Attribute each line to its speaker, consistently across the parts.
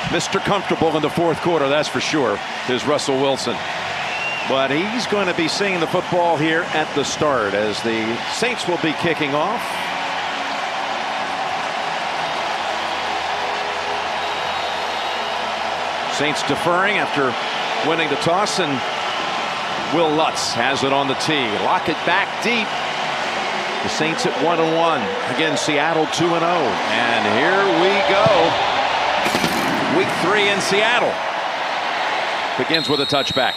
Speaker 1: Mr. Comfortable in the fourth quarter, that's for sure, is Russell Wilson. But he's going to be seeing the football here at the start as the Saints will be kicking off. Saints deferring after winning the toss, and Will Lutz has it on the tee. Lockett back deep. The Saints at 1-1. Again, Seattle 2-0. And here we go. Week 3 in Seattle. Begins with a touchback.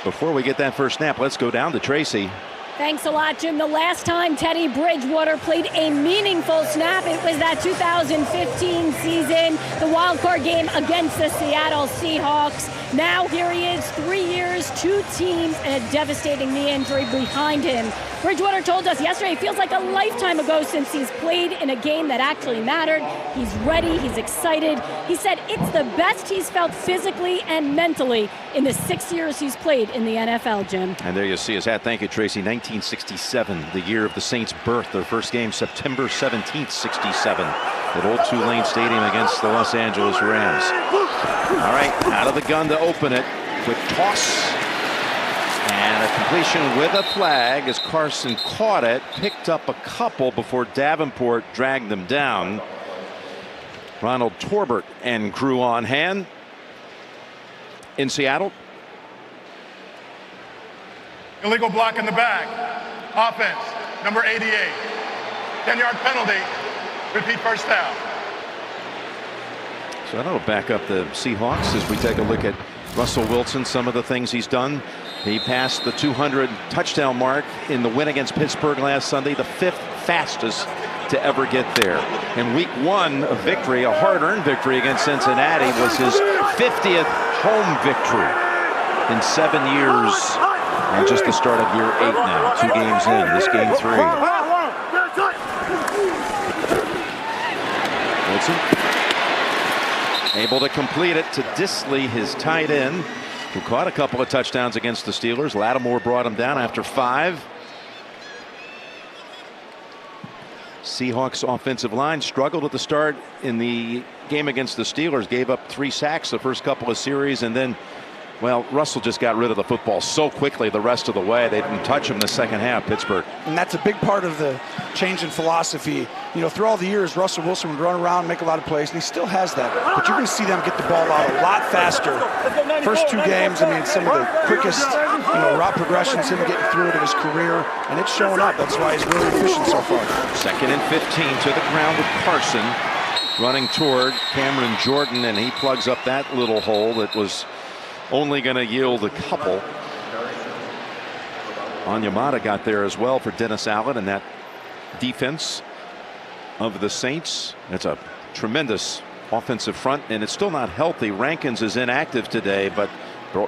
Speaker 1: Before we get that first snap, let's go down to Tracy.
Speaker 2: Thanks a lot, Jim. The last time Teddy Bridgewater played a meaningful snap, it was that 2015 season, the wild card game against the Seattle Seahawks. Now here he is, 3 years, 2 teams, and a devastating knee injury behind him. Bridgewater told us yesterday it feels like a lifetime ago since he's played in a game that actually mattered. He's ready, he's excited. He said it's the best he's felt physically and mentally in the 6 years he's played in the NFL, Jim.
Speaker 1: And there you see his hat. Thank you, Tracy. 1967, the year of the Saints' birth. Their first game, September 17th, 67, at Old Tulane Stadium against the Los Angeles Rams. All right, out of the gun to open it. Quick toss. And a completion with a flag as Carson caught it, picked up a couple before Davenport dragged them down. Ronald Torbert and crew on hand in Seattle.
Speaker 3: Illegal block in the back. Offense, number 88. 10-yard penalty. Repeat first down.
Speaker 1: So that'll back up the Seahawks as we take a look at Russell Wilson, some of the things he's done. He passed the 200 touchdown mark in the win against Pittsburgh last Sunday, the 5th fastest to ever get there. In week 1, a victory, a hard-earned victory against Cincinnati, was his 50th home victory in 7 years. And just the start of year 8 now, 2 games in, this game 3. Wilson able to complete it to Disley, his tight end, who caught a couple of touchdowns against the Steelers. Lattimore brought him down after 5. Seahawks offensive line struggled at the start in the game against the Steelers, gave up 3 sacks the first couple of series, and then, well, Russell just got rid of the football so quickly the rest of the way. They didn't touch him in the second half, Pittsburgh.
Speaker 4: And that's a big part of the change in philosophy. You know, through all the years, Russell Wilson would run around, make a lot of plays, and he still has that. But you're going to see them get the ball out a lot faster. First 2 games, I mean, some of the quickest, route progressions, him getting through it of his career, and it's showing up. That's why he's really efficient so far.
Speaker 1: 2nd and 15 to the ground with Carson running toward Cameron Jordan, and he plugs up that little hole that was only going to yield a couple. Onyemata got there as well for Dennis Allen, and that defense of the Saints. It's a tremendous offensive front, and it's still not healthy. Rankins is inactive today, but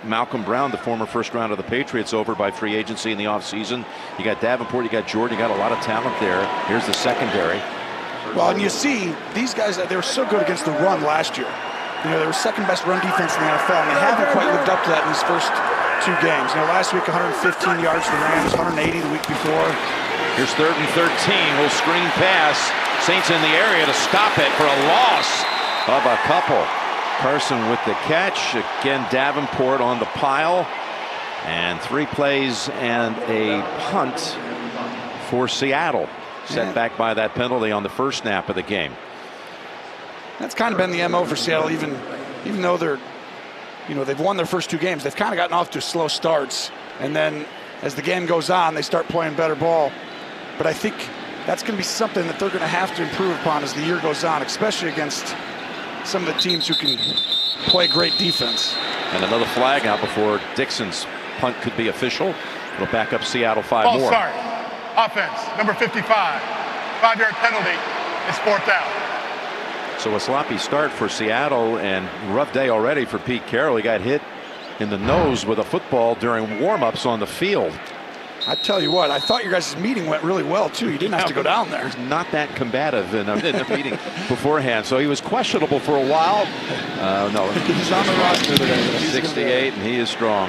Speaker 1: Malcolm Brown, the former first round of the Patriots, over by free agency in the offseason. You got Davenport, you got Jordan, you got a lot of talent there. Here's the secondary.
Speaker 4: Well, and you see these guys, they were so good against the run last year. They were 2nd best run defense in the NFL, and they haven't quite lived up to that in these first 2 games. Last week 115 yards for the Rams, 180 the week before.
Speaker 1: Here's 3rd and 13, little screen pass. Saints in the area to stop it for a loss of a couple. Carson with the catch. Again, Davenport on the pile. And 3 plays and a punt for Seattle. Set back by that penalty on the first snap of the game.
Speaker 4: That's kind of been the MO for Seattle, even though they've won their first 2 games. They've kind of gotten off to slow starts, and then as the game goes on, they start playing better ball. But I think that's going to be something that they're going to have to improve upon as the year goes on, especially against some of the teams who can play great defense.
Speaker 1: And another flag out before Dixon's punt could be official. It'll back up Seattle 5 more.
Speaker 3: Start. Offense, number 55. 5-yard penalty. It's 4th down.
Speaker 1: So a sloppy start for Seattle, and rough day already for Pete Carroll. He got hit in the nose with a football during warm-ups on the field.
Speaker 4: I tell you what, I thought your guys' meeting went really well, too. You didn't have to go down there.
Speaker 1: He was not that combative in the meeting beforehand, so he was questionable for a while. No,
Speaker 4: he's on the roster today.
Speaker 1: 68, and he is strong.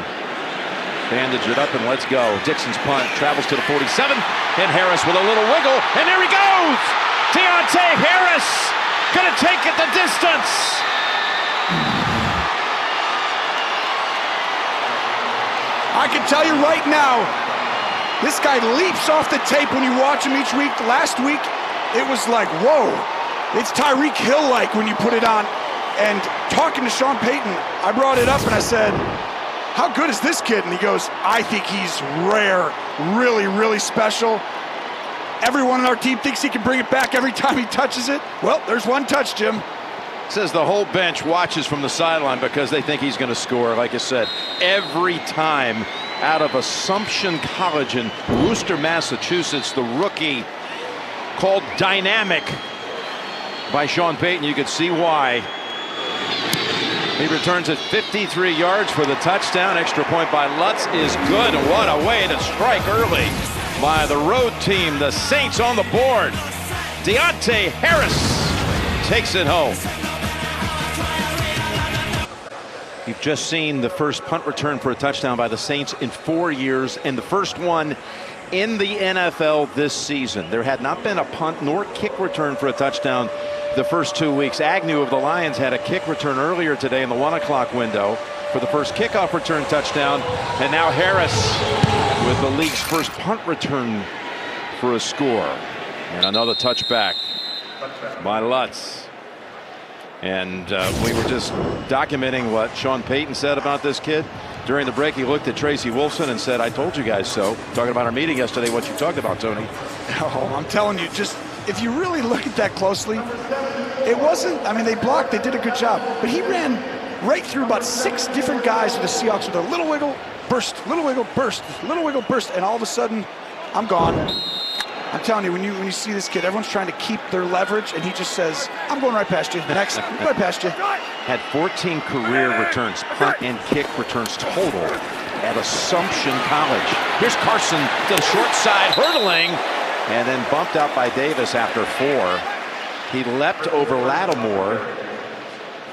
Speaker 1: Bandage it up, and let's go. Dixon's punt travels to the 47, and Harris with a little wiggle, and there he goes! Deontay Harris gonna take it the distance.
Speaker 4: I can tell you right now, this guy leaps off the tape when you watch him each week. Last week, it was like, whoa, it's Tyreek Hill-like when you put it on. And talking to Sean Payton, I brought it up and I said, how good is this kid? And he goes, I think he's rare, really, really special. Everyone on our team thinks he can bring it back every time he touches it. Well, there's one touch, Jim.
Speaker 1: Says the whole bench watches from the sideline because they think he's going to score. Like I said, every time out of Assumption College in Worcester, Massachusetts, the rookie called dynamic by Sean Payton. You could see why. He returns at 53 yards for the touchdown. Extra point by Lutz is good. And what a way to strike early by the road team. The Saints on the board. Deontay Harris takes it home. You've just seen the first punt return for a touchdown by the Saints in 4 years, and the first one in the NFL this season. There had not been a punt nor kick return for a touchdown the first 2 weeks. Agnew of the Lions had a kick return earlier today in the 1 o'clock window for the first kickoff return touchdown. And now Harris with the league's first punt return for a score. And another touchback by Lutz. And we were just documenting what Sean Payton said about this kid. During the break, he looked at Tracy Wolfson and said, I told you guys so. Talking about our meeting yesterday, what you talked about, Tony.
Speaker 4: Oh, I'm telling you, just if you really look at that closely, it wasn't, I mean, they blocked, they did a good job. But he ran right through about 6 different guys of the Seahawks with a little wiggle, burst, little wiggle, burst, little wiggle, burst. And all of a sudden, I'm gone. I'm telling you, when you see this kid, everyone's trying to keep their leverage, and he just says, I'm going right past you. Next, right past you.
Speaker 1: Had 14 career returns, punt and kick returns total at Assumption College. Here's Carson to the short side, hurdling, and then bumped out by Davis after 4. He leapt over Lattimore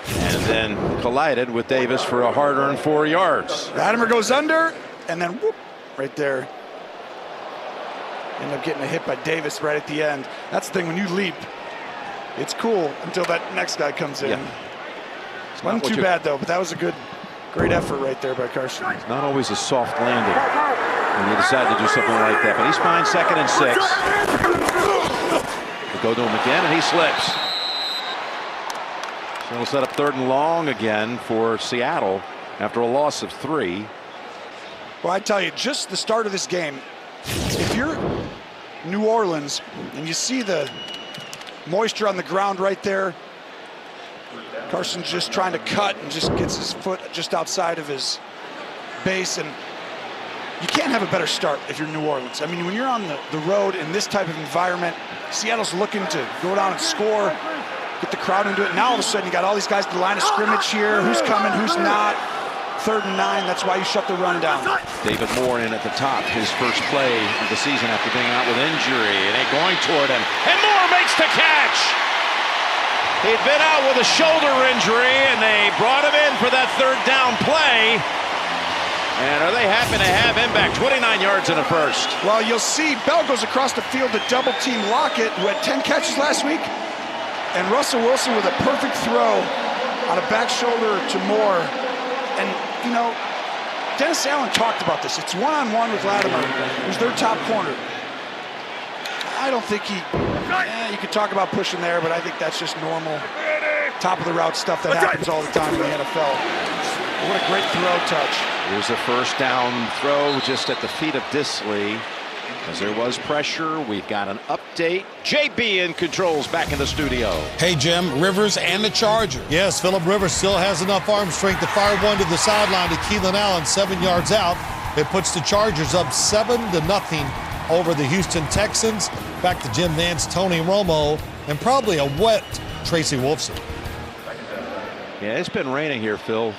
Speaker 1: and then collided with Davis for a hard-earned 4 yards.
Speaker 4: Lattimore goes under, and then whoop, right there. End up getting a hit by Davis right at the end. That's the thing, when you leap, it's cool until that next guy comes in.
Speaker 1: Yeah.
Speaker 4: Wasn't too bad though, but that was a great effort right there by Carson.
Speaker 1: It's not always a soft landing when you decide to do something like that, but he's fine. 2nd and 6. We'll go to him again, and he slips. So we'll set up 3rd and long again for Seattle after a loss of 3.
Speaker 4: Well, I tell you, just the start of this game, if you're New Orleans and you see the moisture on the ground right there, Carson's just trying to cut and just gets his foot just outside of his base, and you can't have a better start if you're New Orleans. I mean, when you're on the road in this type of environment, Seattle's looking to go down and score, get the crowd into it. Now all of a sudden you got all these guys at the line of scrimmage here. Who's coming, who's not? 3rd and 9, that's why you shut the run down.
Speaker 1: David Moore in at the top, his first play of the season after being out with injury, and they're going toward him, and Moore makes the catch. He'd been out with a shoulder injury, and they brought him in for that 3rd down play. And are they happy to have him back? 29 yards in the first.
Speaker 4: Well, you'll see Bell goes across the field to double team Lockett, who had 10 catches last week, and Russell Wilson with a perfect throw on a back shoulder to Moore. And, you know, Dennis Allen talked about this. It's one-on-one with Lattimore, who's their top corner. I don't think you could talk about pushing there, but I think that's just normal top of the route stuff that happens all the time in the NFL. What a great throw touch.
Speaker 1: Here's a 1st down throw just at the feet of Disley. As there was pressure, we've got an update. JB in controls back in the studio.
Speaker 5: Hey, Jim, Rivers and the Charger.
Speaker 6: Yes, Phillip Rivers still has enough arm strength to fire one to the sideline to Keelan Allen, 7 yards out. It puts the Chargers up 7-0 over the Houston Texans. Back to Jim Nance, Tony Romo, and probably a wet Tracy Wolfson.
Speaker 1: Yeah, it's been raining here, Phil,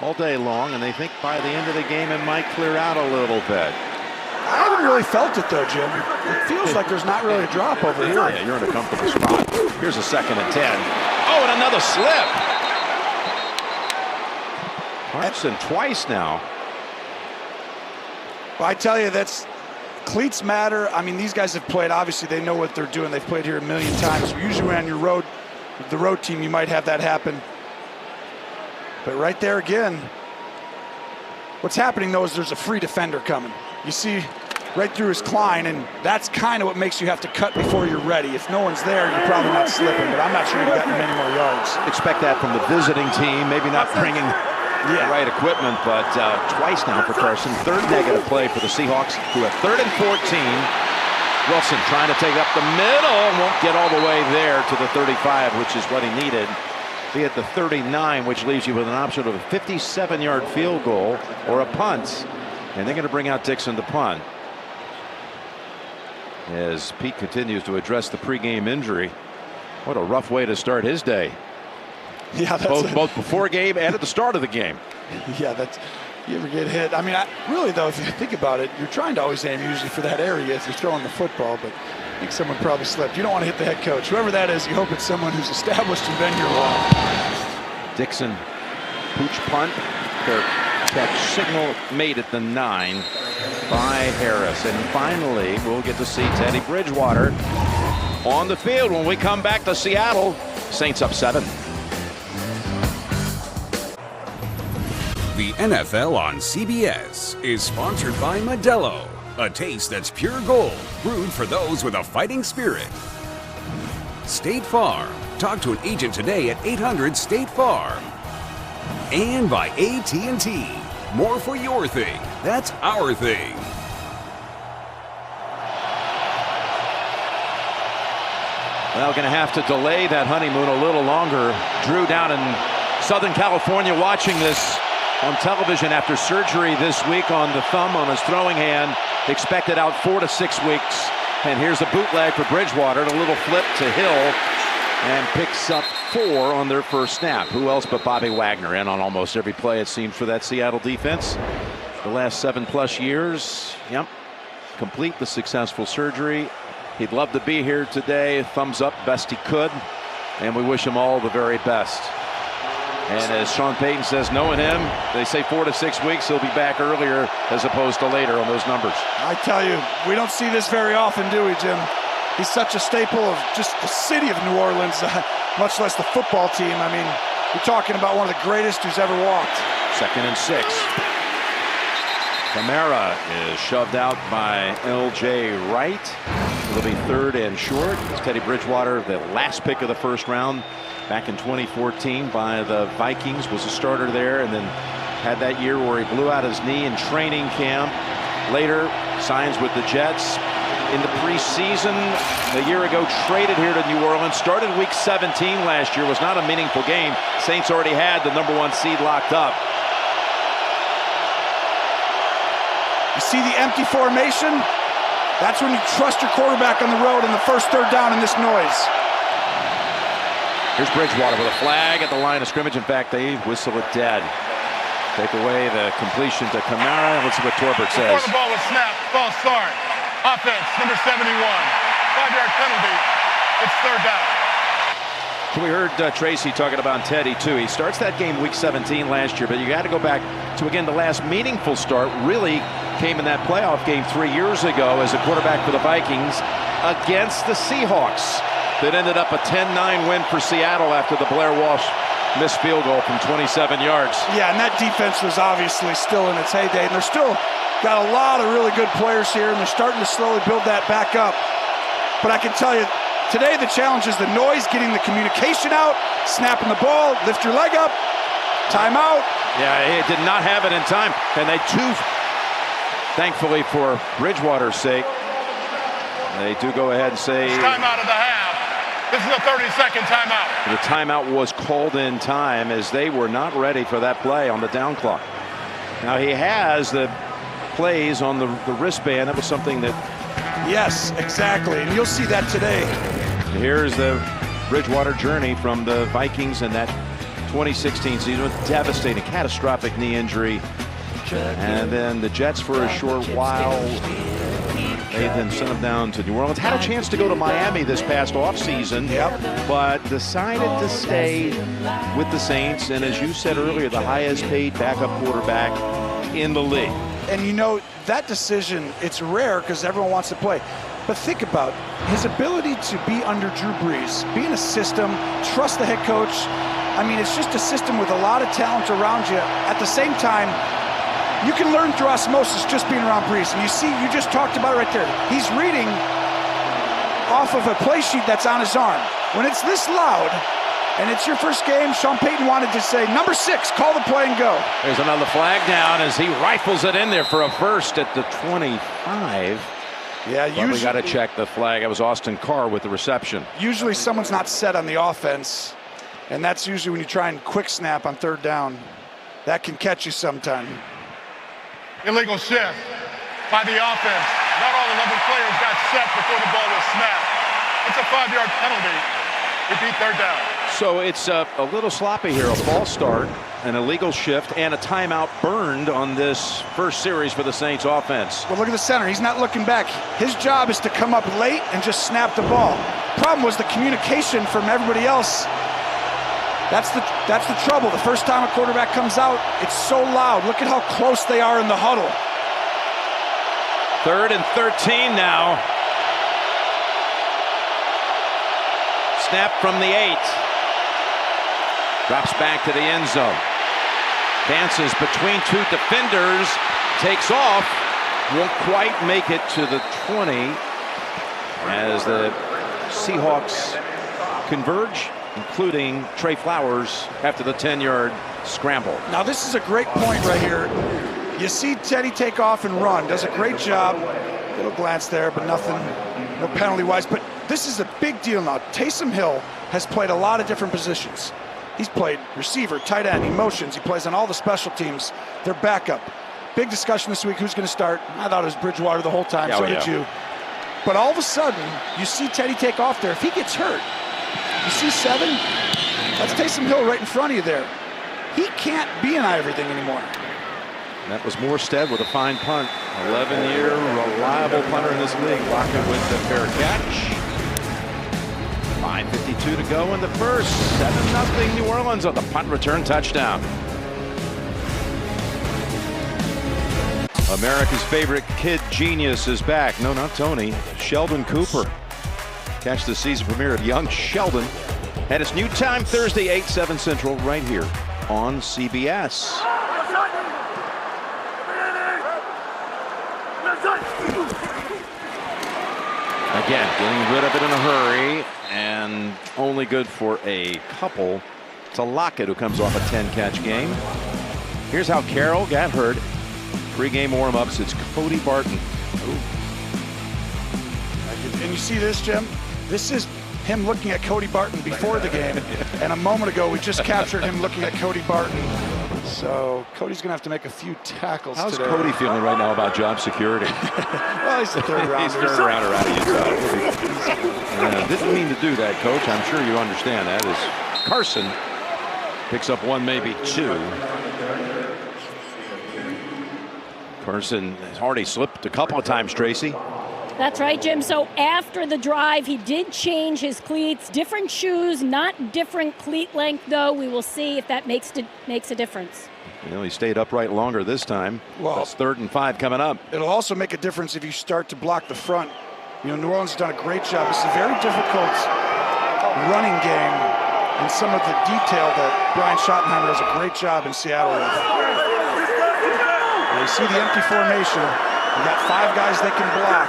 Speaker 1: all day long, and they think by the end of the game it might clear out a little bit.
Speaker 4: I haven't really felt it though, Jim. It feels like there's not really a drop over here.
Speaker 1: Yeah, you're in a comfortable spot. Here's a 2nd and 10. Oh, and another slip. Carson twice now.
Speaker 4: Well, I tell you, cleats matter. I mean, these guys have played, obviously they know what they're doing. They've played here a million times. Usually when on your road, the road team, you might have that happen. But right there again, what's happening though is there's a free defender coming. You see right through his Klein, and that's kind of what makes you have to cut before you're ready. If no one's there, you're probably not slipping, but I'm not sure you've gotten many more yards.
Speaker 1: Expect that from the visiting team, maybe not bringing the right equipment, but twice now for Carson. Third negative play for the Seahawks, who have 3rd and 14. Wilson trying to take up the middle, won't get all the way there to the 35, which is what he needed. Be at the 39, which leaves you with an option of a 57-yard field goal or a punt. And they're going to bring out Dixon to punt. As Pete continues to address the pregame injury. What a rough way to start his day.
Speaker 4: Yeah,
Speaker 1: that's both before game and at the start of the game.
Speaker 4: Yeah, you ever get hit? I mean, really though, if you think about it, you're trying to always aim usually for that area if you're throwing the football, but I think someone probably slipped. You don't want to hit the head coach. Whoever that is, you hope it's someone who's established and been here long.
Speaker 1: Dixon, pooch punt. Their catch signal made at the 9 by Harris. And finally, we'll get to see Teddy Bridgewater on the field when we come back to Seattle. Saints up 7.
Speaker 7: The NFL on CBS is sponsored by Modelo, a taste that's pure gold, brewed for those with a fighting spirit. State Farm. Talk to an agent today at 800-STATE-FARM. And by AT&T. More for your thing. That's our thing.
Speaker 1: Well, going to have to delay that honeymoon a little longer. Drew down in Southern California watching this on television after surgery this week on the thumb on his throwing hand. Expected out 4 to 6 weeks. And here's a bootleg for Bridgewater and a little flip to Hill. And picks up 4 on their first snap. Who else but Bobby Wagner in on almost every play, it seemed, for that Seattle defense. The last 7+ years. Yep. Complete the successful surgery. He'd love to be here today. Thumbs up best he could. And we wish him all the very best. And as Sean Payton says, knowing him, they say 4 to 6 weeks, he'll be back earlier as opposed to later on those numbers.
Speaker 4: I tell you, we don't see this very often, do we, Jim? He's such a staple of just the city of New Orleans, much less the football team. I mean, we're talking about one of the greatest who's ever walked.
Speaker 1: 2nd and 6. Kamara is shoved out by L.J. Wright. It'll be 3rd and short. It's Teddy Bridgewater, the last pick of the first round back in 2014 by the Vikings, was a starter there, and then had that year where he blew out his knee in training camp. Later, signs with the Jets. In the preseason, a year ago, traded here to New Orleans. Started week 17 last year. Was not a meaningful game. Saints already had the number 1 seed locked up.
Speaker 4: You see the empty formation? That's when you trust your quarterback on the road in the first 3rd down in this noise.
Speaker 1: Here's Bridgewater with a flag at the line of scrimmage. In fact, they whistle it dead. Take away the completion to Kamara. Let's see what Torbert says.
Speaker 3: Before the ball was snapped, false start. Offense, number 71. 5-yard penalty. It's 3rd down.
Speaker 1: So we heard Tracy talking about Teddy, too. He starts that game week 17 last year, but you got to go back to, again, the last meaningful start really came in that playoff game 3 years ago as a quarterback for the Vikings against the Seahawks. That ended up a 10-9 win for Seattle after the Blair Walsh missed field goal from 27 yards.
Speaker 4: Yeah, and that defense was obviously still in its heyday, and they're still got a lot of really good players here, and they're starting to slowly build that back up. But I can tell you, today the challenge is the noise, getting the communication out, snapping the ball, lift your leg up, timeout.
Speaker 1: Yeah, he did not have it in time, and they thankfully for Bridgewater's sake, they do go ahead and say
Speaker 3: timeout of the half. This is a 30-second timeout.
Speaker 1: The timeout was called in time as they were not ready for that play on the down clock. Now he has the plays on the wristband. That was something that...
Speaker 4: Yes, exactly. And you'll see that today.
Speaker 1: Here's the Bridgewater journey from the Vikings in that 2016 season with devastating, catastrophic knee injury. And then the Jets for a short while. They then sent him down to New Orleans. Had a chance to go to Miami this past offseason, but decided to stay with the Saints. And as you said earlier, the highest paid backup quarterback in the league.
Speaker 4: And you know, that decision, it's rare because everyone wants to play. But think about his ability to be under Drew Brees, be in a system, trust the head coach. I mean, it's just a system with a lot of talent around you. At the same time, you can learn through osmosis just being around Brees. And you see, you just talked about it right there. He's reading off of a play sheet that's on his arm. When it's this loud, and it's your first game, Sean Payton wanted to say, number 6, call the play and go.
Speaker 1: There's another flag down as he rifles it in there for a first at the 25.
Speaker 4: Yeah,
Speaker 1: But we got to check the flag. It was Austin Carr with the reception.
Speaker 4: Usually someone's not set on the offense, and that's usually when you try and quick snap on 3rd down. That can catch you sometime.
Speaker 3: Illegal shift by the offense. Not all 11 players got set before the ball was snapped. It's a 5-yard penalty. Repeat 3rd down.
Speaker 1: So it's a little sloppy here. A false start, an illegal shift, and a timeout burned on this first series for the Saints offense.
Speaker 4: Well, look at the center. He's not looking back. His job is to come up late and just snap the ball. Problem was the communication from everybody else. That's the trouble. The first time a quarterback comes out, it's so loud. Look at how close they are in the huddle.
Speaker 1: 3rd and 13 now. Snap from the 8. Drops back to the end zone. Dances between 2 defenders. Takes off. Won't quite make it to the 20 as the Seahawks converge, including Trey Flowers after the 10-yard scramble.
Speaker 4: Now this is a great point right here. You see Teddy take off and run. Does a great job. Little glance there, but nothing, no penalty-wise. But this is a big deal now. Taysom Hill has played a lot of different positions. He's played receiver, tight end, emotions. He plays on all the special teams. They're backup. Big discussion this week, who's going to start. I thought it was Bridgewater the whole time, so did you. But all of a sudden, you see Teddy take off there. If he gets hurt, you see 7? That's Taysom Hill right in front of you there. He can't be in everything anymore.
Speaker 1: That was Morstead with a fine punt. 11-year reliable punter in this league. Lockett with the fair catch. 5:52 to go in the first. 7-0 New Orleans on the punt return touchdown. America's favorite kid genius is back. No, not Tony. Sheldon Cooper. Catch the season premiere of Young Sheldon at its new time Thursday, 8/7 Central, right here on CBS. Again, getting rid of it in a hurry, and only good for a couple to Lockett, who comes off a 10-catch game. Here's how Carroll got hurt. Pre-game warm-ups, it's Cody Barton. Ooh.
Speaker 4: And you see this, Jim? This is him looking at Cody Barton before the game. And a moment ago, we just captured him looking at Cody Barton. So Cody's going to have to make a few tackles
Speaker 1: How's
Speaker 4: today.
Speaker 1: Cody feeling right now about job security?
Speaker 4: Well, he's the 3rd round.
Speaker 1: He's 3rd rounder out of Utah. Didn't mean to do that, Coach. I'm sure you understand that. As Carson picks up 1, maybe 2. Carson has already slipped a couple of times, Tracy.
Speaker 2: That's right, Jim. So after the drive, he did change his cleats. Different shoes, not different cleat length, though. We will see if that makes a difference.
Speaker 1: You know, he stayed upright longer this time.
Speaker 4: Well,
Speaker 1: it's 3rd and 5 coming up.
Speaker 4: It'll also make a difference if you start to block the front. You know, New Orleans has done a great job. It's a very difficult running game, and some of the detail that Brian Schottenheimer does a great job in Seattle with. You see the empty formation. You got 5 guys that can block.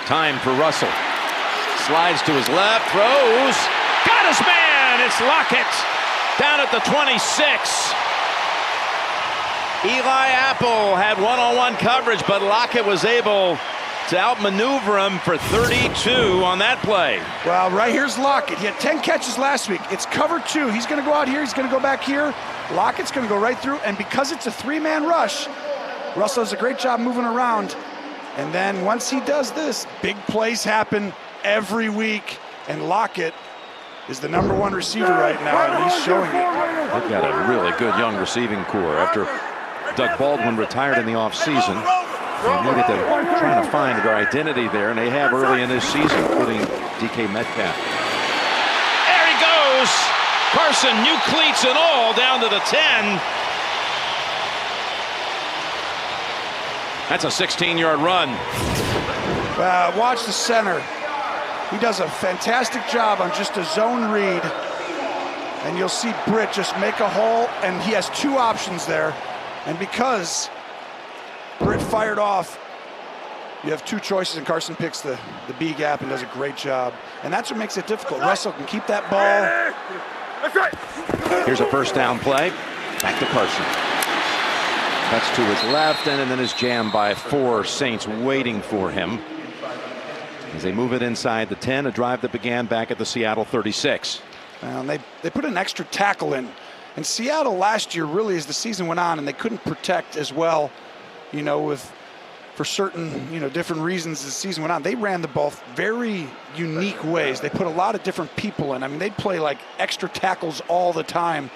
Speaker 1: Time for Russell. Slides to his left, throws. Got his man! It's Lockett down at the 26. Eli Apple had one-on-one coverage, but Lockett was able to outmaneuver him for 32 on that play.
Speaker 4: Well, right here's Lockett. He had 10 catches last week. It's cover 2. He's going to go out here. He's going to go back here. Lockett's going to go right through. And because it's a 3-man rush, Russell does a great job moving around. And then once he does this, big plays happen every week. And Lockett is the #1 receiver right now, and he's showing it.
Speaker 1: They've got a really good young receiving core. After Doug Baldwin retired in the offseason, they needed to try to find their identity there, and they have early in this season, including DK Metcalf. There he goes! Carson, new cleats and all, down to the 10. That's a 16-yard run.
Speaker 4: Watch the center. He does a fantastic job on just a zone read. And you'll see Britt just make a hole, and he has two options there. And because Britt fired off, you have two choices, and Carson picks the B gap and does a great job. And that's what makes it difficult. Russell can keep that ball.
Speaker 1: Here's a first down play. Back to Carson. Cuts to his left, and then is jammed by 4 Saints waiting for him. As they move it inside the 10, a drive that began back at the Seattle 36.
Speaker 4: And they put an extra tackle in. And Seattle last year, really, as the season went on, and they couldn't protect as well, you know, for certain, you know, different reasons as the season went on. They ran the ball very unique ways. They put a lot of different people in. I mean, they'd play like extra tackles all the time.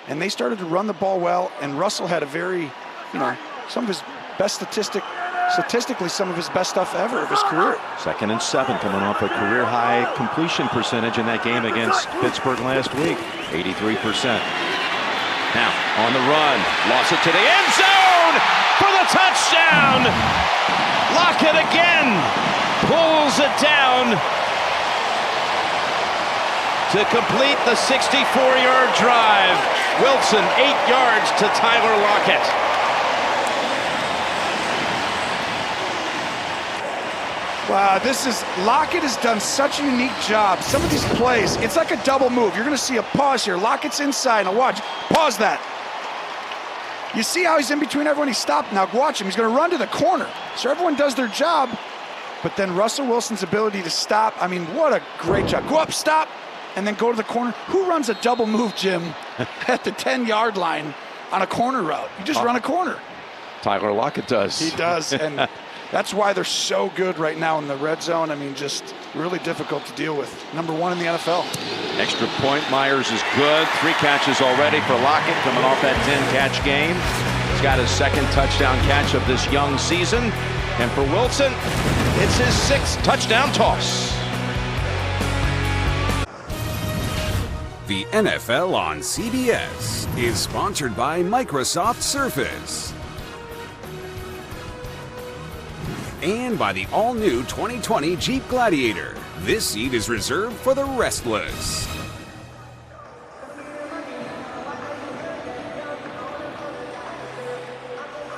Speaker 4: And they started to run the ball well, and Russell had a very, you know, some of his best statistically some of his best stuff ever of his career.
Speaker 1: 2nd and 7, coming off a career high completion percentage in that game against Pittsburgh last week, 83%. Now on the run, lost it to the end zone for the touchdown. Lockett again pulls it down to complete the 64-yard drive. Wilson 8 yards to Tyler Lockett.
Speaker 4: Wow, Lockett has done such a unique job. Some of these plays, it's like a double move. You're going to see a pause here. Lockett's inside. Now watch. Pause that. You see how he's in between everyone? He stopped. Now watch him. He's going to run to the corner. So everyone does their job. But then Russell Wilson's ability to stop, I mean, what a great job. Go up, stop, and then go to the corner. Who runs a double move, Jim, at the 10-yard line on a corner route? You just run a corner.
Speaker 1: Tyler Lockett does.
Speaker 4: He does, and that's why they're so good right now in the red zone. I mean, just really difficult to deal with. #1 in the NFL.
Speaker 1: Extra point, Myers is good. 3 catches already for Lockett coming off that 10-catch game. He's got his 2nd touchdown catch of this young season. And for Wilson, it's his 6th touchdown toss.
Speaker 7: The NFL on CBS is sponsored by Microsoft Surface. And by the all-new 2020 Jeep Gladiator. This seat is reserved for the restless.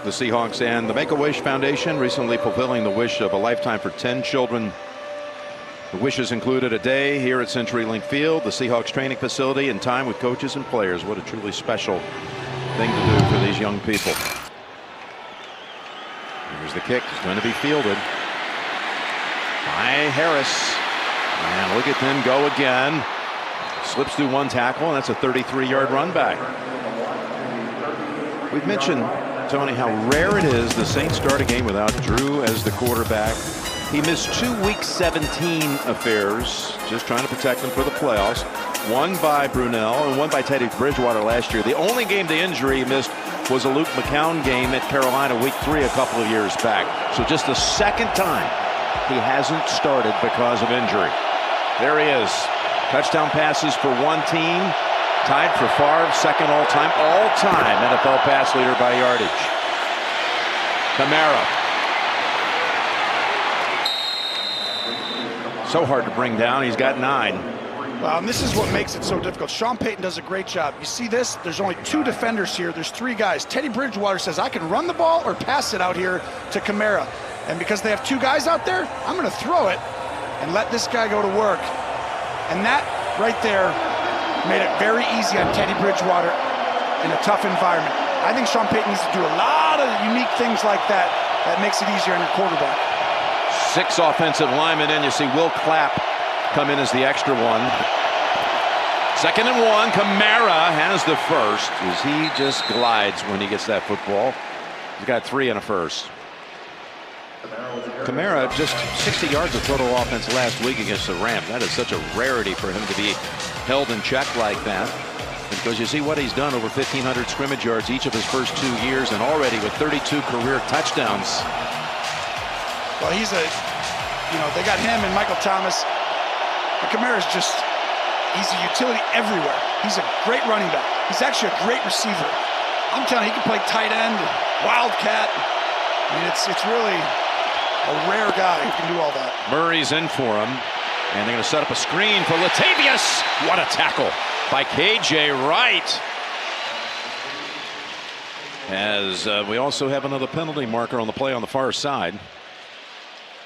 Speaker 1: The Seahawks and the Make-A-Wish Foundation recently fulfilling the wish of a lifetime for 10 children. The wishes included a day here at CenturyLink Field, the Seahawks training facility, and time with coaches and players. What a truly special thing to do for these young people. Here's the kick. It's going to be fielded by Harris. And look at them go again. Slips through 1 tackle, and that's a 33-yard run back. We've mentioned, Tony, how rare it is the Saints start a game without Drew as the quarterback. He missed 2 Week 17 affairs, just trying to protect them for the playoffs. One by Brunell and one by Teddy Bridgewater last year. The only game the injury he missed was a Luke McCown game at Carolina Week 3 a couple of years back. So just the 2nd time he hasn't started because of injury. There he is. Touchdown passes for one team. Tied for Favre, 2nd all-time NFL pass leader by yardage. Kamara. So hard to bring down. He's got 9.
Speaker 4: Well, and this is what makes it so difficult. Sean Payton does a great job. You see this? There's only 2 defenders here. There's 3 guys. Teddy Bridgewater says, I can run the ball or pass it out here to Kamara. And because they have 2 guys out there, I'm going to throw it and let this guy go to work. And that right there made it very easy on Teddy Bridgewater in a tough environment. I think Sean Payton needs to do a lot of unique things like that that makes it easier on your quarterback.
Speaker 1: 6 offensive linemen in. You see Will Clapp come in as the extra one. 2nd and 1. Kamara has the first as he just glides when he gets that football. He's got 3 and a first. Kamara just 60 yards of total offense last week against the Rams. That is such a rarity for him to be held in check like that. Because you see what he's done, over 1,500 scrimmage yards each of his first 2 years, and already with 32 career touchdowns.
Speaker 4: Well, he's they got him and Michael Thomas. And Kamara's he's a utility everywhere. He's a great running back. He's actually a great receiver. I'm telling you, he can play tight end, wildcat. I mean, it's really a rare guy who can do all that.
Speaker 1: Murray's in for him, and they're going to set up a screen for Latavius. What a tackle by KJ Wright. As we also have another penalty marker on the play on the far side.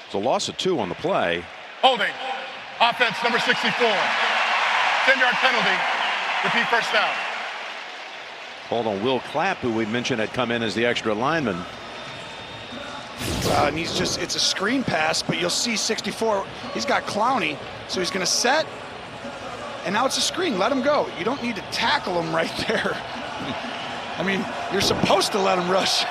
Speaker 1: It's a loss of 2 on the play.
Speaker 3: Holding. Offense number 64. 10-yard penalty. Repeat first down.
Speaker 1: Called on Will Clapp, who we mentioned had come in as the extra lineman.
Speaker 4: And it's a screen pass, but you'll see 64, he's got Clowney, so he's going to set, and now it's a screen. Let him go. You don't need to tackle him right there. I mean, you're supposed to let him rush.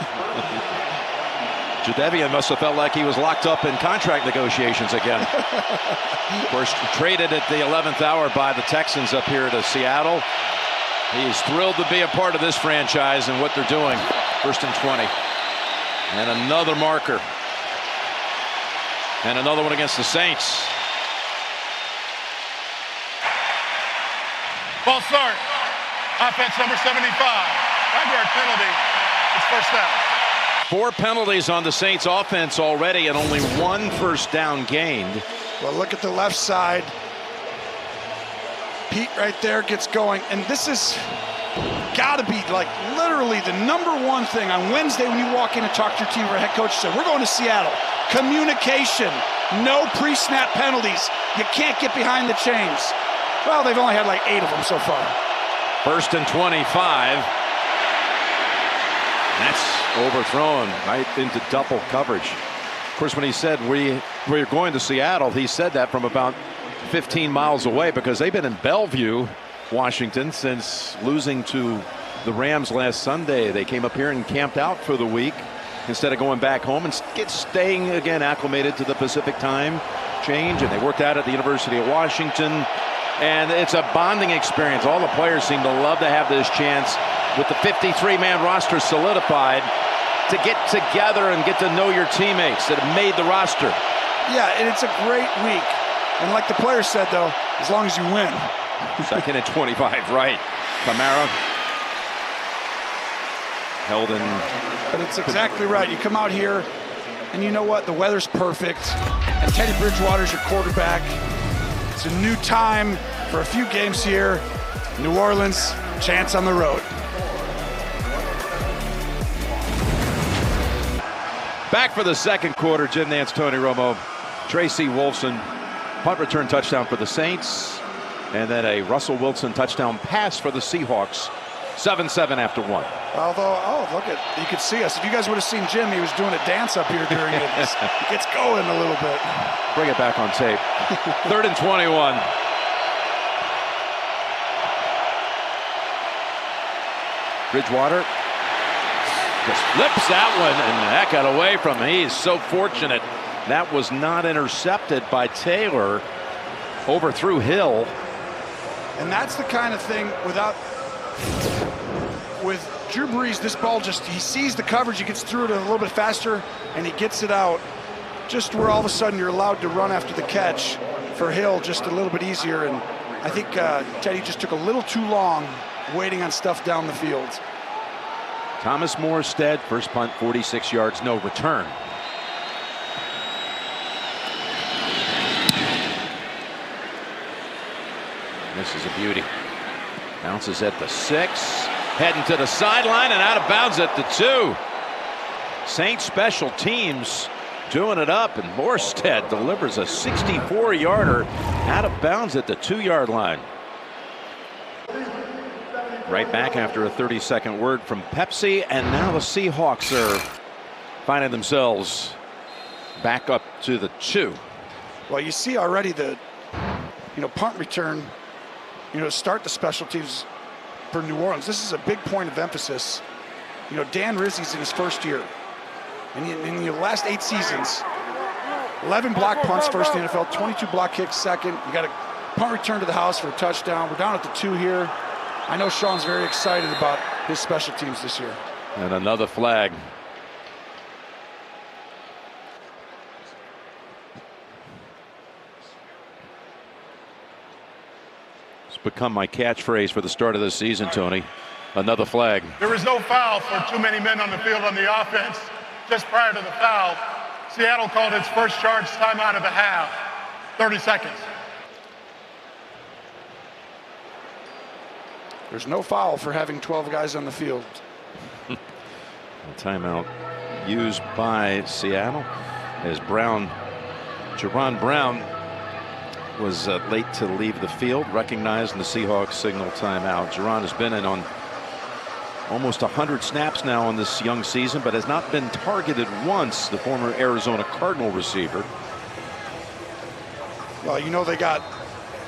Speaker 1: Jadeveon must have felt like he was locked up in contract negotiations again. Of course, traded at the 11th hour by the Texans up here to Seattle. He's thrilled to be a part of this franchise and what they're doing. 1st and 20. And another marker. And another one against the Saints.
Speaker 3: False start. Offense number 75. 5-yard penalty. It's first down.
Speaker 1: 4 penalties on the Saints offense already and only 1 first down gained.
Speaker 4: Well, look at the left side. Pete right there gets going, and this is gotta be like literally the #1 thing on Wednesday when you walk in and talk to your team or head coach said, we're going to Seattle. Communication, no pre-snap penalties. You can't get behind the chains. Well, they've only had like 8 of them so far.
Speaker 1: 1st and 25. That's overthrown right into double coverage. Of course, when he said we're going to Seattle, he said that from about 15 miles away because they've been in Bellevue, Washington, since losing to the Rams last Sunday. They came up here and camped out for the week instead of going back home and staying again acclimated to the Pacific time change. And they worked out at the University of Washington. And it's a bonding experience. All the players seem to love to have this chance with the 53-man roster solidified to get together and get to know your teammates that have made the roster.
Speaker 4: Yeah, and it's a great week. And like the players said, though, as long as you win.
Speaker 1: 2nd and 25, right. Kamara held in.
Speaker 4: But it's exactly right. You come out here, and you know what? The weather's perfect. And Teddy Bridgewater's your quarterback. It's a new time for a few games here. New Orleans, chance on the road.
Speaker 1: Back for the second quarter, Jim Nantz, Tony Romo, Tracy Wolfson, punt return touchdown for the Saints, and then a Russell Wilson touchdown pass for the Seahawks. 7-7 after 1.
Speaker 4: Although, look at, you could see us. If you guys would have seen Jim, he was doing a dance up here during it. He gets going a little bit.
Speaker 1: Bring it back on tape. 3rd and 21. Bridgewater just flips that one, and that got away from him. He's so fortunate that was not intercepted by Taylor. Overthrew Hill.
Speaker 4: And that's the kind of thing with Drew Brees, this ball he sees the coverage, he gets through it a little bit faster, and he gets it out just where all of a sudden you're allowed to run after the catch for Hill just a little bit easier. And I think Teddy just took a little too long waiting on stuff down the field.
Speaker 1: Thomas Morstead, first punt, 46 yards, no return. This is a beauty. Bounces at the 6, heading to the sideline and out of bounds at the 2. Saints special teams doing it up, and Morstead delivers a 64-yarder out of bounds at the 2-yard line. Right back after a 30-second word from Pepsi, and now the Seahawks are finding themselves back up to the 2.
Speaker 4: Well, you see already the punt return, start the special teams for New Orleans. This is a big point of emphasis. Dan Rizzi's in his first year. And in the last 8 seasons, 11 block punts first in the NFL, 22 block kicks second. You got a punt return to the house for a touchdown. We're down at the 2 here. I know Sean's very excited about his special teams this year.
Speaker 1: And another flag. It's become my catchphrase for the start of the season, Tony. Another flag.
Speaker 3: There is no foul for too many men on the field on the offense. just prior to the foul, Seattle called its first charge timeout of the half. 30 seconds.
Speaker 4: There's no foul for having 12 guys on the field.
Speaker 1: A timeout used by Seattle as Jaron Brown was late to leave the field, recognized, and the Seahawks signal timeout. Jaron has been in on almost 100 snaps now in this young season, but has not been targeted once, the former Arizona Cardinal receiver.
Speaker 4: Well, you know, they got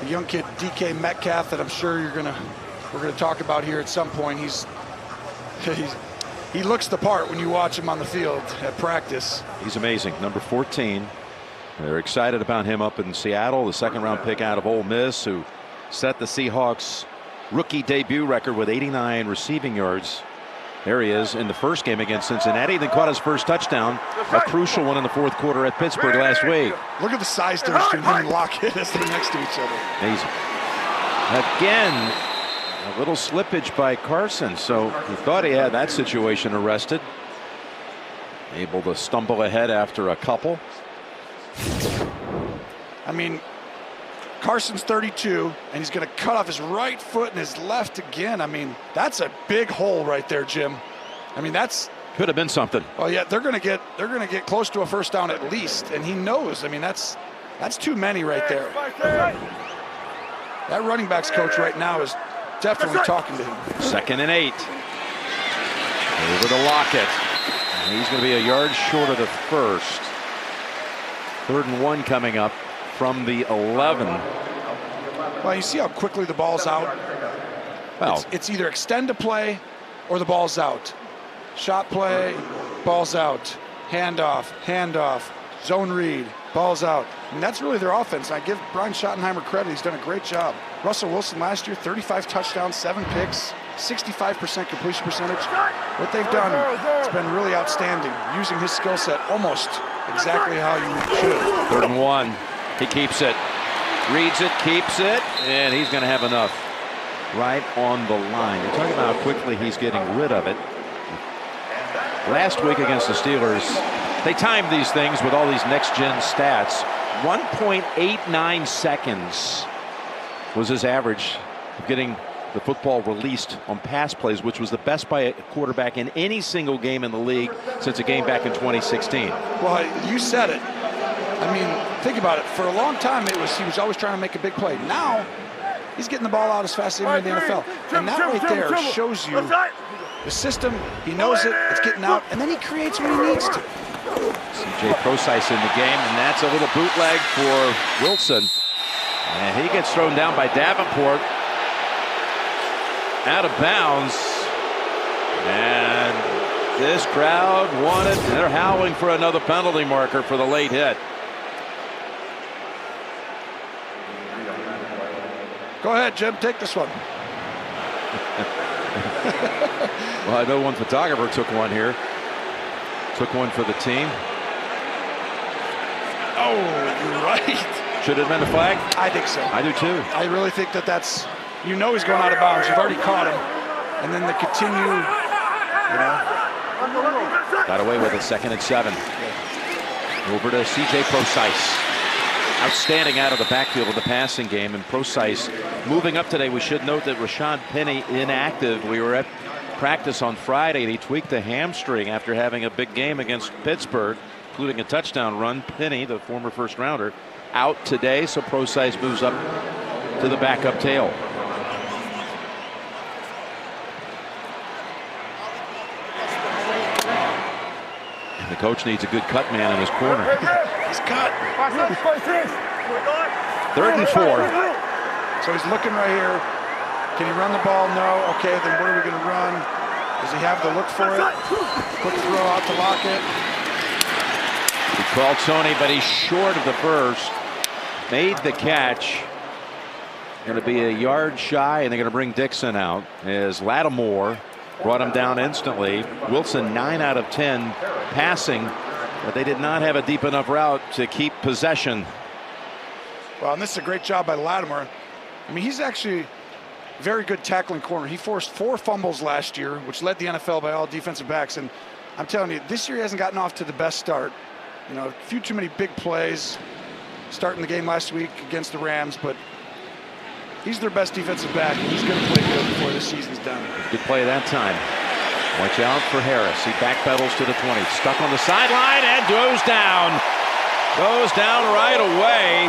Speaker 4: a young kid, DK Metcalf, that I'm sure we're gonna talk about here at some point. He looks the part when you watch him on the field at practice.
Speaker 1: He's amazing. Number 14. They're excited about him up in Seattle, the second-round pick out of Ole Miss, who set the Seahawks rookie debut record with 89 receiving yards. There he is in the first game against Cincinnati, then caught his first touchdown, a crucial one in the fourth quarter at Pittsburgh last week.
Speaker 4: Look at the size difference between him and Lockett as they're next to each other.
Speaker 1: Amazing. Again, a little slippage by Carson, so he thought he had that situation arrested. Able to stumble ahead after a couple.
Speaker 4: I mean, Carson's 32, and he's going to cut off his right foot and his left again. I mean, that's a big hole right there, Jim. I mean, that's
Speaker 1: could have been something.
Speaker 4: Oh yeah, they're going to get close to a first down at least, and he knows. I mean, that's too many right there. That running backs coach right now is definitely talking to him.
Speaker 1: 2nd and 8. Over to Lockett. And he's going to be a yard short of the first. 3rd and 1 coming up from the 11.
Speaker 4: Well, you see how quickly the ball's out?
Speaker 1: Well,
Speaker 4: it's either extend to play or the ball's out. Shot play, ball's out. Handoff, zone read, ball's out. And that's really their offense. I give Brian Schottenheimer credit. He's done a great job. Russell Wilson last year, 35 touchdowns, 7 picks, 65% completion percentage. What they've done has been really outstanding, using his skill set almost exactly how you should.
Speaker 1: 3rd and 1. He keeps it, reads it, keeps it, and he's going to have enough right on the line. You're talking about how quickly he's getting rid of it. Last week against the Steelers, they timed these things with all these next-gen stats. 1.89 seconds was his average of getting the football released on pass plays, which was the best by a quarterback in any single game in the league since a game back in 2016.
Speaker 4: Well, you said it. I mean, think about it. For a long time, he was always trying to make a big play. Now, he's getting the ball out as fast as anyone in the NFL. And that right there shows you the system. He knows it. It's getting out. And then he creates when he needs to.
Speaker 1: C.J. Prosise in the game, and that's a little bootleg for Wilson. And he gets thrown down by Davenport. Out of bounds. And this crowd wanted, they're howling for another penalty marker for the late hit.
Speaker 4: Go ahead, Jim, take this one.
Speaker 1: Well, I know one photographer took one here. Took one for the team.
Speaker 4: Oh, you're right.
Speaker 1: Should it have been a flag?
Speaker 4: I think so.
Speaker 1: I do too.
Speaker 4: I really think that's, you know, he's going out of bounds. You've already caught him. And then the continue, you know.
Speaker 1: Got away with it, 2nd and 7. Over to C.J. Prosise. Outstanding out of the backfield of the passing game, and Prosise moving up today. We should note that Rashad Penny inactive. We were at practice on Friday, and he tweaked a hamstring after having a big game against Pittsburgh, including a touchdown run. Penny, the former first rounder, out today, so Prosise moves up to the backup tail. And the coach needs a good cut man in his corner.
Speaker 4: He's cut.
Speaker 1: 3rd and 4.
Speaker 4: So he's looking right here. Can he run the ball? No. Okay, then what are we going to run? Does he have the look for it? Quick throw out to Lockett.
Speaker 1: He called Tony, but he's short of the first. Made the catch. Going to be a yard shy, and they're going to bring Dixon out as Lattimore brought him down instantly. Wilson 9 out of 10 passing, but they did not have a deep enough route to keep possession.
Speaker 4: Well, and this is a great job by Lattimore. I mean, he's actually very good tackling corner. He forced 4 fumbles last year, which led the NFL by all defensive backs. And I'm telling you, this year he hasn't gotten off to the best start. You know, a few too many big plays starting the game last week against the Rams, but he's their best defensive back, and he's going to play good before the season's done.
Speaker 1: Good play that time. Watch out for Harris. He backpedals to the 20. Stuck on the sideline and goes down. Goes down right away.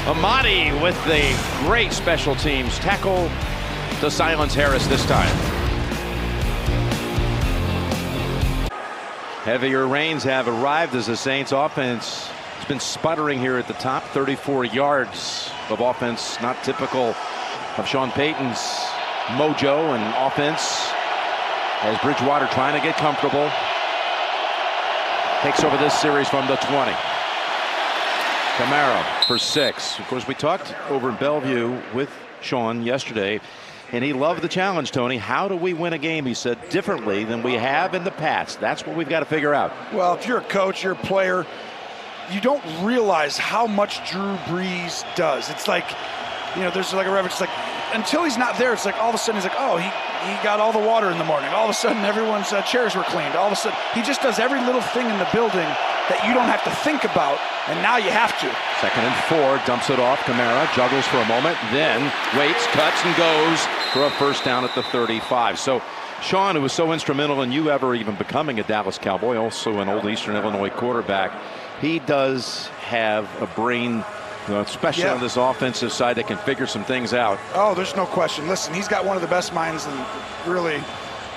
Speaker 1: Amadi with the great special teams tackle to silence Harris this time. Heavier rains have arrived as the Saints offense has been sputtering here at the top. 34 yards of offense, not typical of Sean Payton's mojo and offense, as Bridgewater trying to get comfortable. Takes over this series from the 20. Kamara for 6. Of course, we talked over in Bellevue with Sean yesterday, and he loved the challenge, Tony. How do we win a game, he said, differently than we have in the past? That's what we've got to figure out.
Speaker 4: Well, if you're a coach, you're a player, you don't realize how much Drew Brees does. It's like, you know, there's like a reference, like, until he's not there, it's like all of a sudden he's like, oh, he got all the water in the morning. All of a sudden everyone's chairs were cleaned. All of a sudden he just does every little thing in the building that you don't have to think about, and now you have to. 2nd and 4, dumps it off. Kamara juggles for a moment, then waits, cuts, and goes for a first down at the 35. So Sean, who was so instrumental in you ever even becoming a Dallas Cowboy, also an old Eastern Illinois quarterback, he does have a brain, especially on this offensive side, that can figure some things out. Oh, there's no question. Listen, he's got one of the best minds really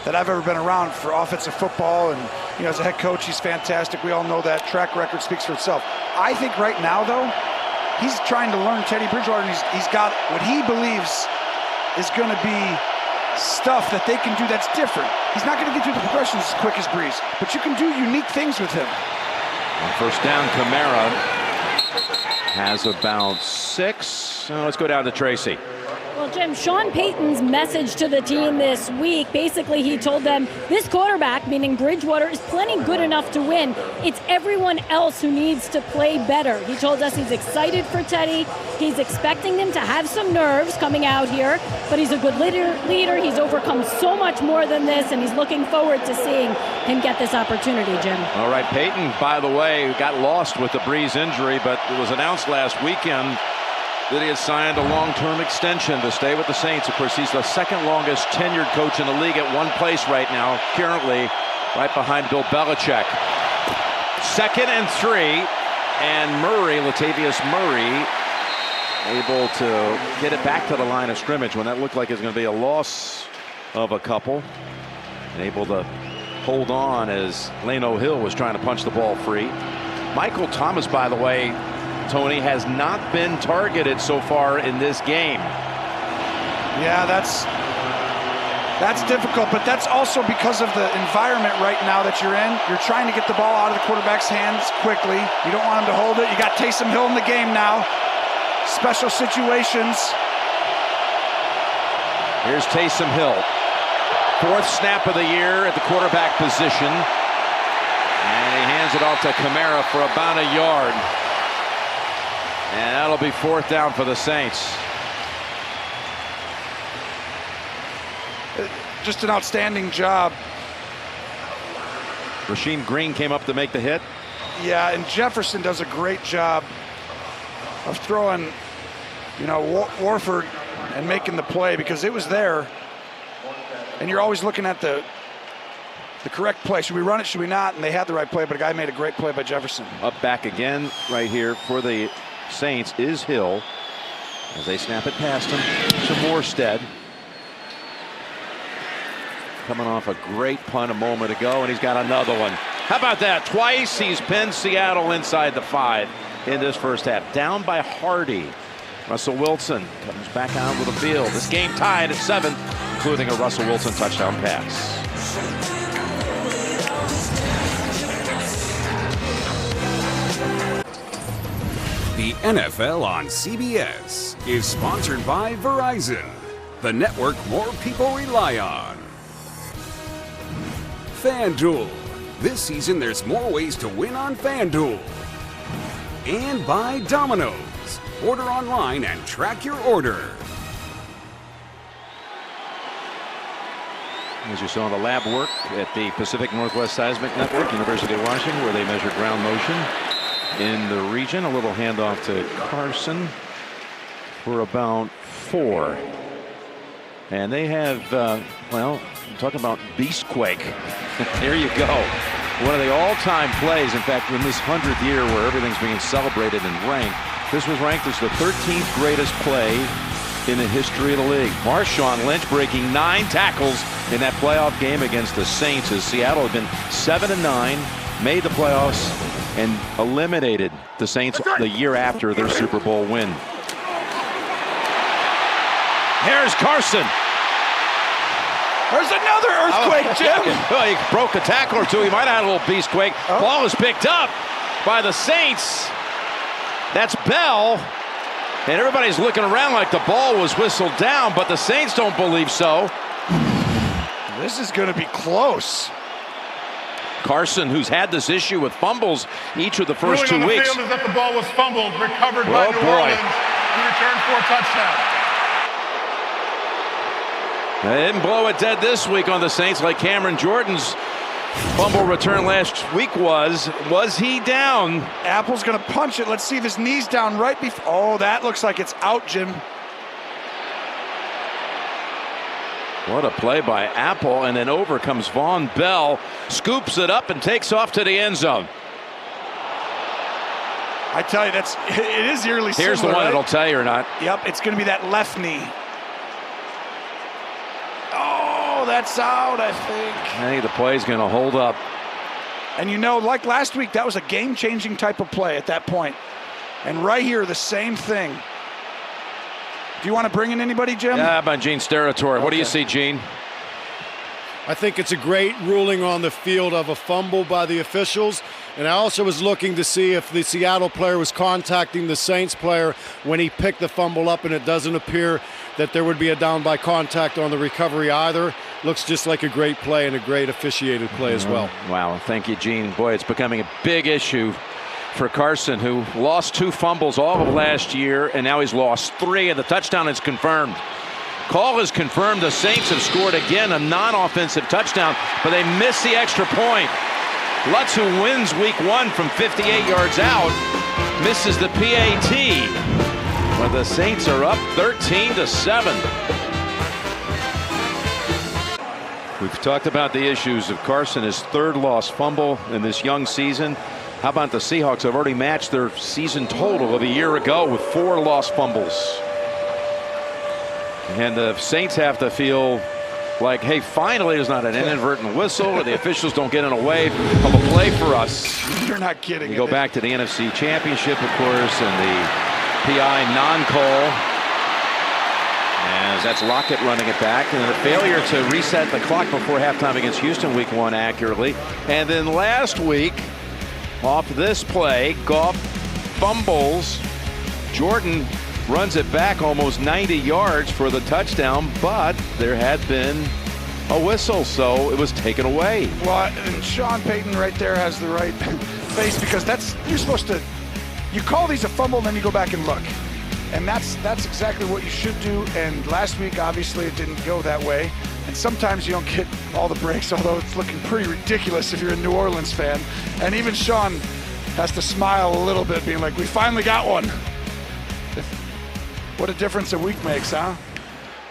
Speaker 4: that I've ever been around for offensive football, and as a head coach, he's fantastic. We all know that. Track record speaks for itself. I think right now, though, he's trying to learn Teddy Bridgewater, and he's got what he believes is going to be stuff that they can do that's different. He's not going to get through the progressions as quick as Brees, but you can do unique things with him. On first down, Kamara has about 6. Let's go down to Tracy.
Speaker 2: Well, Jim, Sean Payton's message to the team this week, basically he told them this quarterback, meaning Bridgewater, is plenty good enough to win. It's everyone else who needs to play better. He told us he's excited for Teddy. He's expecting them to have some nerves coming out here, but he's a good leader. He's overcome so much more than this, and he's looking forward to seeing him get this opportunity, Jim.
Speaker 1: All right, Payton, by the way, got lost with the Brees injury, but it was announced last weekend that he has signed a long-term extension to stay with the Saints. Of course, he's the second longest tenured coach in the league at one place right now, currently right behind Bill Belichick. 2nd and 3, and Latavius Murray, able to get it back to the line of scrimmage when that looked like it was going to be a loss of a couple, and able to hold on as Lano Hill was trying to punch the ball free. Michael Thomas, by the way, Tony, has not been targeted so far in this game. Yeah, that's difficult, but that's also because of the environment right now that you're in. You're trying to get the ball out of the quarterback's hands quickly. You don't want him to hold it. You got Taysom Hill in the game now. Special situations. Here's Taysom Hill. 4th snap of the year at the quarterback position. And he hands it off to Kamara for about a yard. And that'll be 4th down for the Saints. Just an outstanding job. Rasheem Green came up to make the hit. Yeah, and Jefferson does a great job of throwing, Warford and making the play, because it was there. And you're always looking at the correct play. Should we run it? Should we not? And they had the right play, but a guy made a great play by Jefferson. Up back again right here for the Saints is Hill, as they snap it past him to Morstead. Coming off a great punt a moment ago, and he's got another one. How about that? Twice he's pinned Seattle inside the 5 in this first half. Down by Hardy. Russell Wilson comes back out with the field. This game tied at 7, including a Russell Wilson touchdown pass.
Speaker 7: The NFL on CBS is sponsored by Verizon, the network more people rely on. FanDuel. This season there's more ways to win on FanDuel. And by Domino's. Order online and track your order.
Speaker 1: As you saw the lab work at the Pacific Northwest Seismic Network, University of Washington, where they measured ground motion in the region. A little handoff to Carson for about 4. And they have, well, talk about Beastquake. There you go. One of the all-time plays. In fact, in this 100th year where everything's being celebrated and ranked, this was ranked as the 13th greatest play in the history of the league. Marshawn Lynch breaking 9 tackles in that playoff game against the Saints as Seattle had been 7-9, made the playoffs, and eliminated the Saints the year after their Super Bowl win. Here's Carson.
Speaker 4: There's another earthquake, Jim.
Speaker 1: Well, he broke a tackle or two. He might have had a little beastquake. Ball is picked up by the Saints. That's Bell. And everybody's looking around like the ball was whistled down, but the Saints don't believe so.
Speaker 4: This is going to be close.
Speaker 1: Carson, who's had this issue with fumbles each of the first
Speaker 3: Ruling
Speaker 1: 2
Speaker 3: on the
Speaker 1: weeks.
Speaker 3: field is that the ball was fumbled, recovered by New Orleans, and returned for a touchdown.
Speaker 1: They didn't blow it dead this week on the Saints like Cameron Jordan's fumble return last week was. Was he down?
Speaker 4: Apple's going to punch it. Let's see if his knee's down right before. Oh, that looks like it's out, Jim.
Speaker 1: What a play by Apple, and then over comes Von Bell, scoops it up and takes off to the end zone.
Speaker 4: I tell you, it is eerily similar.
Speaker 1: Here's the one
Speaker 4: right?
Speaker 1: that'll tell you or not.
Speaker 4: Yep, it's going to be that left knee. Oh, that's out, I think.
Speaker 1: I think the play's going to hold up.
Speaker 4: And you know, like last week, that was a game-changing type of play at that point. And right here, the same thing. Do you want to bring in anybody, Jim?
Speaker 1: Yeah, about Gene's territory. What do you see, Gene?
Speaker 8: I think it's a great ruling on the field of a fumble by the officials. And I also was looking to see if the Seattle player was contacting the Saints player when he picked the fumble up, and it doesn't appear that there would be a down by contact on the recovery either. Looks just like a great play and a great officiated play as well.
Speaker 1: Wow, thank you, Gene. Boy, it's becoming a big issue for Carson, who lost 2 fumbles all of last year, and now he's lost 3, and the touchdown is confirmed. Call is confirmed. The Saints have scored again a non-offensive touchdown, but they missed the extra point. Lutz, who wins week 1 from 58 yards out, misses the PAT. But the Saints are up 13-7. We've talked about the issues of Carson, his 3rd lost fumble in this young season. How about the Seahawks have already matched their season total of a year ago with 4 lost fumbles. And the Saints have to feel like, hey, finally there's not an inadvertent whistle or the officials don't get in the way of a play for us.
Speaker 4: You're not kidding.
Speaker 1: You go back to the NFC Championship, of course, and the PI non-call. As that's Lockett running it back, and a failure to reset the clock before halftime against Houston week 1 accurately. And then last week, off this play, Goff fumbles. Jordan runs it back almost 90 yards for the touchdown, but there had been a whistle, so it was taken away.
Speaker 4: Well, and Sean Payton right there has the right face, because you're supposed to, you call these a fumble and then you go back and look. And that's exactly what you should do. And last week, obviously, it didn't go that way. And sometimes you don't get all the breaks, although it's looking pretty ridiculous if you're a New Orleans fan. And even Sean has to smile a little bit, being like, we finally got one. What a difference a week makes, huh?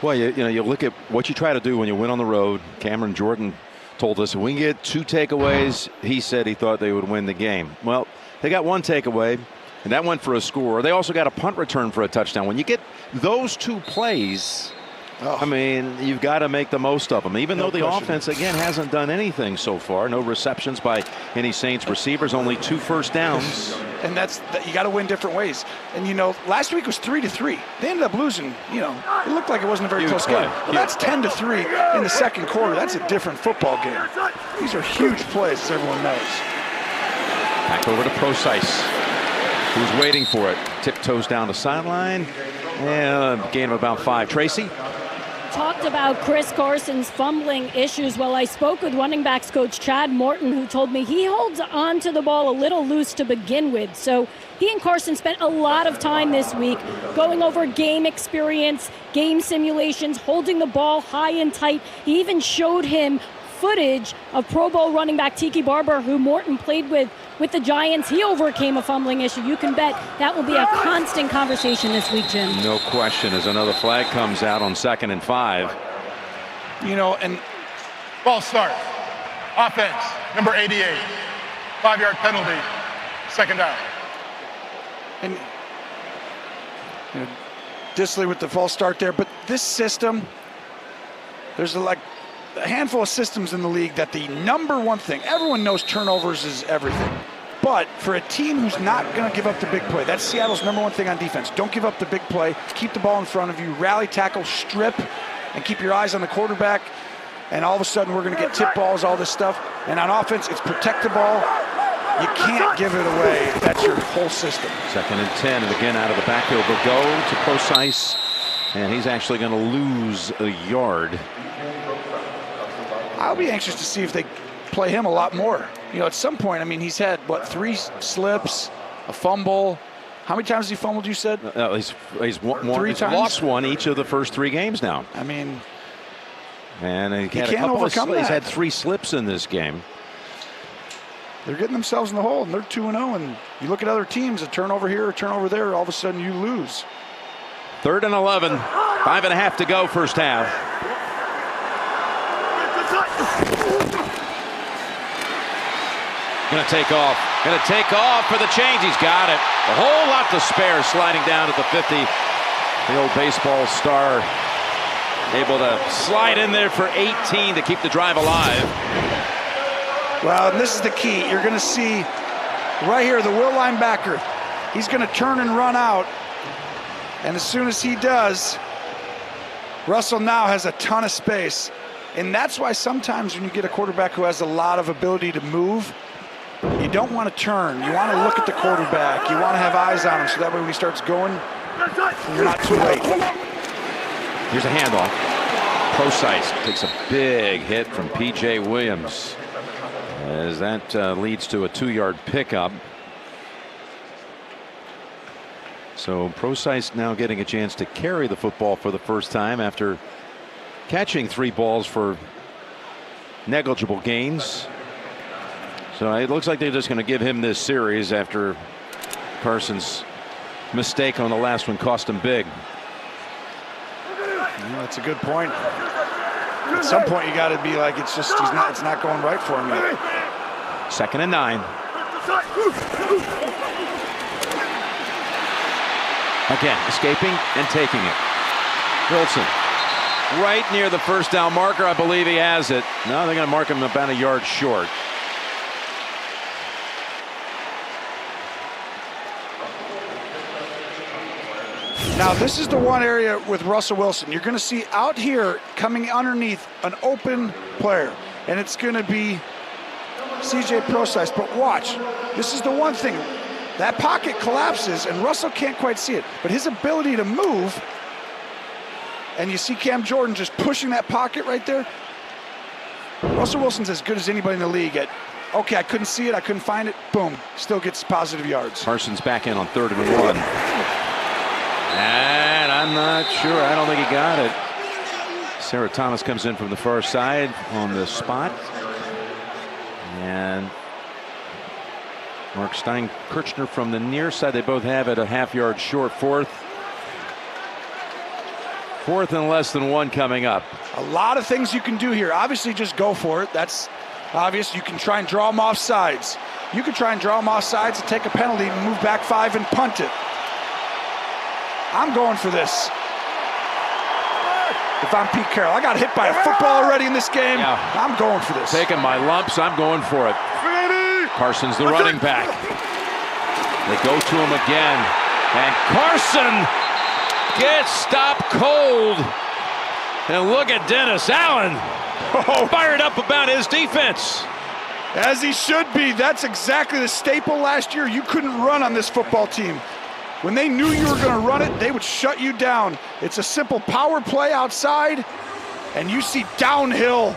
Speaker 1: Well, you look at what you try to do when you win on the road. Cameron Jordan told us if we can get 2 takeaways, he said he thought they would win the game. Well, they got 1 takeaway, and that went for a score. They also got a punt return for a touchdown. When you get those 2 plays, I mean, you've got to make the most of them. Even though the offense, again, hasn't done anything so far. No receptions by any Saints receivers, only 2 first downs.
Speaker 4: And you got to win different ways. And, last week was 3-3. They ended up losing, it looked like it wasn't a very close game. Well, that's 10-3 in the second quarter. That's a different football game. These are huge plays, as everyone knows.
Speaker 1: Back over to Procise, who's waiting for it. Tiptoes down the sideline. And a gain of about 5. Tracy?
Speaker 2: talked about Chris Carson's fumbling issues. Well, I spoke with running backs coach Chad Morton, who told me he holds on to the ball a little loose to begin with. So he and Carson spent a lot of time this week going over game experience, game simulations, holding the ball high and tight. He even showed him footage of Pro Bowl running back Tiki Barber, who Morton played with the Giants. He overcame a fumbling issue. You can bet that will be a constant conversation this week, Jim.
Speaker 1: No question, as another flag comes out on 2nd and 5.
Speaker 4: You know, and
Speaker 3: Ball start. Offense, number 88. 5-yard penalty. 2nd down.
Speaker 4: and you know, Dissly with the false start there, but this system, there's a handful of systems in the league that the number one thing, everyone knows turnovers is everything. But for a team who's not going to give up the big play, that's Seattle's number one thing on defense. Don't give up the big play. Keep the ball in front of you. Rally, tackle, strip, and keep your eyes on the quarterback. And all of a sudden, we're going to get tip balls, all this stuff. And on offense, it's protect the ball. You can't give it away. That's your whole system.
Speaker 1: 2nd and 10, and again out of the backfield. They'll go to Prosise, and he's actually going to lose a yard.
Speaker 4: I'll be anxious to see if they play him a lot more. You know, at some point, I mean, he's had, 3 slips, a fumble. How many times has he fumbled, you said?
Speaker 1: He's lost one each of the first 3 games now.
Speaker 4: I mean,
Speaker 1: and he
Speaker 4: can't overcome that.
Speaker 1: He's had 3 slips in this game.
Speaker 4: They're getting themselves in the hole, and they're 2-0. And you look at other teams, a turnover here, a turnover there, all of a sudden you lose.
Speaker 1: 3rd and 11, 5.5 to go, first half. Going to take off for the change. He's got it. A whole lot to spare, sliding down at the 50. The old baseball star able to slide in there for 18 to keep the drive alive.
Speaker 4: Well, and this is the key. You're going to see right here the will linebacker. He's going to turn and run out. And as soon as he does, Russell now has a ton of space. And that's why sometimes when you get a quarterback who has a lot of ability to move, you don't want to turn. You want to look at the quarterback. You want to have eyes on him so that way when he starts going, you're not too late.
Speaker 1: Here's a handoff. Prosise takes a big hit from P.J. Williams, as that leads to a 2-yard pickup. So Prosise now getting a chance to carry the football for the first time after catching 3 balls for negligible gains. So it looks like they're just going to give him this series after Carson's mistake on the last one cost him big.
Speaker 4: Yeah, that's a good point. At some point, you got to be like, it's not going right for him yet.
Speaker 1: 2nd and 9. Again, escaping and taking it. Wilson, right near the first down marker. I believe he has it. No, they're going to mark him about a yard short.
Speaker 4: Now, this is the one area with Russell Wilson. You're going to see out here coming underneath an open player, and it's going to be C.J. Prosise. But watch, this is the one thing. That pocket collapses, and Russell can't quite see it. But his ability to move, and you see Cam Jordan just pushing that pocket right there. Russell Wilson's as good as anybody in the league at, okay, I couldn't see it, I couldn't find it, boom, still gets positive yards.
Speaker 1: Carson's back in on 3rd and 1. And I'm not sure. I don't think he got it. Sarah Thomas comes in from the far side on the spot. And Mark Stein-Kirchner from the near side. They both have it a half-yard short. 4th and less than 1 coming up.
Speaker 4: A lot of things you can do here. Obviously, just go for it. That's obvious. You can try and draw them off sides. You can try and draw them off sides and take a penalty and move back 5 and punt it. I'm going for this. If I'm Pete Carroll, I got hit by a football already in this game. Yeah. I'm going for this.
Speaker 1: Taking my lumps, I'm going for it. Carson's the running back. They go to him again. And Carson gets stopped cold. And look at Dennis Allen. Fired up about his defense.
Speaker 4: As he should be. That's exactly the staple last year. You couldn't run on this football team. When they knew you were going to run it, they would shut you down. It's a simple power play outside, and you see downhill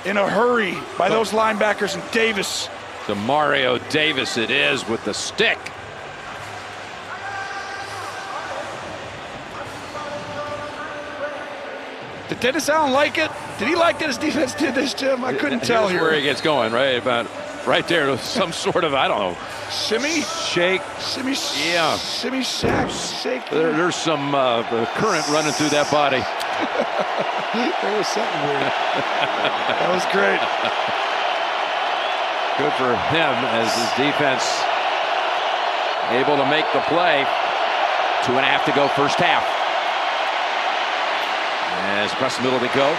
Speaker 4: in a hurry by those linebackers, and Davis.
Speaker 1: Demario Davis it is with the stick.
Speaker 4: Did Dennis Allen like it? Did he like that his defense did this, Jim? I couldn't tell here.
Speaker 1: Where he gets going, right about right there, some sort of, I don't know,
Speaker 4: shimmy,
Speaker 1: shake,
Speaker 4: shimmy,
Speaker 1: yeah,
Speaker 4: shimmy, shack, shake.
Speaker 1: There's some current running through that body.
Speaker 4: There was something weird. That was great.
Speaker 1: Good for him as his defense able to make the play. 2.5 to go first half. As across the middle they go.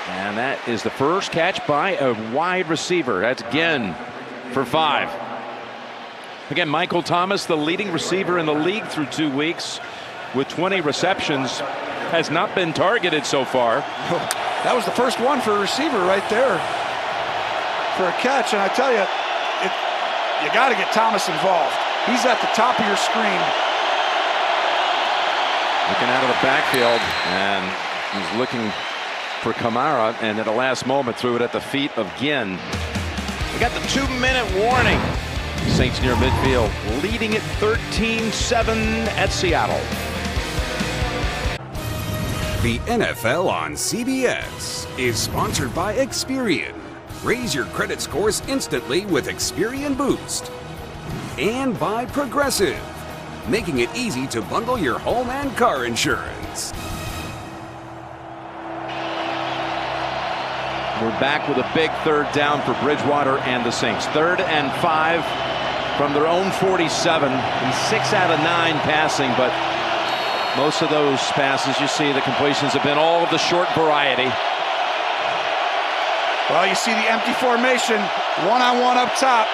Speaker 1: And that is the first catch by a wide receiver. That's again for 5. Again, Michael Thomas, the leading receiver in the league through 2 weeks with 20 receptions, has not been targeted so far.
Speaker 4: That was the first one for a receiver right there for a catch. And I tell you, you got to get Thomas involved. He's at the top of your screen.
Speaker 1: Looking out of the backfield, and he's looking for Kamara, and at the last moment threw it at the feet of Ginn. We got the 2-minute warning. Saints near midfield, leading it 13-7 at Seattle.
Speaker 7: The NFL on CBS is sponsored by Experian. Raise your credit scores instantly with Experian Boost. And by Progressive, making it easy to bundle your home and car insurance.
Speaker 1: We're back with a big 3rd down for Bridgewater and the Saints. 3rd and 5 from their own 47, and 6 out of 9 passing, but most of those passes, you see, the completions have been all of the short variety.
Speaker 4: Well, you see the empty formation, one-on-one up top.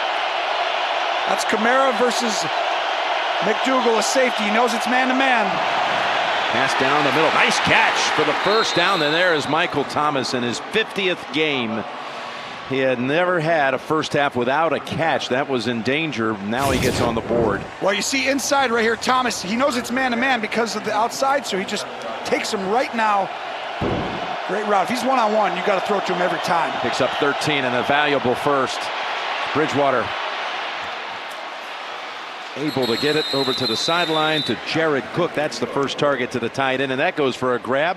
Speaker 4: That's Kamara versus McDougal, a safety. He knows it's man-to-man.
Speaker 1: Pass down the middle. Nice catch for the first down. And there is Michael Thomas in his 50th game. He had never had a first half without a catch. That was in danger. Now he gets on the board.
Speaker 4: Well, you see inside right here, Thomas, he knows it's man-to-man because of the outside, so he just takes him right now. Great route. If he's one-on-one, you got to throw it to him every time.
Speaker 1: Picks up 13 and a valuable first. Bridgewater able to get it over to the sideline to Jared Cook. That's the first target to the tight end, and that goes for a grab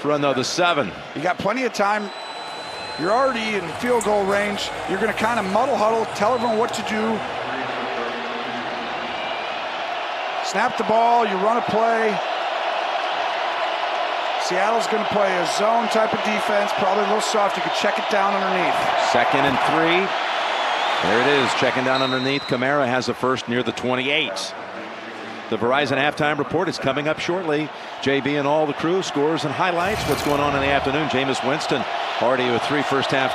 Speaker 1: for another 7.
Speaker 4: You got plenty of time. You're already in field goal range. You're going to kind of muddle huddle, tell everyone what to do. Snap the ball, you run a play. Seattle's going to play a zone type of defense, probably a little soft. You could check it down underneath.
Speaker 1: 2nd and 3. There it is, checking down underneath. Kamara has the first near the 28. The Verizon halftime report is coming up shortly. JB and all the crew, scores and highlights. What's going on in the afternoon? Jameis Winston already with 3 first-half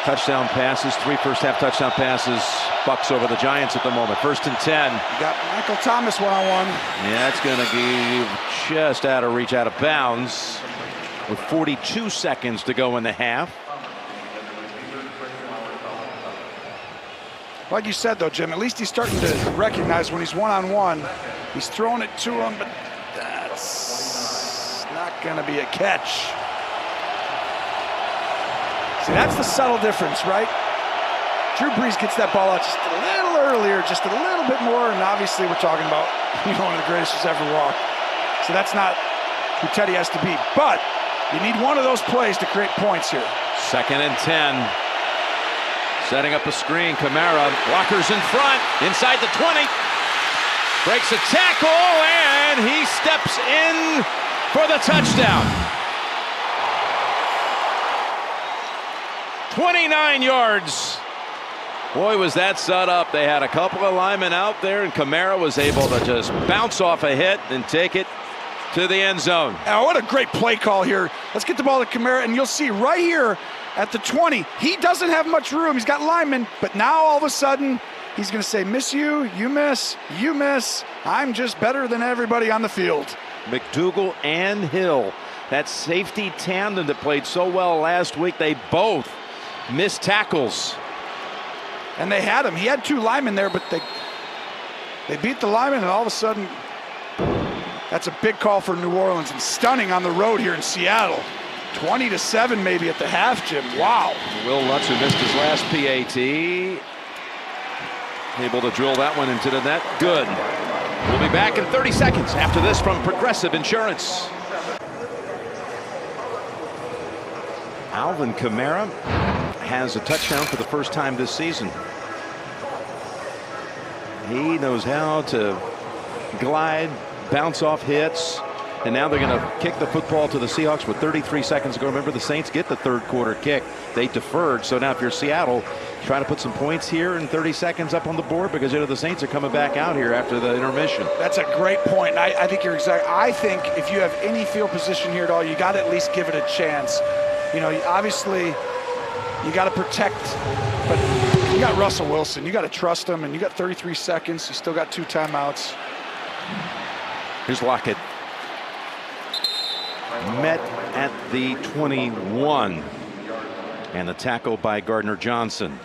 Speaker 1: touchdown passes. 3 first-half touchdown passes. Bucks over the Giants at the moment. 1st and 10.
Speaker 4: You got Michael Thomas one-on-one.
Speaker 1: Yeah, it's going to be just out of reach, out of bounds, with 42 seconds to go in the half.
Speaker 4: Like you said, though, Jim, at least he's starting to recognize when he's one-on-one. He's throwing it to him, but that's not going to be a catch. See, that's the subtle difference, right? Drew Brees gets that ball out just a little earlier, just a little bit more, and obviously we're talking about one of the greatest who's ever walked. So that's not who Teddy has to be. But you need one of those plays to create points here.
Speaker 1: 2nd and 10. Setting up a screen, Kamara, blockers in front, inside the 20. Breaks a tackle, and he steps in for the touchdown. 29 yards. Boy, was that set up. They had a couple of linemen out there, and Kamara was able to just bounce off a hit and take it to the end zone.
Speaker 4: Oh, what a great play call here. Let's get the ball to Kamara, and you'll see right here at the 20, he doesn't have much room. He's got linemen, but now all of a sudden, he's going to say, miss you, you miss, you miss. I'm just better than everybody on the field.
Speaker 1: McDougal and Hill, that safety tandem that played so well last week, they both missed tackles.
Speaker 4: And they had him. He had 2 linemen there, but They beat the lineman, and all of a sudden, that's a big call for New Orleans, and stunning on the road here in Seattle. 20-7 maybe at the half, Jim. Wow.
Speaker 1: Will Lutz, who missed his last PAT, able to drill that one into the net. Good. We'll be back in 30 seconds after this from Progressive Insurance. Alvin Kamara has a touchdown for the first time this season. He knows how to glide, bounce off hits, and now they're going to kick the football to the Seahawks with 33 seconds to go. Remember, the Saints get the third quarter kick. They deferred, so now if you're Seattle, try to put some points here in 30 seconds up on the board, because you know the Saints are coming back out here after the intermission.
Speaker 4: That's a great point. I think you're exact. I think if you have any field position here at all, you got to at least give it a chance. You know, obviously, you got to protect, but you got Russell Wilson. You got to trust him, and you got 33 seconds. You still got 2 timeouts.
Speaker 1: Here's Lockett. Met at the 21. And the tackle by Gardner Johnson.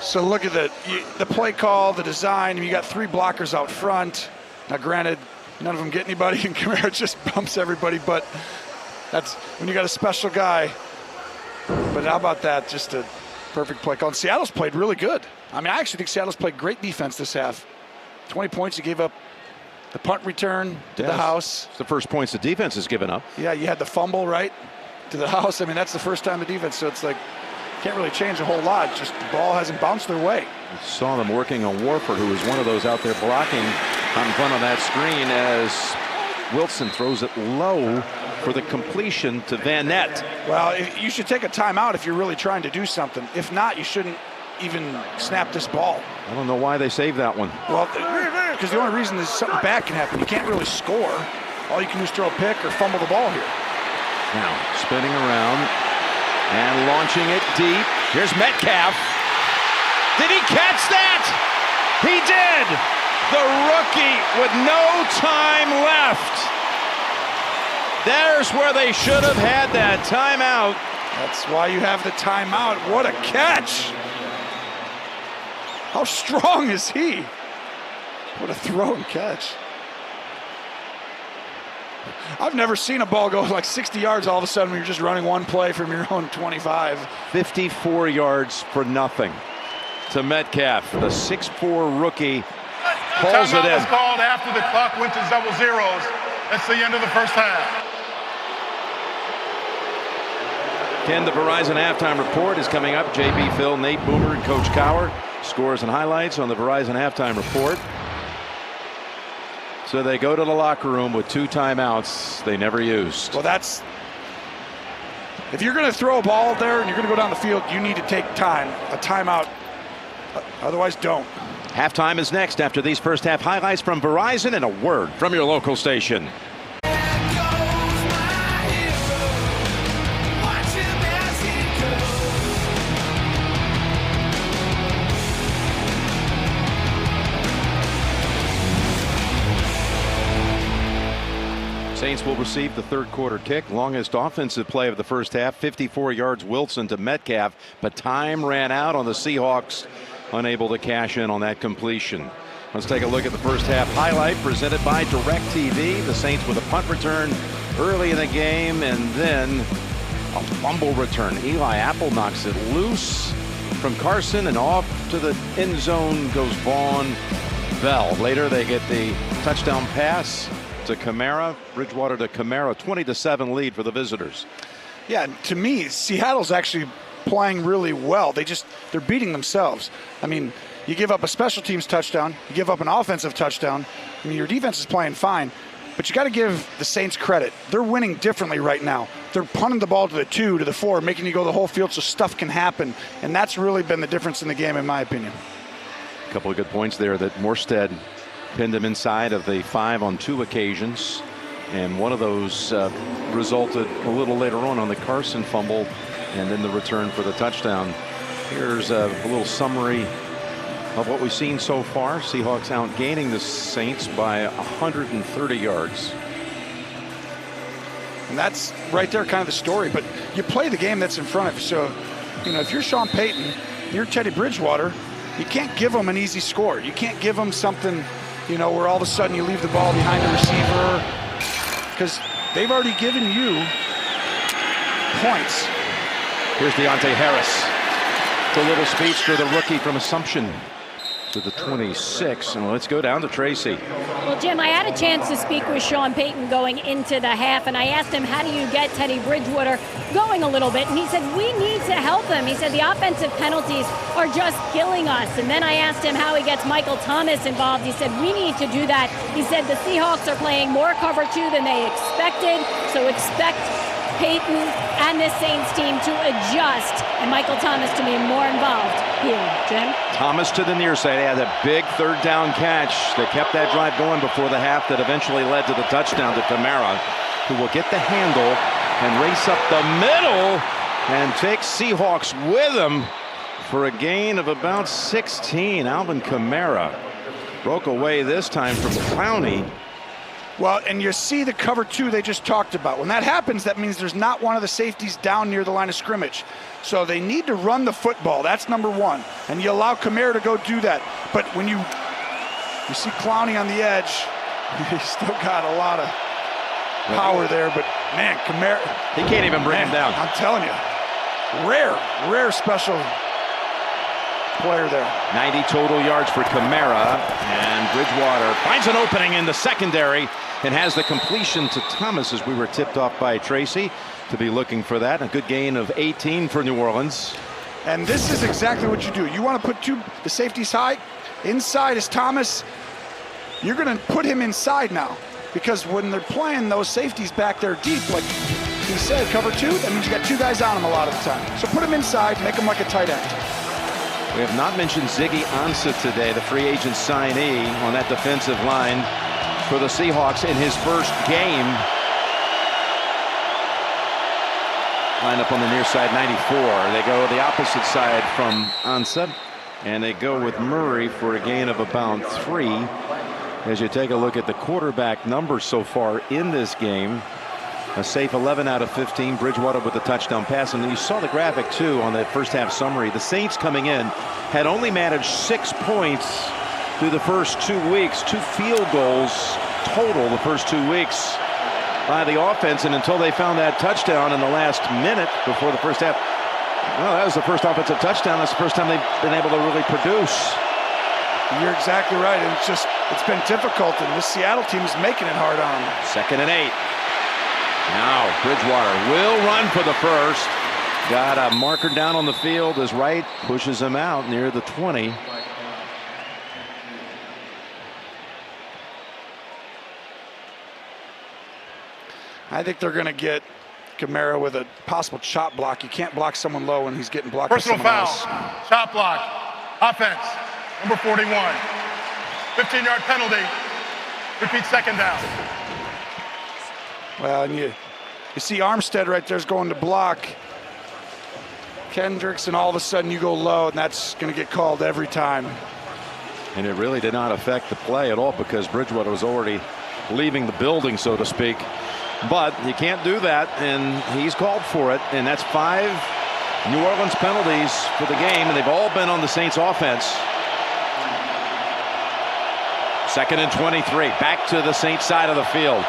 Speaker 4: So look at the play call, the design. You got 3 blockers out front. Now, granted, none of them get anybody, and Kamara just bumps everybody, but that's when you got a special guy. But how about that? Just a perfect play call. And Seattle's played really good. I mean, I actually think Seattle's played great defense this half. 20 points, you gave up the punt return to the house.
Speaker 1: It's the first points the defense has given up.
Speaker 4: Yeah, you had the fumble, right, to the house. I mean, that's the first time the defense, so it's like, can't really change a whole lot. Just the ball hasn't bounced their way.
Speaker 1: We saw them working on Warford, who was one of those out there blocking on front of that screen as Wilson throws it low for the completion to Van Nett.
Speaker 4: Well, you should take a timeout if you're really trying to do something. If not, you shouldn't even snap this ball.
Speaker 1: I don't know why they saved that one.
Speaker 4: Well, because the only reason is something bad can happen. You can't really score. All you can do is throw a pick or fumble the ball here.
Speaker 1: Now, spinning around and launching it deep. Here's Metcalf. Did he catch that? He did! The rookie with no time left. There's where they should have had that timeout.
Speaker 4: That's why you have the timeout. What a catch! How strong is he? What a throw and catch. I've never seen a ball go like 60 yards all of a sudden when you're just running one play from your own 25.
Speaker 1: 54 yards for nothing to Metcalf. The 6'4" rookie pulls it in.
Speaker 3: Timeout was called after the clock went to double zeros. That's the end of the first half.
Speaker 1: Ken, the Verizon halftime report is coming up. JB, Phil, Nate Boomer, and Coach Cowher. Scores and highlights on the Verizon halftime report. So they go to the locker room with 2 timeouts they never used.
Speaker 4: Well, that's, if you're going to throw a ball there and you're going to go down the field, you need to take time, a timeout. Otherwise, don't.
Speaker 1: Halftime is next after these first half highlights from Verizon and a word from your local station. Saints will receive the third quarter kick. Longest offensive play of the first half. 54 yards Wilson to Metcalf, but time ran out on the Seahawks, unable to cash in on that completion. Let's take a look at the first half highlight presented by DirecTV. The Saints with a punt return early in the game, and then a fumble return. Eli Apple knocks it loose from Carson, and off to the end zone goes Vaughn Bell. Later they get the touchdown pass to Kamara. Bridgewater to Kamara. 20-7 lead for the visitors.
Speaker 4: Yeah, to me, Seattle's actually playing really well. They're beating themselves. I mean, you give up a special teams touchdown, you give up an offensive touchdown. I mean, your defense is playing fine, but you got to give the Saints credit. They're winning differently right now. They're punting the ball to the 2, to the 4, making you go the whole field so stuff can happen, and that's really been the difference in the game, in my opinion.
Speaker 1: A couple of good points there that Morstead pinned him inside of the 5 on 2 occasions, and one of those resulted a little later on the Carson fumble, and then the return for the touchdown. Here's a little summary of what we've seen so far. Seahawks outgaining the Saints by 130 yards.
Speaker 4: And that's right there kind of the story, but you play the game that's in front of you. So you know, if you're Sean Payton, you're Teddy Bridgewater, you can't give them an easy score. You can't give them something, you know, where all of a sudden you leave the ball behind the receiver, because they've already given you points.
Speaker 1: Here's Deontay Harris, the little speedster, the rookie from Assumption, to the 26, and let's go down to Tracy.
Speaker 2: Well, Jim, I had a chance to speak with Sean Payton going into the half, and I asked him, how do you get Teddy Bridgewater going a little bit? And he said, we need to help him. He said, the offensive penalties are just killing us. And then I asked him how he gets Michael Thomas involved. He said, we need to do that. He said, the Seahawks are playing more cover 2 than they expected, so expect Payton and the Saints team to adjust, and Michael Thomas to be more involved here. Jim?
Speaker 1: Thomas to the near side. He had a big third down catch that kept that drive going before the half that eventually led to the touchdown to Kamara, who will get the handle and race up the middle and take Seahawks with him for a gain of about 16. Alvin Kamara broke away this time from Clowney.
Speaker 4: Well, and you see the cover 2 they just talked about. When that happens, that means there's not one of the safeties down near the line of scrimmage. So they need to run the football. That's number 1. And you allow Kamara to go do that. But when you see Clowney on the edge, he's still got a lot of power there. But, man, Kamara...
Speaker 1: He can't even bring him down.
Speaker 4: I'm telling you. Rare special player there.
Speaker 1: 90 total yards for Kamara, and Bridgewater finds an opening in the secondary and has the completion to Thomas, as we were tipped off by Tracy to be looking for that. A good gain of 18 for New Orleans.
Speaker 4: And this is exactly what you do. You want to put the safeties high. Inside is Thomas. You're going to put him inside now, because when they're playing those safeties back there deep, like he said, cover 2, that means you got 2 guys on him a lot of the time. So put him inside, make him like a tight end.
Speaker 1: We have not mentioned Ziggy Ansah today, the free agent signee on that defensive line for the Seahawks in his first game. Line up on the near side, 94. They go the opposite side from Ansah, and they go with Murray for a gain of about 3. As you take a look at the quarterback numbers so far in this game, a safe 11 out of 15. Bridgewater with the touchdown pass. And you saw the graphic, too, on that first half summary. The Saints coming in had only managed 6 points through the first 2 weeks. 2 field goals total the first 2 weeks by the offense. And until they found that touchdown in the last minute before the first half, well, that was the first offensive touchdown. That's the first time they've been able to really produce.
Speaker 4: You're exactly right. And it's been difficult. And this Seattle team is making it hard on them.
Speaker 1: 2nd and 8. Now Bridgewater will run for the first. Got a marker down on the field as Wright pushes him out near the 20.
Speaker 4: I think they're going to get Kamara with a possible chop block. You can't block someone low when he's getting blocked by
Speaker 3: Personal
Speaker 4: someone
Speaker 3: foul,
Speaker 4: else.
Speaker 3: chop block, offense, number 41. 15-yard penalty, repeat 2nd down.
Speaker 4: Well, and you see Armstead right there's going to block Kendricks, and all of a sudden you go low, and that's going to get called every time.
Speaker 1: And it really did not affect the play at all, because Bridgewater was already leaving the building, so to speak. But you can't do that, and he's called for it, and that's 5 New Orleans penalties for the game, and they've all been on the Saints offense. 2nd and 23, back to the Saints side of the field.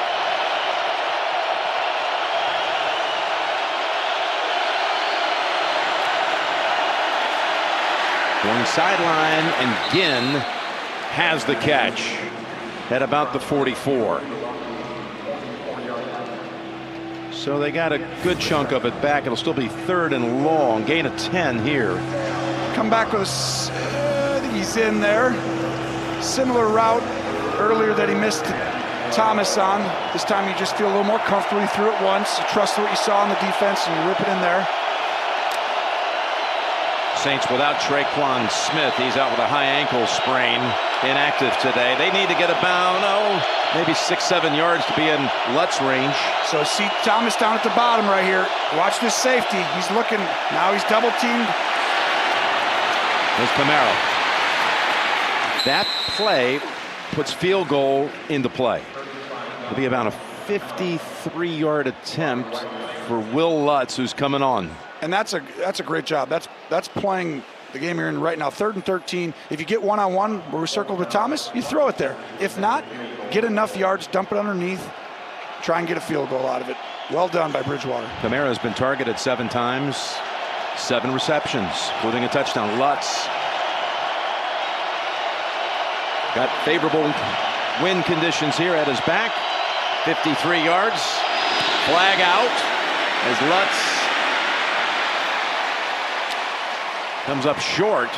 Speaker 1: Going sideline, and Ginn has the catch at about the 44. So they got a good chunk of it back. It'll still be 3rd and long. Gain of 10 here.
Speaker 4: Come back with I think he's in there. Similar route earlier that he missed Thomas on. This time you just feel a little more comfortable. You threw it once. You trust what you saw on the defense, and you rip it in there.
Speaker 1: Saints without Traquan Smith. He's out with a high ankle sprain. Inactive today. They need to get about, maybe 6-7 yards to be in Lutz range.
Speaker 4: So see Thomas down at the bottom right here. Watch this safety. He's looking. Now he's double teamed.
Speaker 1: There's Kamara. That play puts field goal into play. It'll be about a 53-yard attempt for Will Lutz, who's coming on.
Speaker 4: And that's a great job. That's playing the game you're in right now. 3rd and 13. If you get one-on-one where we circled with Thomas, you throw it there. If not, get enough yards, dump it underneath, try and get a field goal out of it. Well done by Bridgewater.
Speaker 1: Kamara has been targeted 7 times, 7 receptions, including a touchdown. Lutz got favorable wind conditions here at his back. 53 yards. Flag out as Lutz comes up short.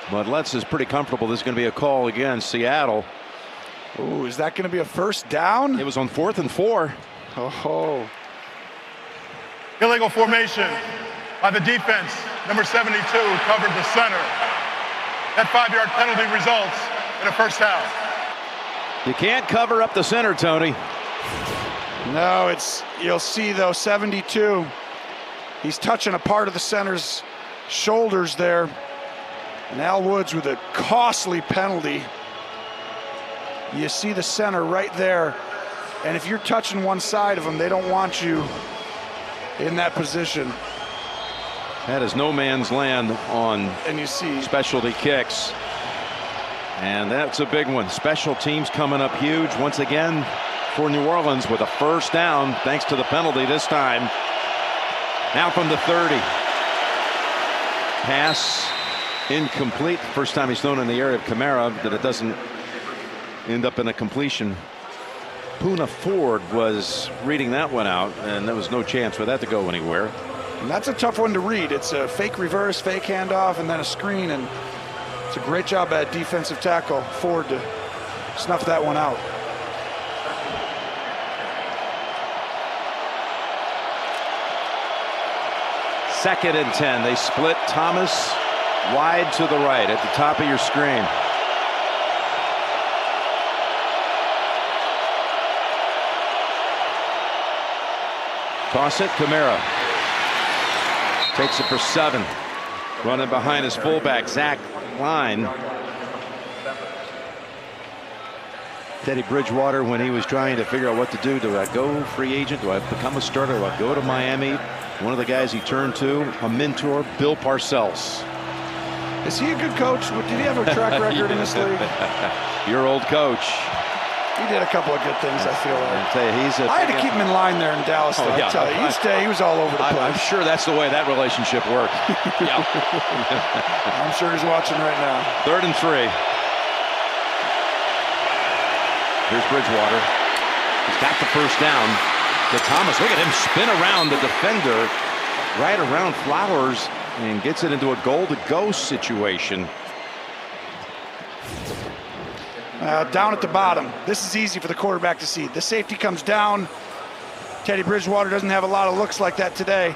Speaker 1: But Lutz is pretty comfortable. This is going to be a call against Seattle.
Speaker 4: Ooh, is that going to be a first down?
Speaker 1: It was on 4th and 4.
Speaker 4: Oh.
Speaker 3: Illegal formation by the defense. Number 72 covered the center. That 5-yard penalty results in a first down.
Speaker 1: You can't cover up the center, Tony.
Speaker 4: No, you'll see though, 72. He's touching a part of the center's shoulders there. And Al Woods with a costly penalty. You see the center right there. And if you're touching one side of him, they don't want you in that position.
Speaker 1: That is no man's land on
Speaker 4: and you see
Speaker 1: specialty kicks. And that's a big one. Special teams coming up huge once again for New Orleans with a first down thanks to the penalty this time. Now from the 30. Pass incomplete. First time he's thrown in the area of Kamara that it doesn't end up in a completion. Poona Ford was reading that one out, and there was no chance for that to go anywhere.
Speaker 4: And that's a tough one to read. It's a fake reverse, fake handoff, and then a screen, and it's a great job at defensive tackle Ford to snuff that one out.
Speaker 1: Second and 10. They split Thomas wide to the right at the top of your screen. Toss it, Kamara. Takes it for 7. Running behind his fullback, Zach Line. Teddy Bridgewater, when he was trying to figure out what to do I go free agent? Do I become a starter? Do I go to Miami? One of the guys he turned to, a mentor, Bill Parcells.
Speaker 4: Is he a good coach? Did he have a track record in this league?
Speaker 1: Your old coach.
Speaker 4: He did a couple of good things, I feel like.
Speaker 1: I
Speaker 4: had to keep him in line there in Dallas, though.
Speaker 1: Yeah.
Speaker 4: I tell you, he was all over the place.
Speaker 1: I'm sure that's the way that relationship worked. Yeah.
Speaker 4: I'm sure he's watching right now.
Speaker 1: 3rd and 3. Here's Bridgewater. He's got the first down to Thomas. Look at him spin around the defender right around Flowers and gets it into a goal-to-go situation.
Speaker 4: Down at the bottom. This is easy for the quarterback to see. The safety comes down. Teddy Bridgewater doesn't have a lot of looks like that today.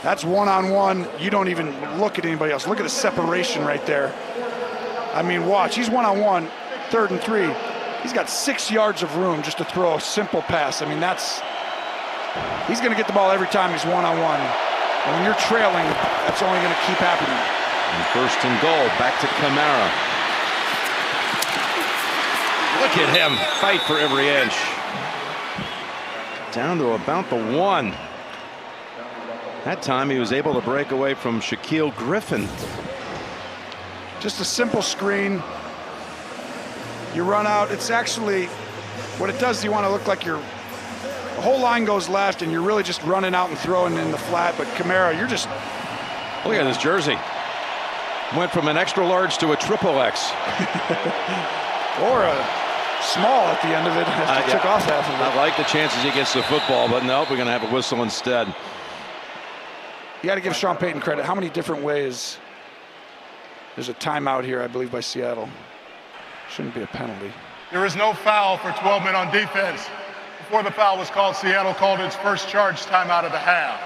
Speaker 4: That's one-on-one. You don't even look at anybody else. Look at the separation right there. I mean, watch. He's one-on-one, 3rd and 3. He's got 6 yards of room just to throw a simple pass. I mean, he's going to get the ball every time he's one-on-one. And when you're trailing, that's only going to keep happening.
Speaker 1: And 1st and goal, back to Kamara. Look at him fight for every inch. Down to about the 1. That time he was able to break away from Shaquille Griffin.
Speaker 4: Just a simple screen. You run out. It's actually, what it does, you want to look like the whole line goes left and you're really just running out and throwing in the flat. But Kamara, you're just.
Speaker 1: Look at this jersey. Went from an extra large to a XXX.
Speaker 4: Or a small at the end of it. Took off half of it.
Speaker 1: I like the chances he gets the football, but nope, we're going to have a whistle instead.
Speaker 4: You got to give Sean Payton credit. How many different ways? There's a timeout here, I believe, by Seattle. Shouldn't be a penalty.
Speaker 3: There is no foul for 12 men on defense. Before the foul was called, Seattle called its first charge timeout of the half.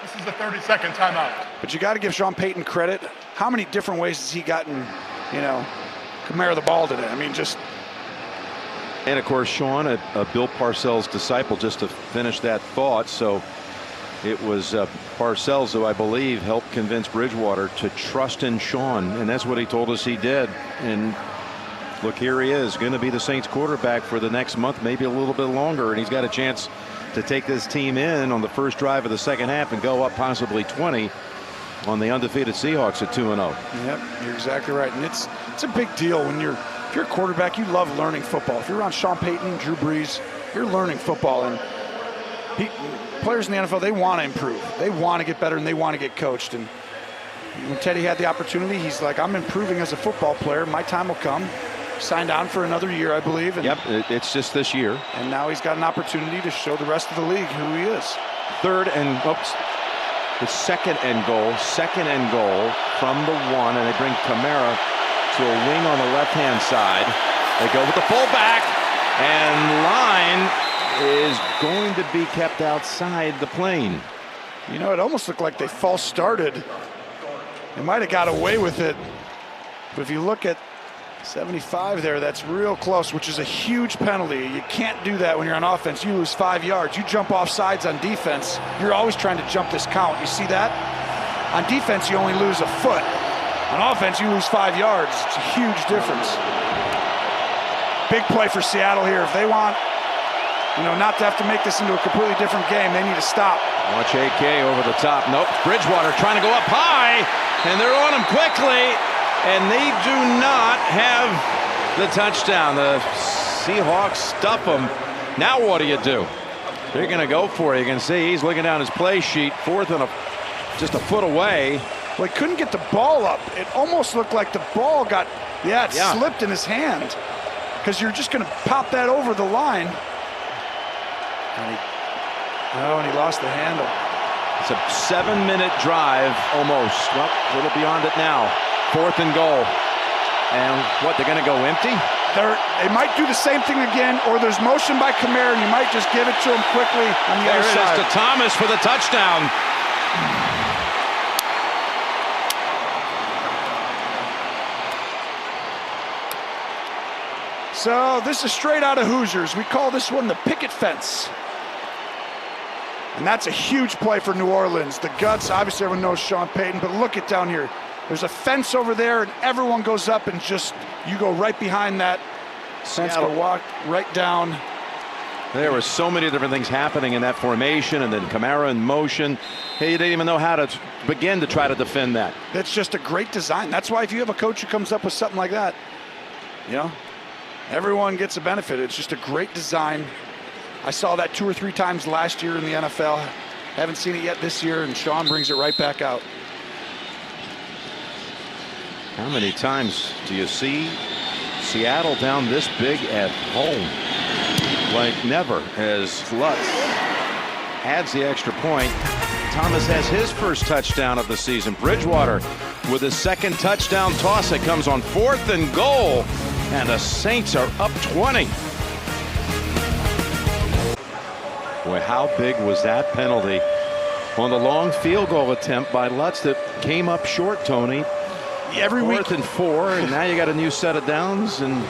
Speaker 3: This is the 30-second timeout.
Speaker 4: But you got to give Sean Payton credit. How many different ways has he gotten, Kamara the ball today? I mean, just.
Speaker 1: And of course, Sean, a Bill Parcells disciple, just to finish that thought. So it was Parcells who I believe helped convince Bridgewater to trust in Sean, and that's what he told us he did. And look, here he is, going to be the Saints quarterback for the next month, maybe a little bit longer, and he's got a chance to take this team in on the first drive of the second half and go up possibly 20 on the undefeated Seahawks at 2-0.
Speaker 4: Yep, you're exactly right, and it's a big deal when if you're a quarterback. You love learning football. If you're around Sean Payton, Drew Brees, you're learning football, and players in the NFL, they want to improve, they want to get better, and they want to get coached. And when Teddy had the opportunity, he's like, I'm improving as a football player. My time will come. Signed on for another year, I believe. And,
Speaker 1: yep, it's just this year.
Speaker 4: And now he's got an opportunity to show the rest of the league who he is.
Speaker 1: The second and goal from the 1, and they bring Kamara to a wing on the left-hand side. They go with the fullback, and line is going to be kept outside the plane.
Speaker 4: You know, it almost looked like they false started. They might have got away with it, but if you look at 75 there, that's real close, which is a huge penalty. You can't do that when you're on offense. You lose 5 yards. You jump off sides on defense. You're always trying to jump this count. You see that? On defense, you only lose a foot. On offense, you lose 5 yards. It's a huge difference. Big play for Seattle here. If they want, not to have to make this into a completely different game, they need to stop.
Speaker 1: Watch AK over the top. Nope. Bridgewater trying to go up high, and they're on him quickly, and they do not have the touchdown. The Seahawks stuff them. Now what do? They're going to go for it. You can see he's looking down his play sheet. 4th and just a foot away.
Speaker 4: Well, he couldn't get the ball up. It almost looked like the ball got, slipped in his hand, because you're just going to pop that over the line. And he lost the handle.
Speaker 1: It's a 7-minute drive almost. Well, a little beyond it now. 4th and goal. And what, they're going to go empty?
Speaker 4: They might do the same thing again, or there's motion by Kamara, and you might just give it to him quickly on the other side.
Speaker 1: There it is to Thomas for the touchdown.
Speaker 4: So this is straight out of Hoosiers. We call this one the picket fence. And that's a huge play for New Orleans. The guts, obviously everyone knows Sean Payton, but look it down here. There's a fence over there, and everyone goes up and you go right behind that fence, go walk right down.
Speaker 1: There were so many different things happening in that formation, and then Kamara in motion. He didn't even know how to begin to try to defend that.
Speaker 4: That's just a great design. That's why if you have a coach who comes up with something like that, everyone gets a benefit. It's just a great design. I saw that 2 or 3 times last year in the NFL. Haven't seen it yet this year, and Sean brings it right back out.
Speaker 1: How many times do you see Seattle down this big at home? Like never, as Lutz adds the extra point. Thomas has his first touchdown of the season. Bridgewater with his second touchdown toss. It comes on 4th and goal, and the Saints are up 20. Boy, how big was that penalty on the long field goal attempt by Lutz that came up short, Tony?
Speaker 4: Every
Speaker 1: 4th and 4, and now you got a new set of downs, and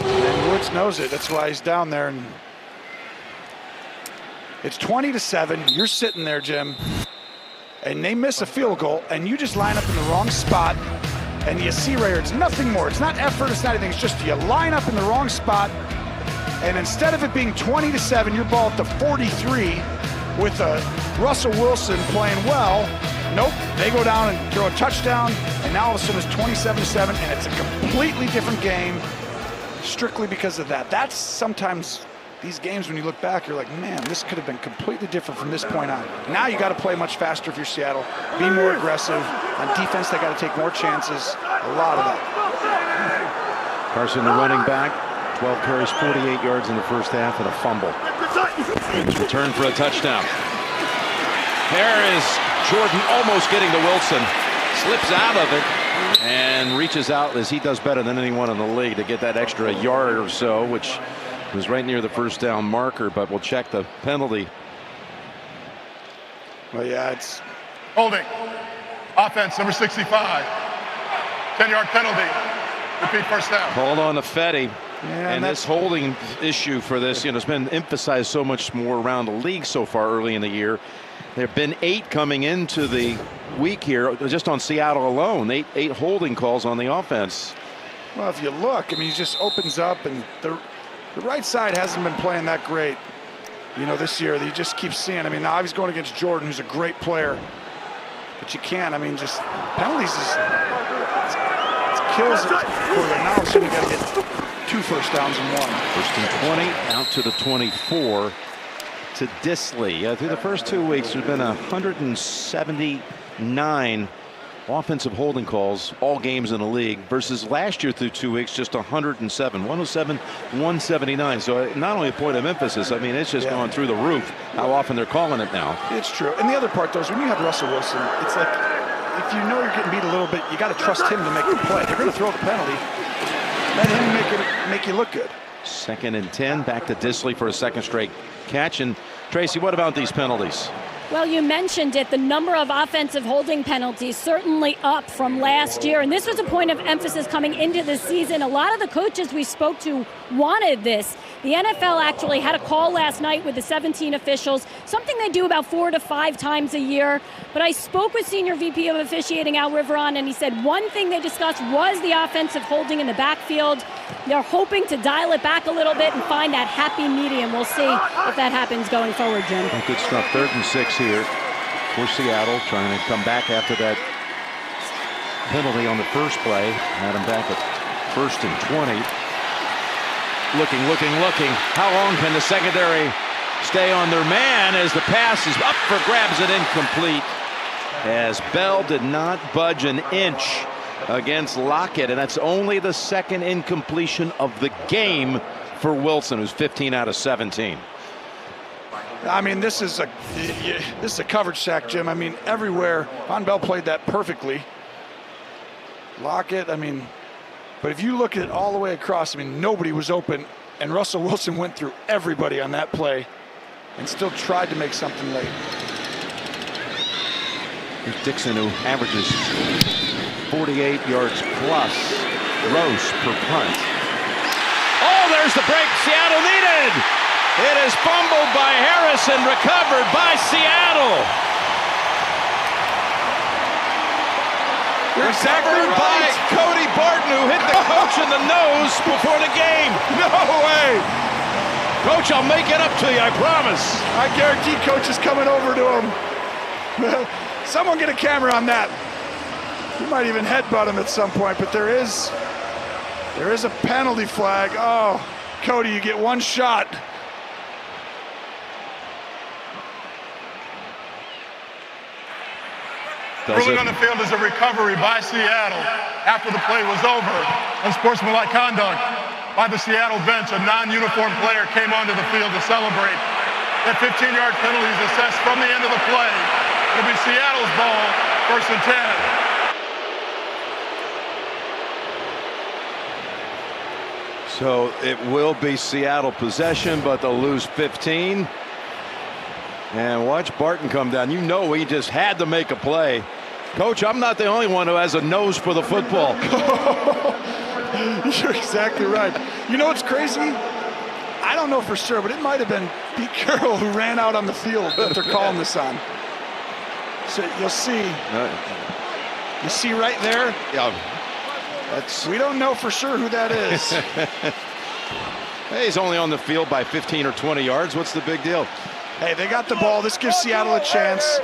Speaker 4: Woods knows it. That's why he's down there. And it's 20-7. You're sitting there, Jim, and they miss a field goal, and you just line up in the wrong spot, and you see right here, it's nothing more. It's not effort. It's not anything. It's just you line up in the wrong spot, and instead of it being 20-7, your ball at the 43 with Russell Wilson playing well. Nope, they go down and throw a touchdown, and now all of a sudden it's 27-7, and it's a completely different game strictly because of that. That's sometimes these games when you look back, you're like, man, this could have been completely different from this point on. Now you got to play much faster if you're Seattle, be more aggressive. On defense, they got to take more chances, a lot of that.
Speaker 1: Carson, the running back, 12 carries, 48 yards in the first half, and a fumble. He's returned for a touchdown. There is Jordan almost getting to Wilson. Slips out of it and reaches out as he does better than anyone in the league to get that extra yard or so, which was right near the first down marker, but we'll check the penalty.
Speaker 4: Well, yeah, it's
Speaker 3: holding. Offense, number 65. 10-yard penalty. Repeat first down.
Speaker 1: Hold on to Fetty.
Speaker 4: Yeah,
Speaker 1: and this holding issue for this, it's been emphasized so much more around the league so far early in the year. There have been 8 coming into the week here, just on Seattle alone. Eight holding calls on the offense.
Speaker 4: Well, if you look, I mean, he just opens up, and the right side hasn't been playing that great, you know, this year. You just keep seeing. I mean, now he's going against Jordan, who's a great player, but you can't. I mean, just penalties it kills it for them. Now so we got to get 2 first downs and 1.
Speaker 1: First and 20 out to the 24 to Disley. Through the first 2 weeks, there's been 179 offensive holding calls, all games in the league, versus last year through 2 weeks, just 107. 107, 179. So not only a point of emphasis, I mean, it's just gone through the roof how often they're calling it now.
Speaker 4: It's true. And the other part, though, is when you have Russell Wilson, it's like if you know you're getting beat a little bit, you got to trust him to make the play. They're going to throw the penalty. Let him make you look good. 2nd and 10,
Speaker 1: back to Disley for a second straight catch. And Tracy, what about these penalties?
Speaker 2: Well, you mentioned it. The number of offensive holding penalties certainly up from last year. And this was a point of emphasis coming into the season. A lot of the coaches we spoke to wanted this. The NFL actually had a call last night with the 17 officials, something they do about 4 to 5 times a year. But I spoke with Senior VP of Officiating Al Riveron, and he said one thing they discussed was the offensive holding in the backfield. They're hoping to dial it back a little bit and find that happy medium. We'll see if that happens going forward, Jim.
Speaker 1: Well, good stuff. 3rd and 6 here for Seattle, trying to come back after that penalty on the first play. Had him back at 1st and 20. Looking. How long can the secondary stay on their man as the pass is up for grabs and incomplete, as Bell did not budge an inch against Lockett, and that's only the 2nd incompletion of the game for Wilson, who's 15 out of 17.
Speaker 4: I mean, this is a coverage sack, Jim. I mean, everywhere. Von Bell played that perfectly. Lockett, I mean, but if you look at it all the way across, I mean, nobody was open, and Russell Wilson went through everybody on that play and still tried to make something late.
Speaker 1: Here's Dixon, who averages 48 yards plus gross per punt. Oh, there's the break Seattle needed. It is fumbled by Harris and recovered by Seattle. Recovered by Cody Barton, who hit the coach in the nose before the game.
Speaker 4: No way.
Speaker 1: Coach, I'll make it up to you, I promise.
Speaker 4: I guarantee Coach is coming over to him. Someone get a camera on that. You might even headbutt him at some point, but there is a penalty flag. Oh, Cody, you get 1 shot.
Speaker 3: Ruling on the field is a recovery by Seattle after the play was over. Unsportsmanlike conduct by the Seattle bench. A non-uniform player came onto the field to celebrate. That 15-yard penalty is assessed from the end of the play. It'll be Seattle's ball, 1st and 10.
Speaker 1: So it will be Seattle possession, but they'll lose 15. And watch Barton come down. You know he just had to make a play. Coach, I'm not the only one who has a nose for the football.
Speaker 4: You're exactly right. You know what's crazy? I don't know for sure, but it might have been Pete Carroll who ran out on the field that they're calling this on. So you'll see. You see right there?
Speaker 1: Yeah.
Speaker 4: We don't know for sure who that is.
Speaker 1: Hey, he's only on the field by 15 or 20 yards. What's the big deal?
Speaker 4: Hey, they got the ball. This gives Seattle a chance.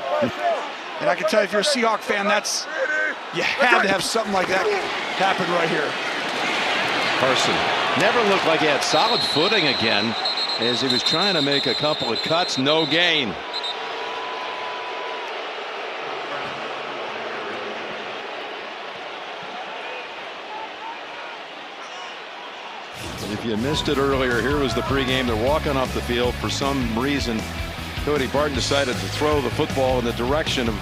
Speaker 4: And I can tell you, if you're a Seahawk fan, you had to have something like that happen right here.
Speaker 1: Carson never looked like he had solid footing again as he was trying to make a couple of cuts. No gain. If you missed it earlier, here was the pregame. They're walking off the field. For some reason, Cody Barton decided to throw the football in the direction of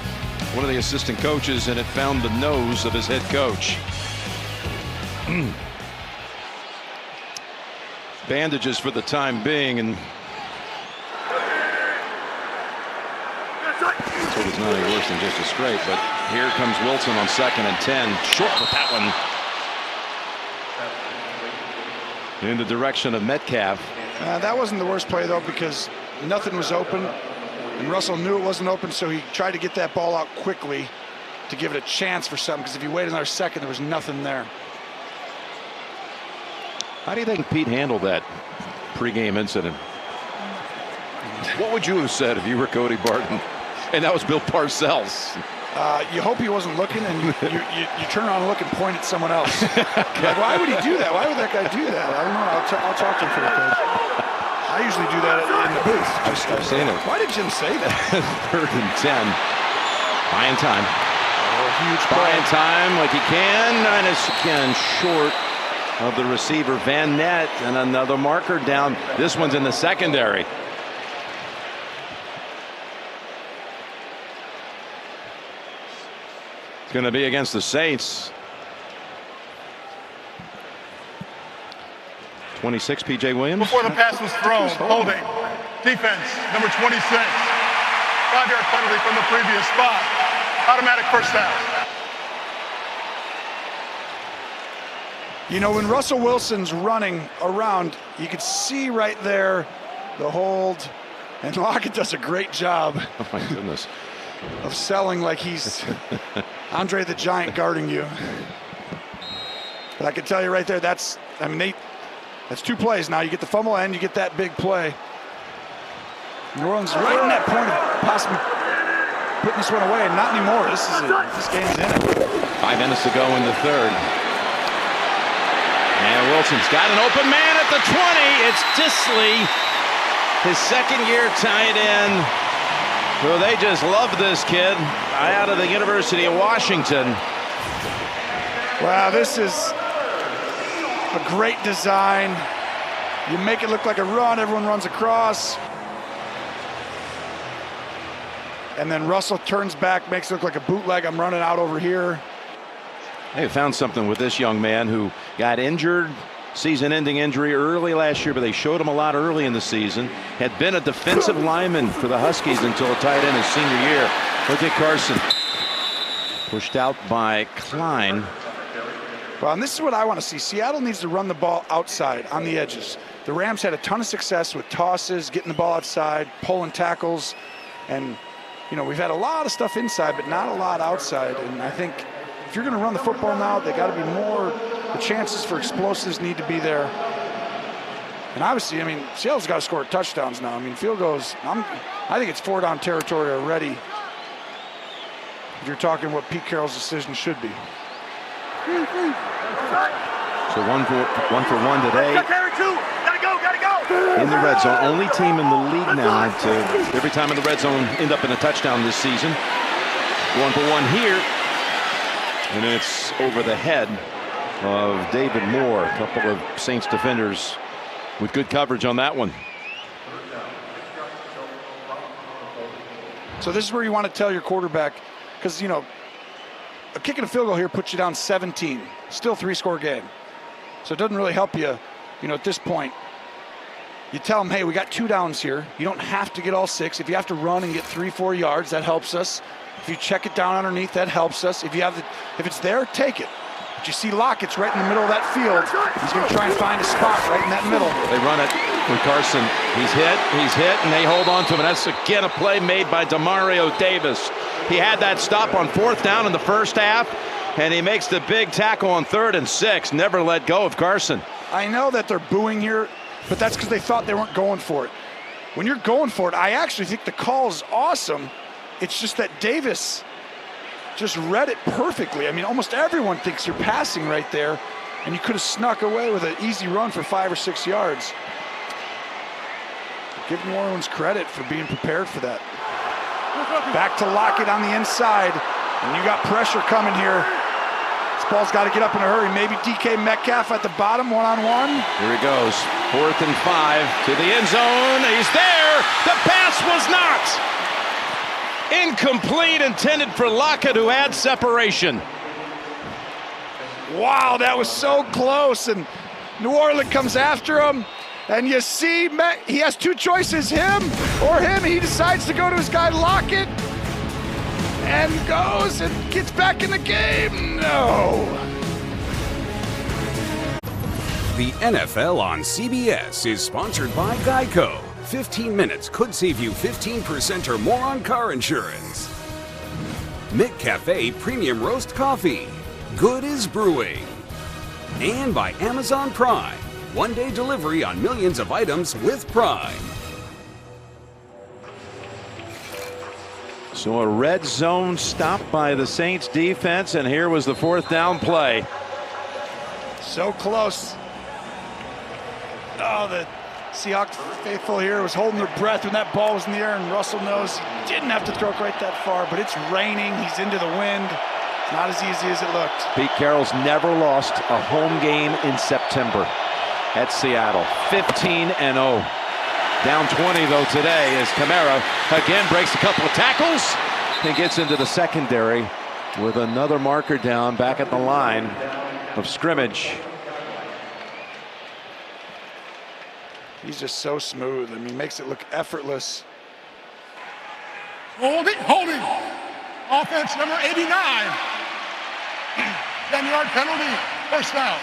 Speaker 1: one of the assistant coaches, and it found the nose of his head coach. Bandages for the time being, and so it's not any worse than just a scrape. But here comes Wilson on 2nd and 10. Short with that one. In the direction of Metcalf.
Speaker 4: That wasn't the worst play, though, because nothing was open, and Russell knew it wasn't open, so he tried to get that ball out quickly to give it a chance for something, because if he waited another second, there was nothing there.
Speaker 1: How do you think Pete handled that pregame incident? What would you have said if you were Cody Barton and that was Bill Parcells?
Speaker 4: You hope he wasn't looking, and you turn around and look and point at someone else. Like, why would he do that? Why would that guy do that? I don't know. I'll talk to him for the coach. I usually do that in the booth.
Speaker 1: I've seen it.
Speaker 4: Why did Jim say that?
Speaker 1: 3rd and 10. Buying time.
Speaker 4: Huge play.
Speaker 1: Buying time like he can. And it's again short of the receiver Van Nett, and another marker down. This one's in the secondary. It's going to be against the Saints. 26, P.J. Williams.
Speaker 3: Before the pass was thrown, holding. Defense, number 26. 5-yard penalty from the previous spot. Automatic first down.
Speaker 4: You know, when Russell Wilson's running around, you can see right there the hold. And Lockett does a great job.
Speaker 1: Oh, my goodness.
Speaker 4: Of selling like he's Andre the Giant guarding you. But I can tell you right there, that's 2 plays now. You get the fumble and you get that big play. New Orleans right in that point of possibly putting this one away, and not anymore. This game's in it.
Speaker 1: 5 minutes to go in the 3rd. And Wilson's got an open man at the 20. It's Disley, his 2nd-year tight end. Well, they just love this kid out of the University of Washington.
Speaker 4: Wow, this is a great design. You make it look like a run, everyone runs across. And then Russell turns back, makes it look like a bootleg. I'm running out over here.
Speaker 1: They found something with this young man who got injured, season-ending injury early last year, but they showed him a lot early in the season. Had been a defensive lineman for the Huskies until a tight end his senior year. Look at Carson. Pushed out by Klein.
Speaker 4: Well, and this is what I want to see. Seattle needs to run the ball outside on the edges. The Rams had a ton of success with tosses, getting the ball outside, pulling tackles. And, you know, we've had a lot of stuff inside, but not a lot outside. And I think if you're going to run the football now, they got to be more. The chances for explosives need to be there. And obviously, I mean, Seattle's got to score touchdowns now. I mean, field goals, I think it's 4-down territory already. If you're talking what Pete Carroll's decision should be.
Speaker 1: So one for one today. In the red zone, only team in the league now to every time in the red zone end up in a touchdown this season. 1 for 1 here. And it's over the head of David Moore. A couple of Saints defenders with good coverage on that one.
Speaker 4: So this is where you want to tell your quarterback, because, you know, a kick and a field goal here puts you down 17. Still 3-score game. So it doesn't really help you, you know, at this point. You tell them, hey, we got 2 downs here. You don't have to get all 6. If you have to run and get 3-4 yards, that helps us. If you check it down underneath, that helps us. If it's there, take it. But you see Lockett's right in the middle of that field. He's going to try and find a spot right in that middle.
Speaker 1: They run it with Carson. He's hit, and they hold on to him. And that's, again, a play made by Demario Davis. He had that stop on 4th down in the first half, and he makes the big tackle on 3rd and 6. Never let go of Carson.
Speaker 4: I know that they're booing here, but that's because they thought they weren't going for it. When you're going for it, I actually think the call is awesome. It's just that Davis just read it perfectly. I mean, almost everyone thinks you're passing right there, and you could have snuck away with an easy run for 5 or 6 yards. Give New Orleans credit for being prepared for that. Back to Lockett on the inside, and you got pressure coming here. This ball's got to get up in a hurry. Maybe DK Metcalf at the bottom, one-on-one.
Speaker 1: Here he goes, 4th and 5 to the end zone. He's there. The pass was not. Incomplete, intended for Lockett, who had separation.
Speaker 4: Wow, that was so close, and New Orleans comes after him, and you see he has 2 choices, him or him. He decides to go to his guy Lockett and goes and gets back in the game. No.
Speaker 7: The NFL on CBS is sponsored by Geico. 15 minutes could save you 15% or more on car insurance. McCafe Premium Roast Coffee. Good is brewing. And by Amazon Prime. one-day delivery on millions of items with Prime.
Speaker 1: So a red zone stop by the Saints defense, and here was the 4th down play.
Speaker 4: So close. Oh, the Seahawks faithful here was holding their breath when that ball was in the air, and Russell knows he didn't have to throw quite that far, but it's raining. He's into the wind. It's not as easy as it looked.
Speaker 1: Pete Carroll's never lost a home game in September at Seattle. 15-0. Down 20 though today as Kamara again breaks a couple of tackles and gets into the secondary with another marker down back at the line of scrimmage.
Speaker 4: He's just so smooth. I mean, makes it look effortless.
Speaker 3: Holding. Offense number 89. 10-yard penalty, first down.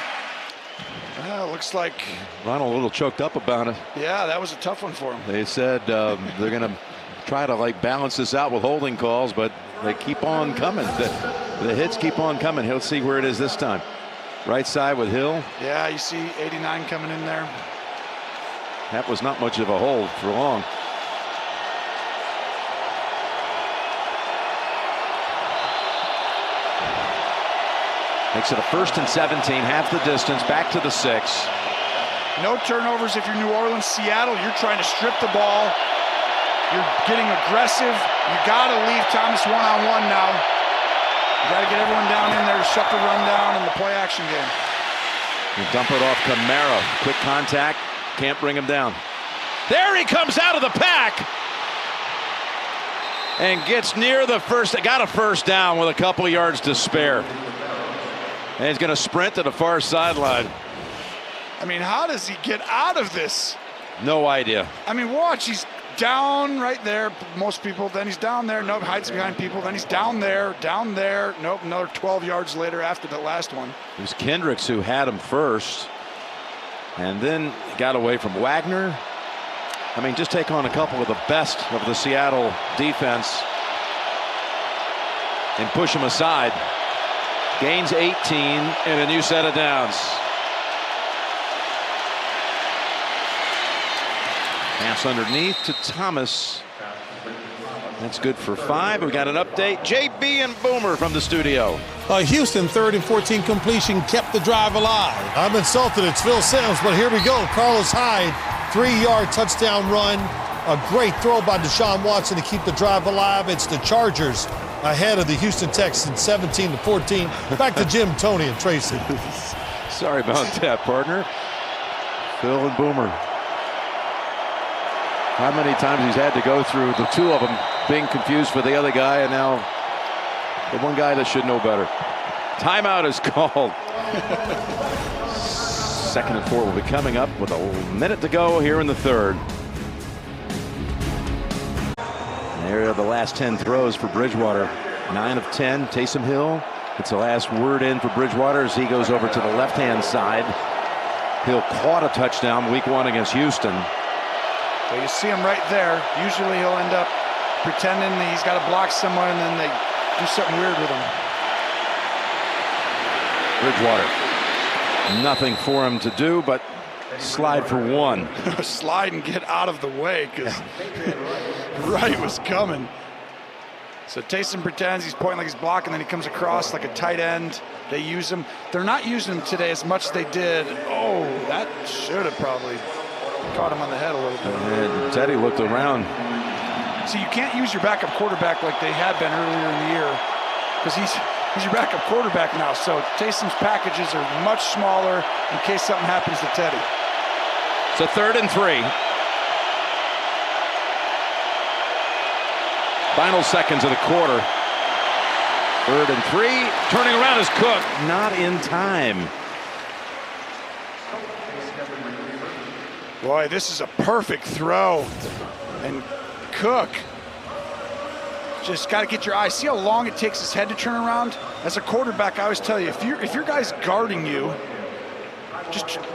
Speaker 4: Well, looks like
Speaker 1: Ronald a little choked up about it.
Speaker 4: Yeah, that was a tough one for him.
Speaker 1: They said they're going to try to balance this out with holding calls, but they keep on coming. The hits keep on coming. He'll see where it is this time. Right side with Hill.
Speaker 4: Yeah, you see 89 coming in there.
Speaker 1: That was not much of a hold for long. Makes it a 1st and 17, half the distance, back to the 6.
Speaker 4: No turnovers if you're New Orleans. Seattle, you're trying to strip the ball. You're getting aggressive. You got to leave Thomas one-on-one now. You got to get everyone down in there to shut the run down in the play action game.
Speaker 1: You dump it off Kamara. Quick contact. Can't bring him down. There he comes out of the pack. And gets near the first. Got a first down with a couple yards to spare. And he's going to sprint to the far sideline.
Speaker 4: I mean, how does he get out of this?
Speaker 1: No idea.
Speaker 4: I mean, watch. He's down right there. Most people. Then he's down there. Nope, hides behind people. Then he's down there. Nope, another 12 yards later after the last one.
Speaker 1: It was Kendricks who had him first. And then got away from Wagner. I mean, just take on a couple of the best of the Seattle defense and push them aside. Gains 18 and a new set of downs. Pass underneath to Thomas. That's good for 5. We got an update. JB and Boomer from the studio.
Speaker 5: Houston 3rd and 14 completion kept the drive alive.
Speaker 6: I'm insulted. It's Phil Simms, but here we go. Carlos Hyde, 3-yard touchdown run. A great throw by Deshaun Watson to keep the drive alive. It's the Chargers ahead of the Houston Texans, 17-14. Back to Jim, Tony, and Tracy.
Speaker 1: Sorry about that, partner. Phil and Boomer. How many times he's had to go through the two of them being confused for the other guy, and now the one guy that should know better. Timeout is called. 2nd and 4 will be coming up with a minute to go here in the 3rd. There are the last 10 throws for Bridgewater. 9 of 10. Taysom Hill. It's the last word in for Bridgewater as he goes over to the left-hand side. Hill caught a touchdown week 1 against Houston.
Speaker 4: So you see him right there. Usually he'll end up pretending that he's got to block someone, and then they do something weird with him.
Speaker 1: Bridgewater. Nothing for him to do but slide for 1.
Speaker 4: Slide and get out of the way because Wright was coming. So Taysom pretends he's pointing like he's blocking, then he comes across like a tight end. They use him. They're not using him today as much as they did. Oh, that should have probably caught him on the head a little bit.
Speaker 1: And Teddy looked around.
Speaker 4: See, you can't use your backup quarterback like they had been earlier in the year because he's your backup quarterback now. So Taysom's packages are much smaller in case something happens to Teddy.
Speaker 1: It's a 3rd and 3. Final seconds of the quarter. 3rd and 3. Turning around is Cook. Not in time.
Speaker 4: Boy, this is a perfect throw. And Cook just got to get your eyes. See how long it takes his head to turn around? As a quarterback, I always tell you, if your guy's guarding you,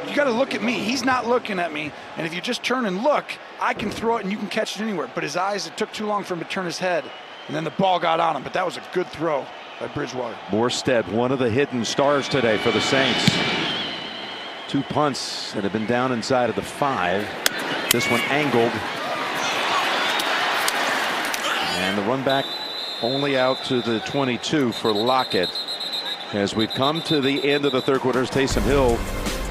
Speaker 4: you got to look at me. He's not looking at me. And if you just turn and look, I can throw it and you can catch it anywhere. But his eyes, it took too long for him to turn his head. And then the ball got on him. But that was a good throw by Bridgewater.
Speaker 1: Morstead, one of the hidden stars today for the Saints. 2 punts that have been down inside of the 5. This one angled. And the run back only out to the 22 for Lockett. As we've come to the end of the third quarter, Taysom Hill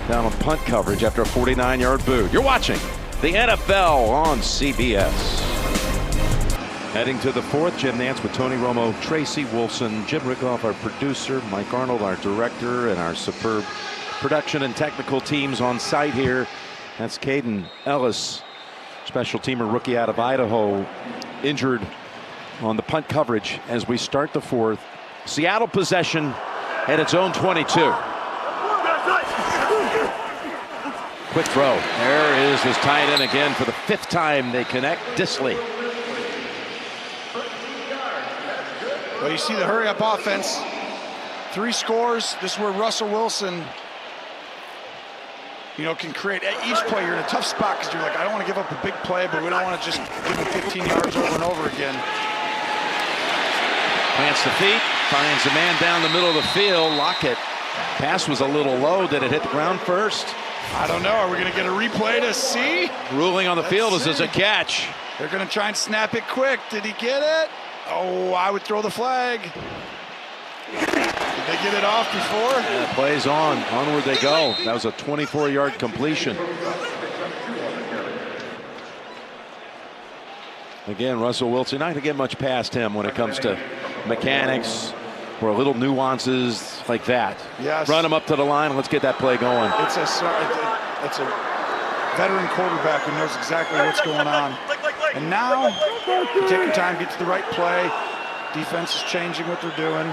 Speaker 1: down on punt coverage after a 49-yard boot. You're watching the NFL on CBS. Heading to the fourth, Jim Nantz with Tony Romo, Tracy Wolfson, Jim Rickoff, our producer, Mike Arnold, our director, and our superb production and technical teams on site here. That's Caden Ellis, special teamer rookie out of Idaho, injured on the punt coverage as we start the fourth. Seattle possession at its own 22. Quick throw. There is this tight end again for the 5th time they connect. Dissly.
Speaker 4: Well, you see the hurry-up offense. 3 scores. This is where Russell Wilson, can create each play. You're in a tough spot because you're like, I don't want to give up a big play, but we don't want to just give him 15 yards over and over again.
Speaker 1: Plants the feet, finds a man down the middle of the field. Lockett. Pass was a little low. Did it hit the ground first?
Speaker 4: I don't know. Are we going to get a replay to see?
Speaker 1: Ruling on the field is as a catch.
Speaker 4: They're going to try and snap it quick. Did he get it? Oh, I would throw the flag. Did they get it off before?
Speaker 1: Yeah, plays on. Onward they go. That was a 24-yard completion. Again, Russell Wilson, not going to get much past him when it comes to mechanics or little nuances like that.
Speaker 4: Yes.
Speaker 1: Run him up to the line. Let's get that play going.
Speaker 4: It's a veteran quarterback who knows exactly what's going on. And now, taking time, get to the right play. Defense is changing what they're doing.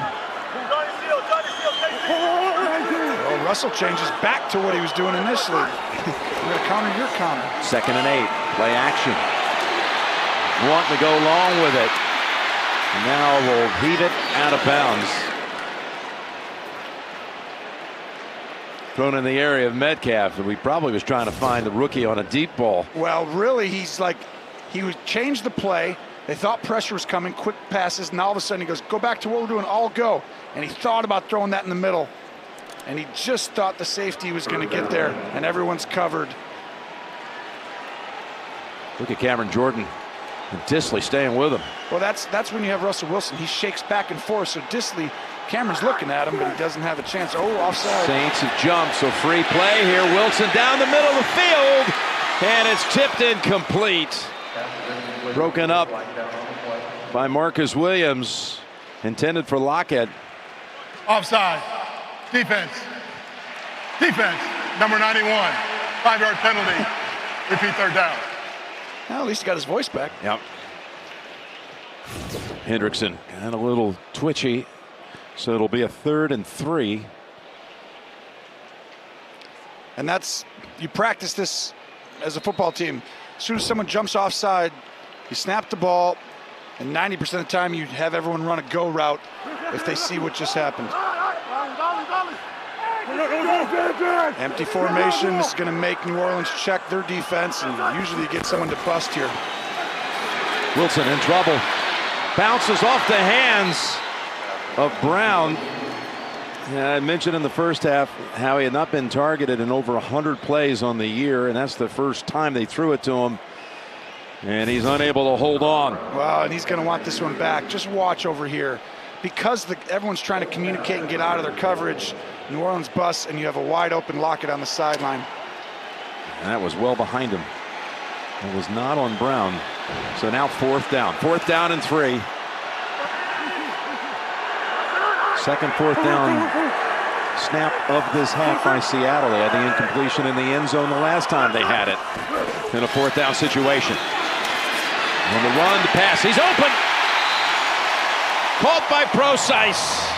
Speaker 4: Oh, Russell changes back to what he was doing initially. You're going to counter your counter.
Speaker 1: 2nd and 8. Play action. Wanting to go long with it. And now we'll heave it out of bounds. Thrown in the area of Metcalf, and we probably was trying to find the rookie on a deep ball.
Speaker 4: Well, really, he would change the play. They thought pressure was coming, quick passes, and all of a sudden he goes, go back to what we're doing, all go. And he thought about throwing that in the middle. And he just thought the safety was going to get there, and everyone's covered.
Speaker 1: Look at Cameron Jordan and Dissly staying with him.
Speaker 4: Well, that's when you have Russell Wilson. He shakes back and forth, so Dissly, Cameron's looking at him, but he doesn't have a chance. Oh, offside.
Speaker 1: Saints have jumped, so free play here. Wilson down the middle of the field, and it's tipped incomplete. Broken up by Marcus Williams, intended for Lockett.
Speaker 3: Offside. Defense. Defense. Number 91. 5-yard penalty. Repeat 3rd down.
Speaker 4: Well, at least he got his voice back.
Speaker 1: Yep. Hendrickson got a little twitchy, so it'll be a 3rd and 3.
Speaker 4: And you practice this as a football team. As soon as someone jumps offside, you snap the ball, and 90% of the time you have everyone run a go route if they see what just happened. Empty formation. This is going to make New Orleans check their defense, and usually you get someone to bust here.
Speaker 1: Wilson in trouble. Bounces off the hands of Brown. Yeah, I mentioned in the first half how he had not been targeted in over 100 plays on the year, and that's the first time they threw it to him. And he's unable to hold on.
Speaker 4: Well, and he's going to want this one back. Just watch over here. Because everyone's trying to communicate and get out of their coverage, New Orleans busts, and you have a wide open Lockett on the sideline.
Speaker 1: And that was well behind him. It was not on Brown. So now 4th down. 4th down and 3. Second 4th down snap of this half by Seattle. They had the incompletion in the end zone the last time they had it in a 4th down situation. On the run, the pass, he's open. Caught by Procise.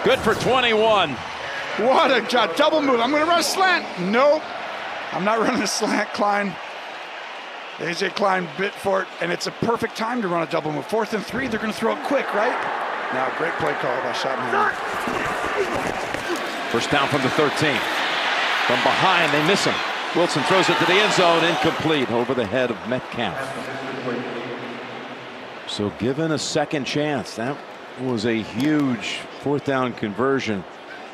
Speaker 1: Good for 21.
Speaker 4: What a job. Double move. I'm going to run a slant. Nope. I'm not running a slant, Klein. AJ Klein bit for it, and it's a perfect time to run a double move. 4th and 3, they're going to throw it quick, right? Now, great play call by Schottenheimer.
Speaker 1: First down from the 13. From behind, they miss him. Wilson throws it to the end zone, incomplete, over the head of Metcalf. So given a second chance, that was a huge fourth down conversion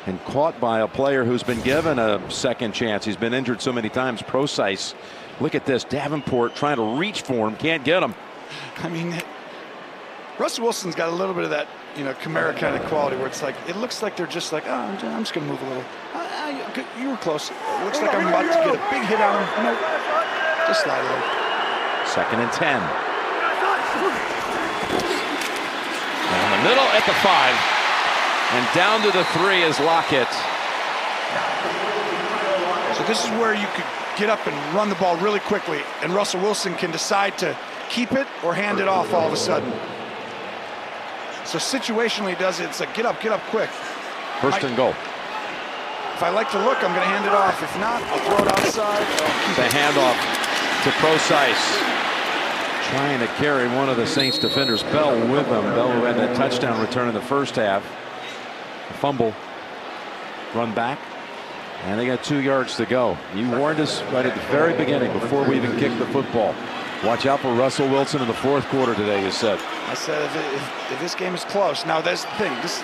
Speaker 1: and caught by a player who's been given a second chance. He's been injured so many times. Prosise. Look at this. Davenport trying to reach for him. Can't get him.
Speaker 4: I mean, Russell Wilson's got a little bit of that, Kamara kind of quality where it's like, it looks like they're just like, oh, I'm just going to move a little. You were close. It looks like I'm about to get a big hit on him. No, just slide a little.
Speaker 1: 2nd and 10. And in the middle at the 5. And down to the 3 is Lockett.
Speaker 4: So this is where you could get up and run the ball really quickly, and Russell Wilson can decide to keep it or hand it off all of a sudden. So situationally does it. It's like get up quick.
Speaker 1: 1st and goal.
Speaker 4: If I like to look, I'm going to hand it off. If not, I'll throw it outside.
Speaker 1: The handoff to Prosise. Trying to carry one of the Saints defenders, Bell, with him. Bell who had that touchdown return in the first half. A fumble. Run back. And they got 2 yards to go. You warned us right at the very beginning, before we even kicked the football. Watch out for Russell Wilson in the 4th quarter today, you said.
Speaker 4: I said if this game is close. Now that's the thing. This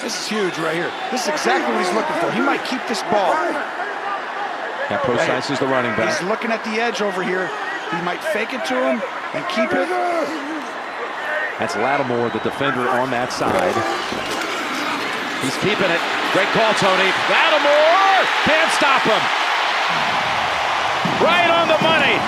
Speaker 4: is huge right here. This is exactly what he's looking for. He might keep this ball.
Speaker 1: Yeah, Prosise is the running back.
Speaker 4: He's looking at the edge over here. He might fake it to him and keep it.
Speaker 1: That's Lattimore, the defender on that side. He's keeping it. Great call, Tony. Lattimore can't stop him. Right on the money.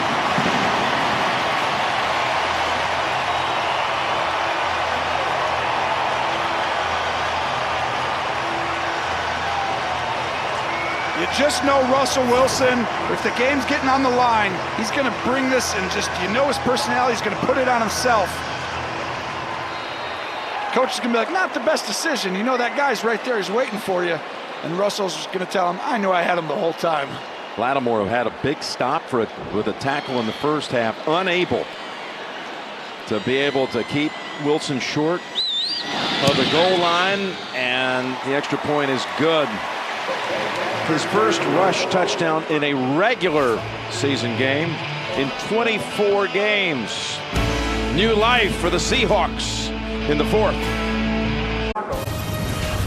Speaker 4: You just know Russell Wilson, if the game's getting on the line, he's going to bring this and just, his personality, he's going to put it on himself. Coach is going to be like, not the best decision. That guy's right there. He's waiting for you. And Russell's just going to tell him, I knew I had him the whole time.
Speaker 1: Lattimore had a big stop with a tackle in the first half, unable to be able to keep Wilson short of the goal line, and the extra point is good. His first rush touchdown in a regular season game in 24 games. New life for the Seahawks in the 4th.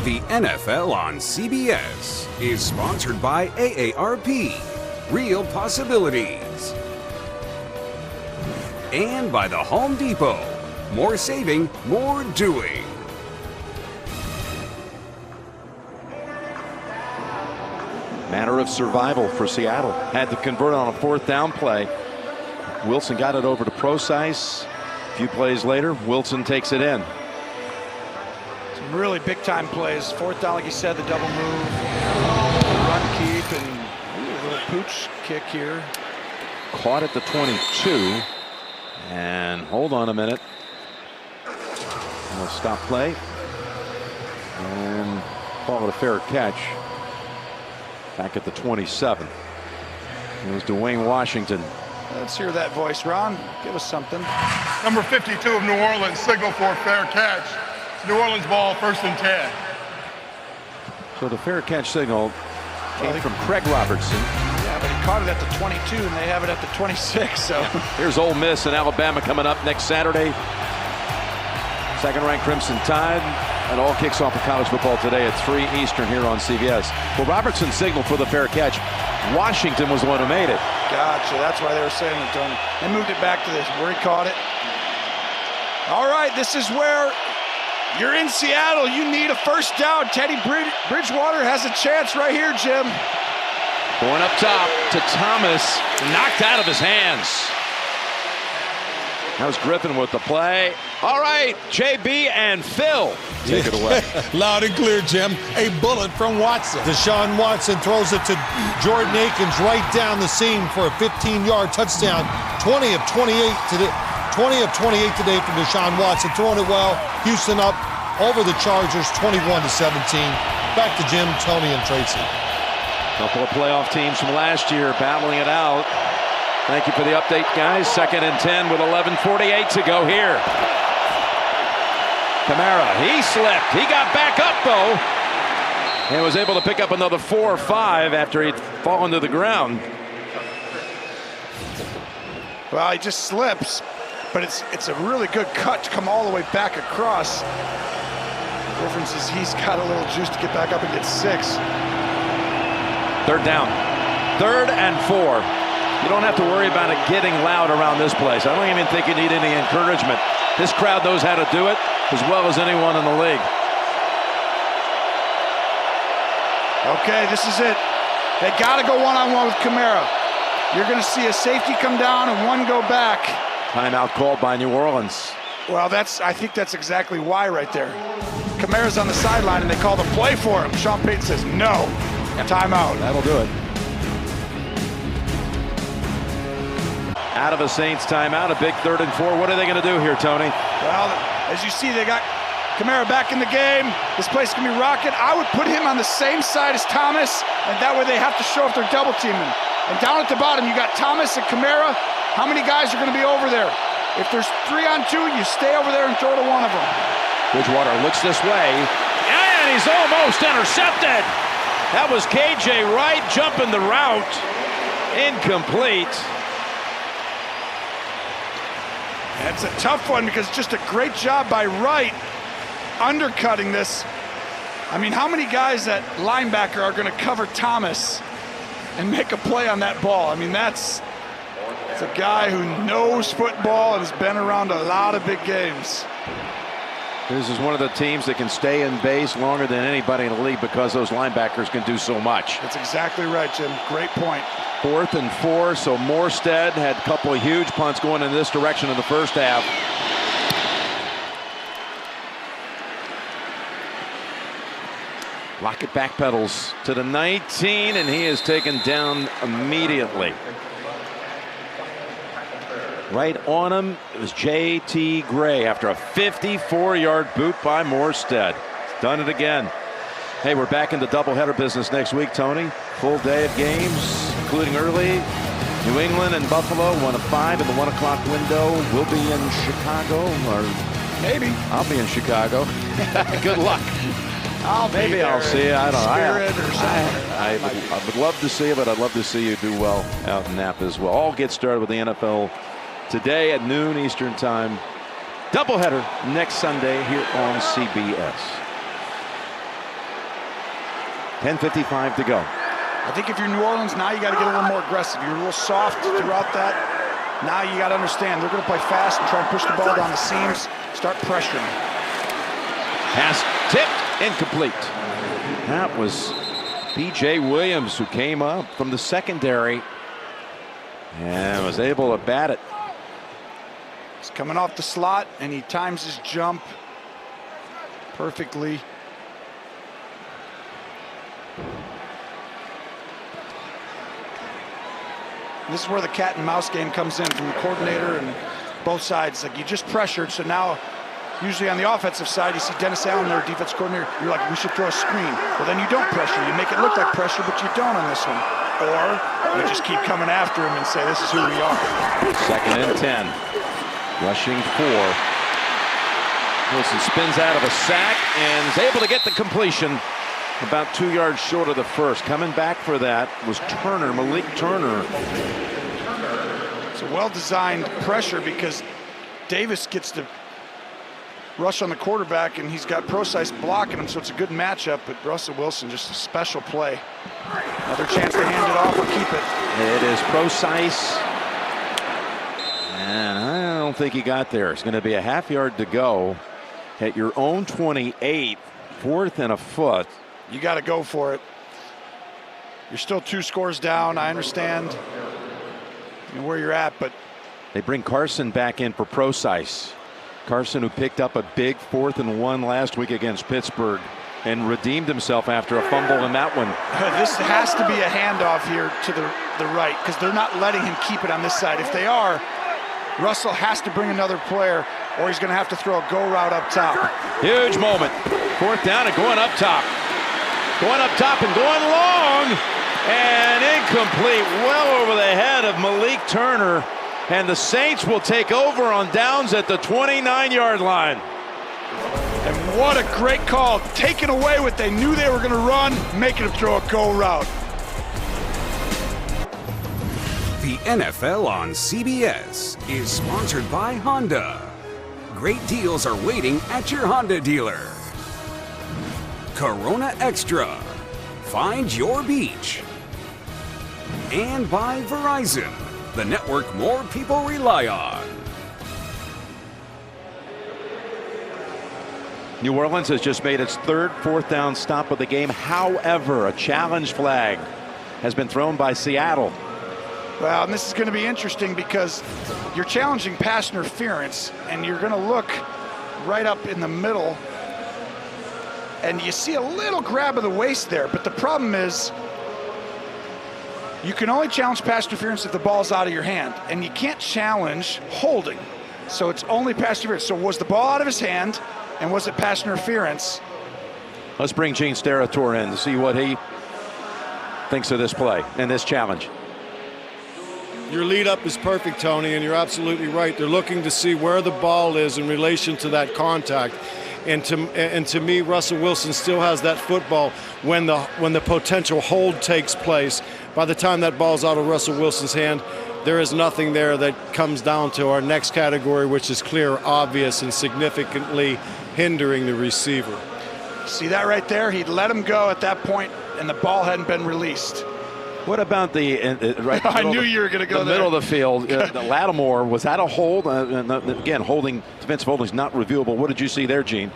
Speaker 7: The NFL on CBS is sponsored by AARP, Real Possibilities. And by the Home Depot, more saving, more doing.
Speaker 1: Matter of survival for Seattle. Had to convert on a 4th down play. Wilson got it over to Prosise. A few plays later, Wilson takes it in.
Speaker 4: Some really big time plays. 4th down, like you said, the double move, run keep, and a little pooch kick here.
Speaker 1: Caught at the 22. And hold on a minute. We'll stop play. And call it a fair catch. Back at the 27. It was Dwayne Washington.
Speaker 4: Let's hear that voice, Ron. Give us something.
Speaker 3: Number 52 of New Orleans signal for a fair catch. New Orleans ball, 1st and 10.
Speaker 1: So the fair catch signal came from Craig Robertson.
Speaker 4: Yeah, but he caught it at the 22, and they have it at the 26. So
Speaker 1: here's Ole Miss and Alabama coming up next Saturday. 2nd-ranked Crimson Tide. It all kicks off in college football today at 3 Eastern here on CBS. Well, Robertson signaled for the fair catch. Washington was the one who made it.
Speaker 4: Gotcha. That's why they were saying it, Tony. They moved it back to this where he caught it. All right, this is where you're in Seattle. You need a 1st down. Teddy Bridgewater has a chance right here, Jim.
Speaker 1: Going up top to Thomas. Knocked out of his hands. That was Griffin with the play. All right, JB and Phil take it away.
Speaker 5: Loud and clear, Jim. A bullet from Watson.
Speaker 6: Deshaun Watson throws it to Jordan Akins right down the seam for a 15-yard touchdown. 20 of 28 today for Deshaun Watson. Throwing it well. Houston up over the Chargers 21-17. Back to Jim, Tony, and Tracy.
Speaker 1: Couple of playoff teams from last year battling it out. Thank you for the update, guys. 2nd and 10 with 11:48 to go here. Kamara, he slipped. He got back up, though, and was able to pick up another 4 or 5 after he'd fallen to the ground.
Speaker 4: Well, he just slips, but it's a really good cut to come all the way back across. Difference is he's got a little juice to get back up and get 6.
Speaker 1: Third down. 3rd and 4. You don't have to worry about it getting loud around this place. I don't even think you need any encouragement. This crowd knows how to do it as well as anyone in the league.
Speaker 4: Okay, this is it. They got to go one-on-one with Kamara. You're going to see a safety come down and one go back.
Speaker 1: Timeout called by New Orleans.
Speaker 4: Well, I think that's exactly why right there. Kamara's on the sideline and they call the play for him. Sean Payton says no. Timeout.
Speaker 1: That'll do it. Out of a Saints timeout, a big 3rd and 4. What are they going to do here, Tony?
Speaker 4: Well, as you see, they got Kamara back in the game. This place can be rocking. I would put him on the same side as Thomas, and that way they have to show if they're double teaming. And down at the bottom, you got Thomas and Kamara. How many guys are going to be over there? If there's 3-on-2, you stay over there and throw to one of them.
Speaker 1: Bridgewater looks this way, and he's almost intercepted. That was KJ Wright jumping the route. Incomplete.
Speaker 4: That's a tough one because just a great job by Wright undercutting this. I mean, how many guys at linebacker are going to cover Thomas and make a play on that ball? I mean, it's a guy who knows football and has been around a lot of big games.
Speaker 1: This is one of the teams that can stay in base longer than anybody in the league because those linebackers can do so much.
Speaker 4: That's exactly right, Jim. Great point.
Speaker 1: 4th and 4, so Morstead had a couple of huge punts going in this direction in the first half. Lockett backpedals to the 19, and he is taken down immediately. Right on him, it was J.T. Gray after a 54-yard boot by Morstead. He's done it again. Hey, we're back in the doubleheader business next week, Tony. Full day of games, including early. New England and Buffalo, 1 of 5 in the 1 o'clock window. We'll be in Chicago, or
Speaker 4: maybe.
Speaker 1: I'll be in Chicago. Good luck.
Speaker 4: Maybe
Speaker 1: I'll see you. I don't know.
Speaker 4: Spirit or something.
Speaker 1: I would love to see you, but I'd love to see you do well out in Napa as well. All get started with the NFL today at noon Eastern time. Doubleheader next Sunday here on CBS. 10:55 to go.
Speaker 4: I think if you're New Orleans now, you got to get a little more aggressive. You're a little soft throughout that. Now you got to understand they're going to play fast and try and push the ball down the seams. Start pressuring.
Speaker 1: Pass tipped, incomplete. That was B.J. Williams who came up from the secondary and was able to bat it.
Speaker 4: He's coming off the slot and he times his jump perfectly. This is where the cat and mouse game comes in from the coordinator and both sides. Like, you just pressured, so now usually on the offensive side you see Dennis Allen, their defense coordinator, you're like, we should throw a screen. Well, then you don't pressure. You make it look like pressure, but you don't on this one. Or you just keep coming after him and say, this is who we are.
Speaker 1: 2nd and 10. Rushing 4. Wilson spins out of a sack and is able to get the completion. About 2 yards short of the first. Coming back for that was Turner, Malik Turner.
Speaker 4: It's a well-designed pressure because Davis gets to rush on the quarterback and he's got Procise blocking him, so it's a good matchup. But Russell Wilson, just a special play. Another chance to hand it off or keep it.
Speaker 1: It is Procise. And I don't think he got there. It's going to be a half yard to go at your own 28, 4th and a foot.
Speaker 4: You got to go for it. You're still 2 scores down. I understand where you're at, but
Speaker 1: they bring Carson back in for Procise. Carson, who picked up a big 4th and 1 last week against Pittsburgh and redeemed himself after a fumble in that one.
Speaker 4: This has to be a handoff here to the right because they're not letting him keep it on this side. If they are, Russell has to bring another player or he's going to have to throw a go route up top.
Speaker 1: Huge moment. 4th down and going up top. Going up top and going long, and incomplete, well over the head of Malik Turner, and the Saints will take over on downs at the 29-yard line.
Speaker 4: And what a great call, taking away what they knew they were going to run, making them throw a go route.
Speaker 7: The NFL on CBS is sponsored by Honda. Great deals are waiting at your Honda dealer. Corona Extra. Find your beach. And by Verizon, the network more people rely on.
Speaker 1: New Orleans has just made its third fourth down stop of the game. However, a challenge flag has been thrown by Seattle.
Speaker 4: Well, and this is going to be interesting because you're challenging pass interference, and you're going to look right up in the middle, and you see a little grab of the waist there. But the problem is you can only challenge pass interference if the ball's out of your hand, and you can't challenge holding. So it's only pass interference. So was the ball out of his hand, and was it pass interference?
Speaker 1: Let's bring Gene Steratore in to see what he thinks of this play and this challenge.
Speaker 8: Your lead up is perfect, Tony, and you're absolutely right. They're looking to see where the ball is in relation to that contact. And to me, Russell Wilson still has that football when the potential hold takes place. By the time that ball's out of Russell Wilson's hand, there is nothing there that comes down to our next category, which is clear, obvious, and significantly hindering the receiver.
Speaker 4: See that right there? He'd let him go at that point, and the ball hadn't been released.
Speaker 1: What about the right?
Speaker 4: I knew you were going to go
Speaker 1: the
Speaker 4: there.
Speaker 1: middle of the field. Lattimore, was that a hold? Again, defensive holding is not reviewable. What did you see there, Gene?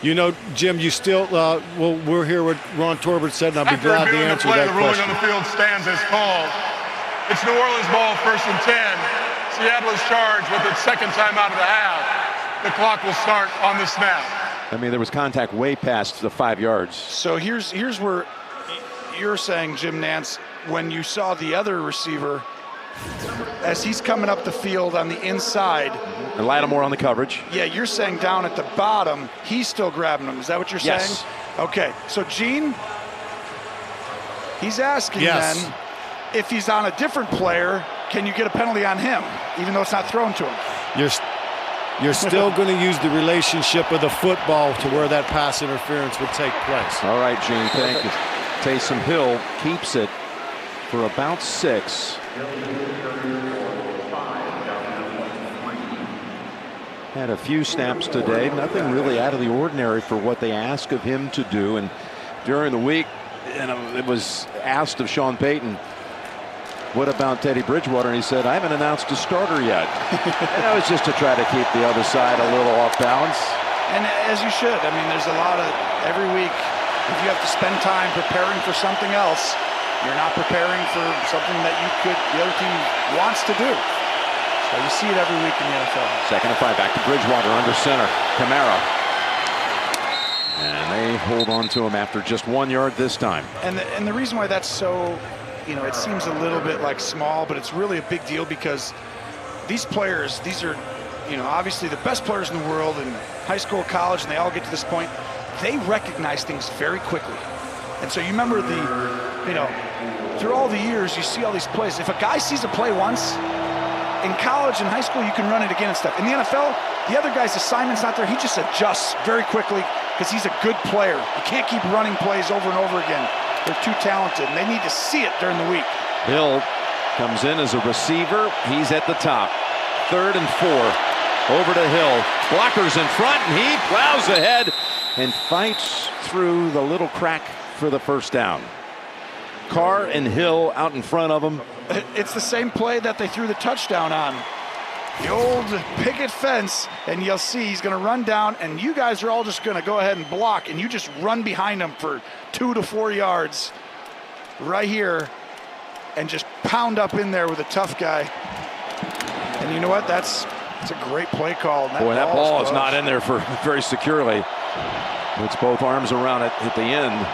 Speaker 8: You know, Jim, you still, well, we're here with Ron Torbert said, and I'll be
Speaker 3: After
Speaker 8: glad to
Speaker 3: reviewing
Speaker 8: answer
Speaker 3: the play,
Speaker 8: that
Speaker 3: the ruling
Speaker 8: question.
Speaker 3: on the field stands as called. It's New Orleans ball, 1st and 10. Seattle is charged with its second time out of the half. The clock will start on the snap.
Speaker 1: I mean, there was contact way past the 5 yards.
Speaker 4: So here's where you're saying, Jim Nance, when you saw the other receiver, as he's coming up the field on the inside.
Speaker 1: And Lattimore on the coverage.
Speaker 4: Yeah, you're saying down at the bottom, he's still grabbing him. Is that what you're saying?
Speaker 1: Yes.
Speaker 4: Okay, so Gene, he's asking
Speaker 8: Yes.
Speaker 4: then, if he's on a different player, can you get a penalty on him, even though it's not thrown to him?
Speaker 8: You're still going to use the relationship of the football to where that pass interference would take place.
Speaker 1: All right, Gene, thank you. Taysom Hill keeps it for about 6. Had a few snaps today, nothing really out of the ordinary for what they ask of him to do. And during the week, it was asked of Sean Payton, what about Teddy Bridgewater? And he said, I haven't announced a starter yet. And that was just to try to keep the other side a little off balance.
Speaker 4: And as you should. I mean, there's a lot of, every week, if you have to spend time preparing for something else, you're not preparing for something that the other team wants to do. So you see it every week in the NFL.
Speaker 1: 2nd and 5, back to Bridgewater under center. Kamara. And they hold on to him after just 1 yard this time.
Speaker 4: And the reason why that's so, it seems a little bit like small, but it's really a big deal because these players, these are, obviously the best players in the world in high school, college, and they all get to this point. They recognize things very quickly. And so you remember through all the years, you see all these plays. If a guy sees a play once, in college and high school, you can run it again and stuff. In the NFL, the other guy's assignment's not there. He just adjusts very quickly because he's a good player. You can't keep running plays over and over again. They're too talented, and they need to see it during the week.
Speaker 1: Hill comes in as a receiver. He's at the top. 3rd and 4. Over to Hill. Blockers in front, and he plows ahead and fights through the little crack for the first down. Carr and Hill out in front of him.
Speaker 4: It's the same play that they threw the touchdown on. The old picket fence, and you'll see he's going to run down, and you guys are all just going to go ahead and block, and you just run behind him for 2 to 4 yards right here and just pound up in there with a tough guy. And you know what? It's a great play call.
Speaker 1: Boy, that ball is not in there for very securely. Puts both arms around it at the end.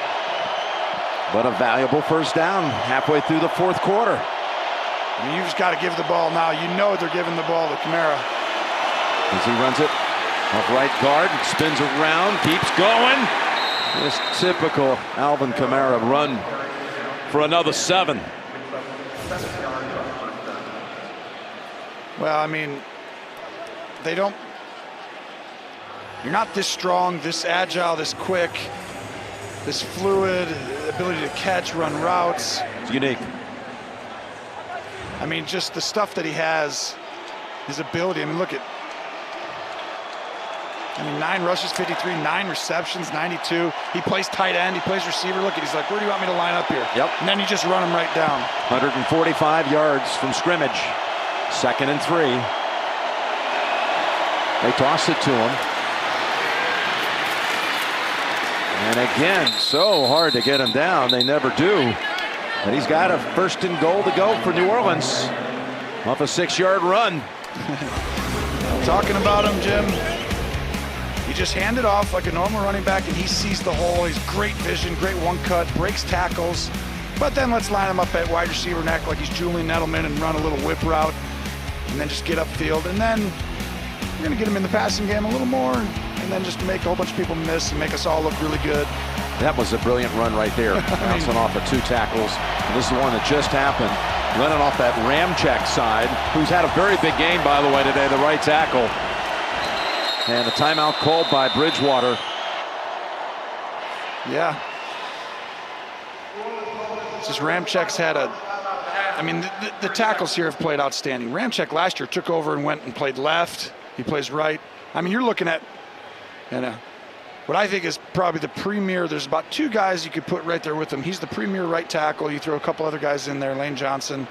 Speaker 1: But a valuable first down halfway through the 4th quarter.
Speaker 4: I mean, you just got to give the ball now. You know they're giving the ball to Kamara.
Speaker 1: As he runs it off right guard, spins around, keeps going. This typical Alvin Kamara run for another 7.
Speaker 4: Well, I mean, you're not this strong, this agile, this quick, this fluid, ability to catch, run routes.
Speaker 1: It's unique.
Speaker 4: I mean, just the stuff that he has, his ability. I mean, look at, I mean, 9 rushes, 53, 9 receptions, 92. He plays tight end. He plays receiver. Look at, he's like, where do you want me to line up here?
Speaker 1: Yep.
Speaker 4: And then you just run him right down.
Speaker 1: 145 yards from scrimmage. 2nd and 3. They toss it to him. And again, so hard to get him down. They never do. And he's got a 1st and goal to go for New Orleans. Off a 6-yard run.
Speaker 4: Talking about him, Jim. He just handed off like a normal running back, and he sees the hole. He's great vision, great one cut, breaks tackles. But then let's line him up at wide receiver and act like he's Julian Edelman and run a little whip route, and then just get upfield. And then we're going to get him in the passing game a little more, and then just make a whole bunch of people miss and make us all look really good.
Speaker 1: That was a brilliant run right there. Bouncing off of 2 tackles. And this is the one that just happened. Running off that Ramczyk side, who's had a very big game, by the way, today, the right tackle. And a timeout called by Bridgewater.
Speaker 4: Yeah. Just Ramczyk's had a... I mean, the tackles here have played outstanding. Ramczyk last year took over and went and played left. He plays right. I mean, you're looking at... what I think is probably the premier. There's about 2 guys you could put right there with him. He's the premier right tackle. You throw a couple other guys in there, Lane Johnson.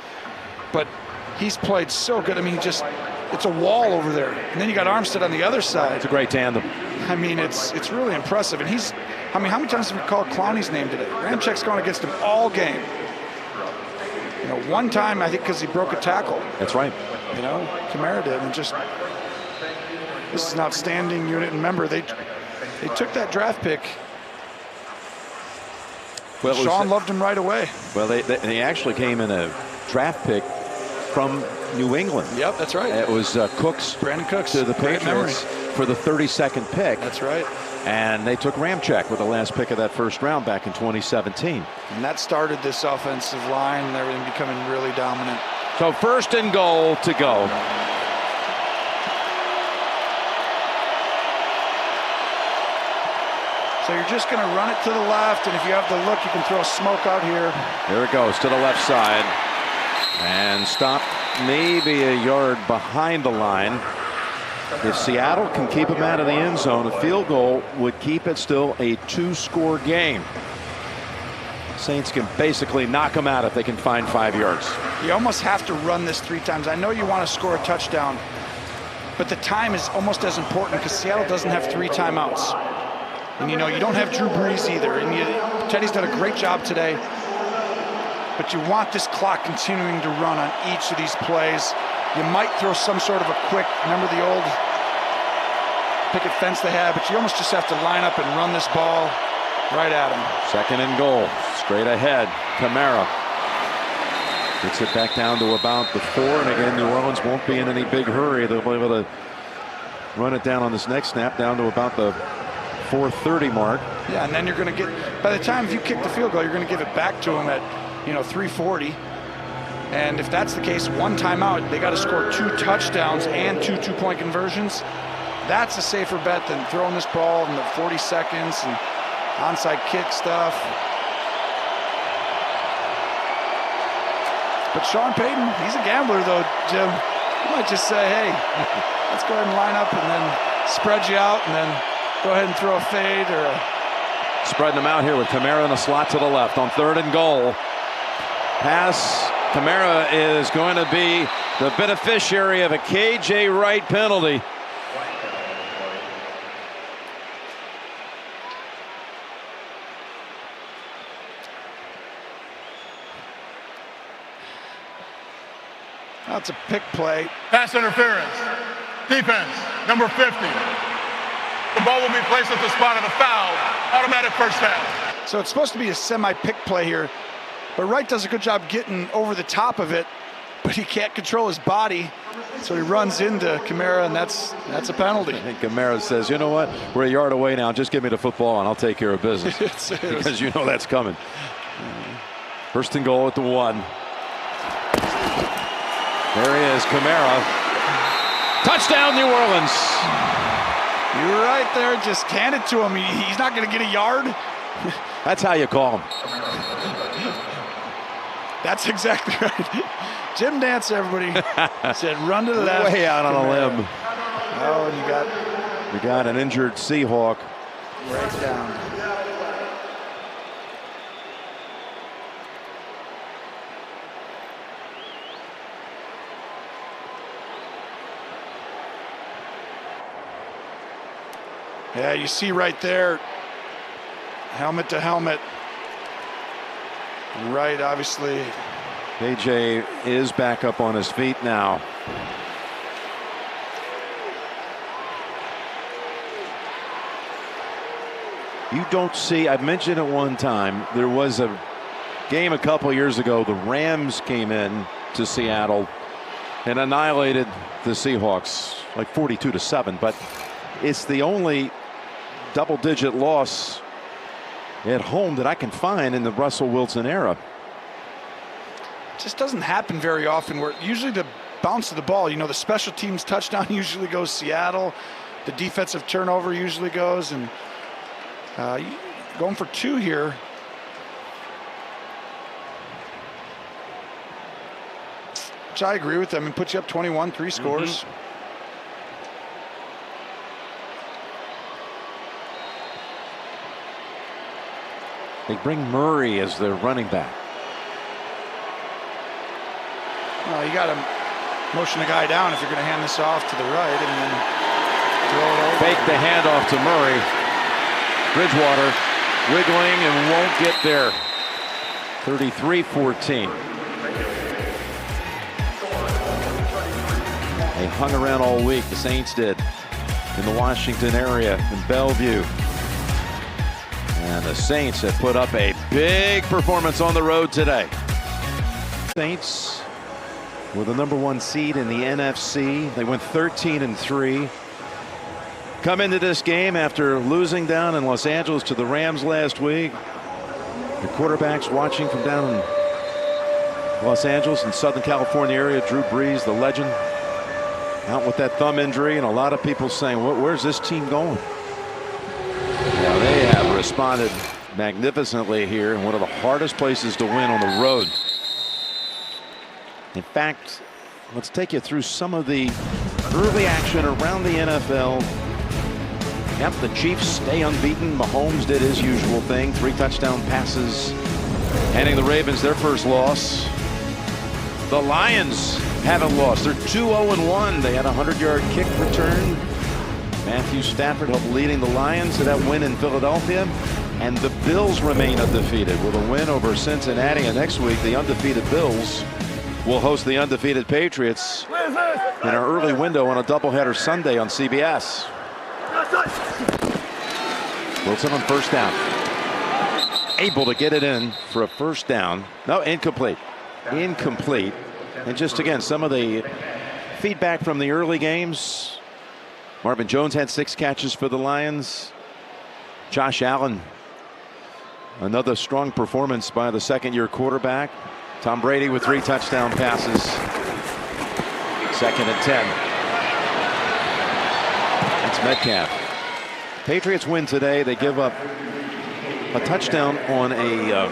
Speaker 4: But he's played so good. I mean, it's a wall over there. And then you got Armstead on the other side.
Speaker 1: It's a great tandem.
Speaker 4: I mean, it's really impressive. And how many times have we called Clowney's name today? Ramczyk's going against him all game. One time, I think, because he broke a tackle.
Speaker 1: That's right.
Speaker 4: Kamara did. And this is an outstanding unit. And remember, they took that draft pick. Well, Sean loved him right away.
Speaker 1: Well, they actually came in a draft pick from New England.
Speaker 4: Yep, that's right.
Speaker 1: It was Brandon Cooks to the Patriots for the 32nd pick.
Speaker 4: That's right.
Speaker 1: And they took Ramczyk with the last pick of that 1st round back in 2017.
Speaker 4: And that started this offensive line and everything becoming really dominant.
Speaker 1: So 1st and goal to go.
Speaker 4: So you're just going to run it to the left, and if you have the look, you can throw a smoke out here.
Speaker 1: There it goes to the left side. And stopped maybe a yard behind the line. If Seattle can keep him out of the end zone, a field goal would keep it still a 2-score game. Saints can basically knock them out if they can find 5 yards.
Speaker 4: You almost have to run this 3 times. I know you want to score a touchdown, but the time is almost as important because Seattle doesn't have 3 timeouts. And you don't have Drew Brees either. And Teddy's done a great job today. But you want this clock continuing to run on each of these plays. You might throw some sort of a quick, remember the old picket fence they had, but you almost just have to line up and run this ball right at him.
Speaker 1: 2nd and goal, straight ahead. Kamara gets it back down to about the 4, and again, New Orleans won't be in any big hurry. They'll be able to run it down on this next snap down to about the 4:30 mark.
Speaker 4: Yeah, and then you're going to get, by the time if you kick the field goal, you're going to give it back to them at 3:40. And if that's the case, 1 timeout, they got to score 2 touchdowns and 2 two-point conversions. That's a safer bet than throwing this ball in the 40 seconds and onside kick stuff. But Sean Payton, he's a gambler though, Jim. He might just say, hey, let's go ahead and line up and then spread you out and then go ahead and throw a fade or a...
Speaker 1: Spreading them out here with Kamara in the slot to the left on 3rd and goal. Pass. Kamara is going to be the beneficiary of a KJ Wright penalty.
Speaker 4: That's a pick play.
Speaker 3: Pass interference. Defense, number 50. The ball will be placed at the spot of the foul. Automatic 1st down.
Speaker 4: So it's supposed to be a semi-pick play here. But Wright does a good job getting over the top of it, but he can't control his body, so he runs into Kamara, and that's a penalty.
Speaker 1: I think Kamara says, you know what, we're a yard away now, just give me the football and I'll take care of business. Because you know that's coming. 1st and goal at the 1. There he is, Kamara. Touchdown, New Orleans.
Speaker 4: You're right there, just hand it to him. He's not going to get a yard.
Speaker 1: That's how you call him.
Speaker 4: That's exactly right. Jim Nantz, everybody, said run to the left.
Speaker 1: Way out on a limb.
Speaker 4: Oh, and you got
Speaker 1: We got an injured Seahawk.
Speaker 4: Right down. Yeah, you see right there, helmet to helmet. Right, obviously.
Speaker 1: KJ is back up on his feet now. You don't see, I've mentioned it one time, there was a game a couple years ago, the Rams came in to Seattle and annihilated the Seahawks like 42-7, but it's the only double-digit loss at home that I can find in the Russell Wilson era.
Speaker 4: Just doesn't happen very often, where usually the bounce of the ball, you know, the special teams touchdown usually goes Seattle, the defensive turnover usually goes, and going for 2 here. Which I agree with them, and puts you up 21, 3 scores.
Speaker 1: They bring Murray as their running back.
Speaker 4: Well, you got to motion a guy down if you're going to hand this off to the right, and then throw it over.
Speaker 1: Fake the handoff to Murray. Bridgewater wiggling and won't get there. 33-14. They hung around all week, the Saints did, in the Washington area, in Bellevue. And the Saints have put up a big performance on the road today. Saints were the #1 seed in the NFC. They went 13-3. Come into this game after losing down in Los Angeles to the Rams last week. The quarterbacks watching from down in Los Angeles and Southern California area, Drew Brees, the legend, out with that thumb injury, and a lot of people saying, where's this team going? Now they have responded magnificently here in one of the hardest places to win on the road. In fact, let's take you through some of the early action around the NFL. Yep, the Chiefs stay unbeaten. Mahomes did his usual thing, 3 touchdown passes, handing the Ravens their first loss. The Lions haven't lost. They're 2-0-1. They had a 100-yard kick return. Matthew Stafford helped leading the Lions to that win in Philadelphia. And the Bills remain undefeated with a win over Cincinnati. And next week, the undefeated Bills will host the undefeated Patriots in an early window on a doubleheader Sunday on CBS. Wilson on first down. Able to get it in for a first down. No, incomplete. Incomplete. And just again, some of the feedback from the early games. Marvin Jones had 6 catches for the Lions. Josh Allen, another strong performance by the second-year quarterback. Tom Brady with 3 touchdown passes. 2nd and 10. That's Metcalf. Patriots win today. They give up a touchdown on a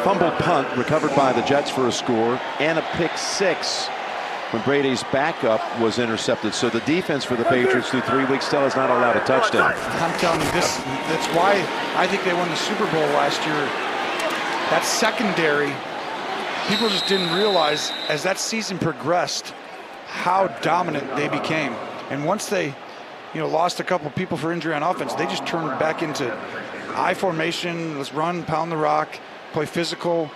Speaker 1: fumbled punt recovered by the Jets for a score, and a pick 6 when Brady's backup was intercepted. So the defense for the Patriots through 3 weeks still has not allowed a touchdown.
Speaker 4: I'm telling you, that's why I think they won the Super Bowl last year. That secondary, people just didn't realize as that season progressed how dominant they became. And once they, lost a couple people for injury on offense, they just turned back into I formation. Let's run, pound the rock, play physical,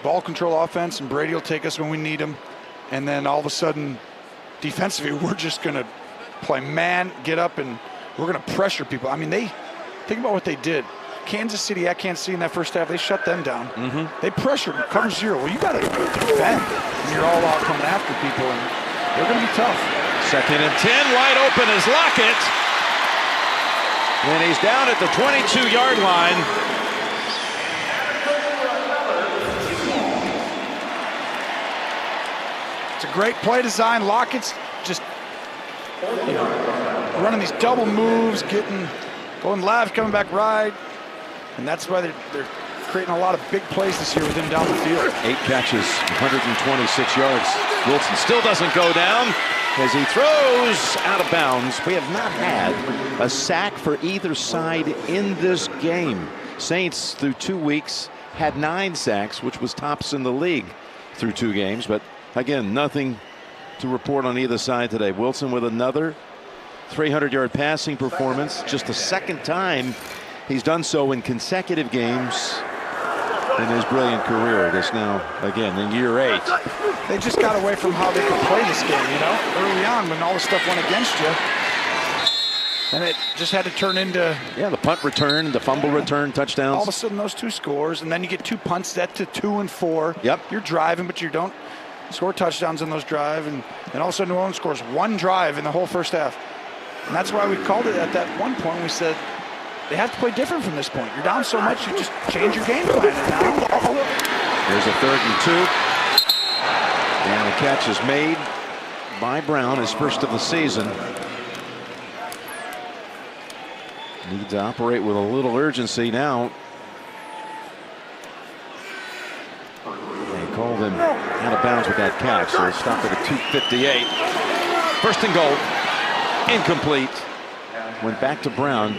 Speaker 4: ball control offense, and Brady will take us when we need him. And then all of a sudden, defensively, we're just going to play man, get up, and we're going to pressure people. I mean, think about what they did. Kansas City at Kansas City in that first half, they shut them down. They pressured them, cover 0. Well, you got to defend. You're all out coming after people, and they're going to be tough.
Speaker 1: 2nd and 10, wide open is Lockett. And he's down at the 22-yard line.
Speaker 4: It's a great play design. Lockett's just running these double moves, going left, coming back right. And that's why they're creating a lot of big plays this year with him down the field.
Speaker 1: 8 catches, 126 yards. Wilson still doesn't go down. as he throws out of bounds. We have not had a sack for either side in this game. Saints, through 2 weeks, had 9 sacks, which was tops in the league through 2 games. But again, nothing to report on either side today. Wilson with another 300-yard passing performance. Just the second time he's done so in consecutive games in his brilliant career. This now, again, in year 8.
Speaker 4: They just got away from how they could play this game, you know, early on when all the stuff went against you. And it just had to turn into...
Speaker 1: Yeah, the punt return, the fumble return, touchdowns.
Speaker 4: All of a sudden, those 2 scores, and then you get 2 punts set to 2 and 4.
Speaker 1: Yep.
Speaker 4: You're driving, but you don't score touchdowns in those drives. And all of a sudden, New Orleans scores 1 drive in the whole first half. And that's why we called it at that one point. We said, they have to play different from this point. You're down so much, you just change your game plan. And now...
Speaker 1: There's a 3rd and 2. And the catch is made by Brown, his first of the season. Need to operate with a little urgency now. They called him out of bounds with that catch, so it stopped at a 2:58. 1st and goal. Incomplete. Went back to Brown.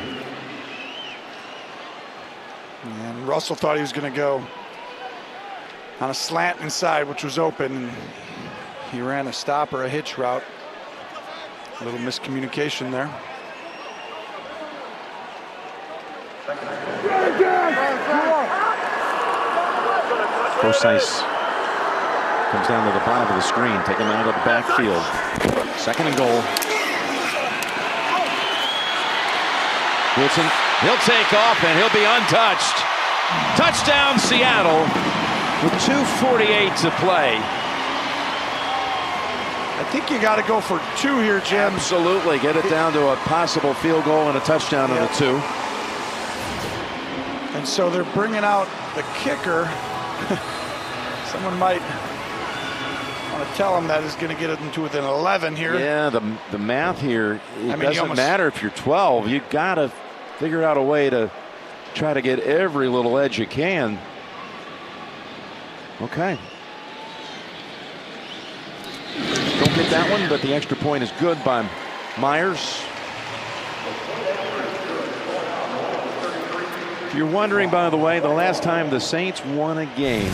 Speaker 4: And Russell thought he was going to go on a slant inside, which was open. And he ran a stop or a hitch route. A little miscommunication there.
Speaker 1: Forsyth comes down to the bottom of the screen, take him out of the backfield. 2nd and goal. Wilson, he'll take off and he'll be untouched. Touchdown Seattle with 2:48 to play.
Speaker 4: I think you got to go for 2 here, Jim.
Speaker 1: Absolutely, get it down to a possible field goal and a touchdown on a 2.
Speaker 4: And so they're bringing out the kicker. Someone might want to tell him that is going to get it into within 11 here.
Speaker 1: Yeah, the math here, it doesn't matter if you're 12. You got to figure out a way to try to get every little edge you can. Okay. Don't get that one, but the extra point is good by Myers. If you're wondering, by the way, the last time the Saints won a game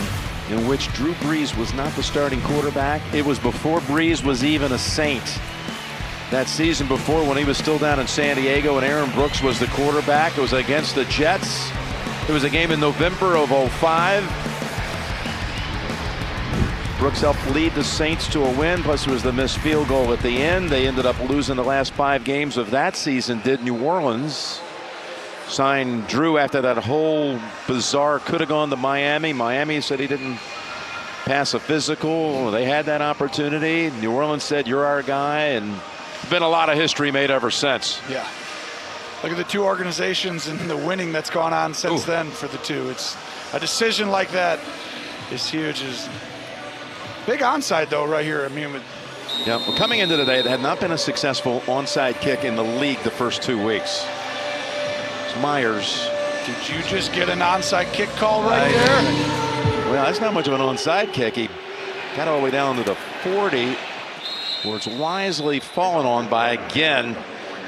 Speaker 1: in which Drew Brees was not the starting quarterback, it was before Brees was even a Saint. That season before, when he was still down in San Diego and Aaron Brooks was the quarterback, it was against the Jets. It was a game in November of 05. Brooks helped lead the Saints to a win, plus it was the missed field goal at the end. They ended up losing the last 5 games of that season, did New Orleans. Signed Drew after that whole bizarre could have gone to Miami. Miami said he didn't pass a physical. They had that opportunity. New Orleans said, you're our guy, and been a lot of history made ever since.
Speaker 4: Yeah. Look at the 2 organizations and the winning that's gone on since then for the 2. It's a decision like that is huge. Is big onside though right here. I mean,
Speaker 1: yeah. Well, coming into today, there had not been a successful onside kick in the league the first 2 weeks. Myers.
Speaker 4: Did you just get an onside kick call right there?
Speaker 1: Well, that's not much of an onside kick. He got all the way down to the 40, where it's wisely fallen on by again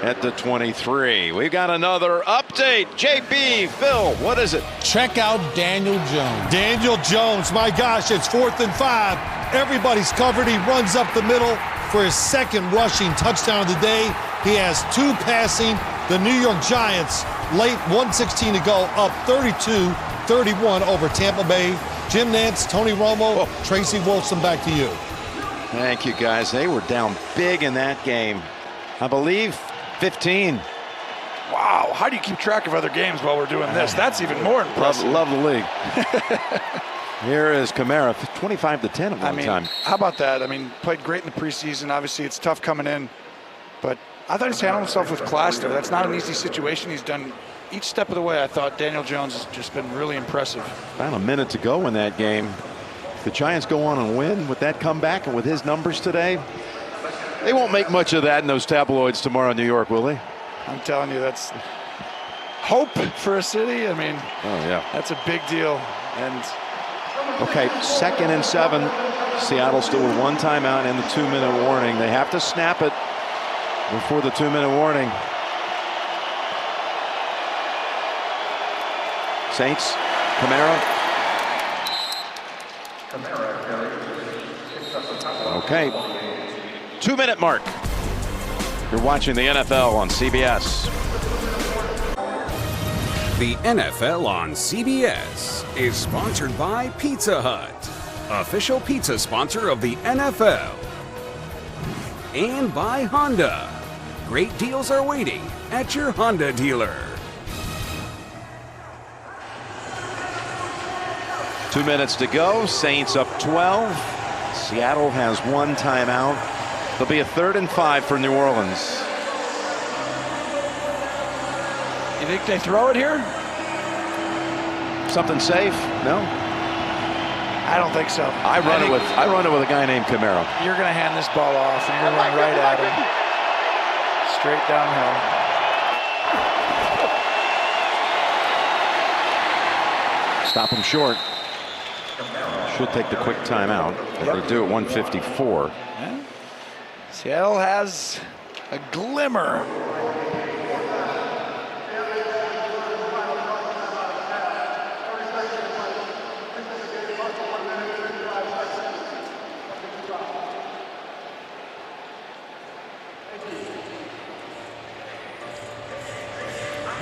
Speaker 1: at the 23. We've got another update. JP, Phil, what is it?
Speaker 5: Check out Daniel Jones.
Speaker 6: Daniel Jones, my gosh, it's 4th and 5. Everybody's covered. He runs up the middle for his 2nd rushing touchdown of the day. He has 2 passing. The New York Giants, late 1:16 to go, up 32-31 over Tampa Bay. Jim Nantz, Tony Romo, Tracy Wilson, back to you.
Speaker 1: Thank you, guys. They were down big in that game. I believe 15.
Speaker 4: Wow, how do you keep track of other games while we're doing this? That's even more impressive.
Speaker 1: Love the league. Here is Kamara, 25-10 at one time.
Speaker 4: How about that? I mean, played great in the preseason. Obviously, it's tough coming in, but I thought he's handled himself with class there. That's not an easy situation. He's done each step of the way. I thought Daniel Jones has just been really impressive.
Speaker 1: About a minute to go in that game. If the Giants go on and win with that comeback and with his numbers today, they won't make much of that in those tabloids tomorrow in New York, will they?
Speaker 4: I'm telling you, that's hope for a city. I mean,
Speaker 1: oh yeah,
Speaker 4: that's a big deal. And
Speaker 1: okay, 2nd and 7. Seattle still with 1 timeout and the 2-minute warning. They have to snap it before the 2-minute warning. Saints, Kamara. Okay, 2-minute mark. You're watching the NFL on CBS.
Speaker 7: The NFL on CBS is sponsored by Pizza Hut, official pizza sponsor of the NFL. And by Honda. Great deals are waiting at your Honda dealer.
Speaker 1: 2 minutes to go. Saints up 12. Seattle has 1 timeout. There'll be a 3rd and 5 for New Orleans.
Speaker 4: You think they throw it here?
Speaker 1: Something safe? No.
Speaker 4: I don't think so.
Speaker 1: I run it with a guy named Kamara.
Speaker 4: You're going to hand this ball off and you're going to run right at him. Straight downhill.
Speaker 1: Stop him short. Should take the quick timeout, but they do at 1:54.
Speaker 4: Yeah. Seattle has a glimmer.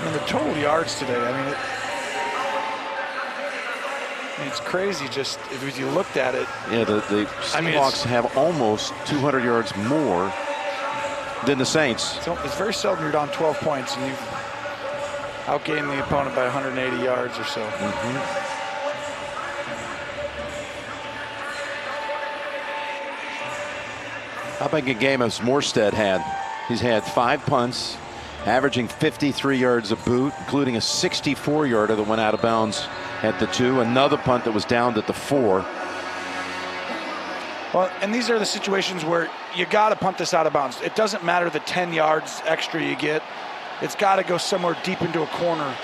Speaker 4: And the total yards today, I mean, it's crazy just if you looked at it.
Speaker 1: Yeah, the Seahawks have almost 200 yards more than the Saints.
Speaker 4: It's very seldom you're down 12 points and you've outgained the opponent by 180 yards or so.
Speaker 1: How big a game has Morstead had? He's had 5 punts, averaging 53 yards a boot, including a 64-yarder that went out of bounds at the 2, another punt that was downed at the 4.
Speaker 4: Well, and these are the situations where you got to punt this out of bounds. It doesn't matter the 10 yards extra you get. It's got to go somewhere deep into a corner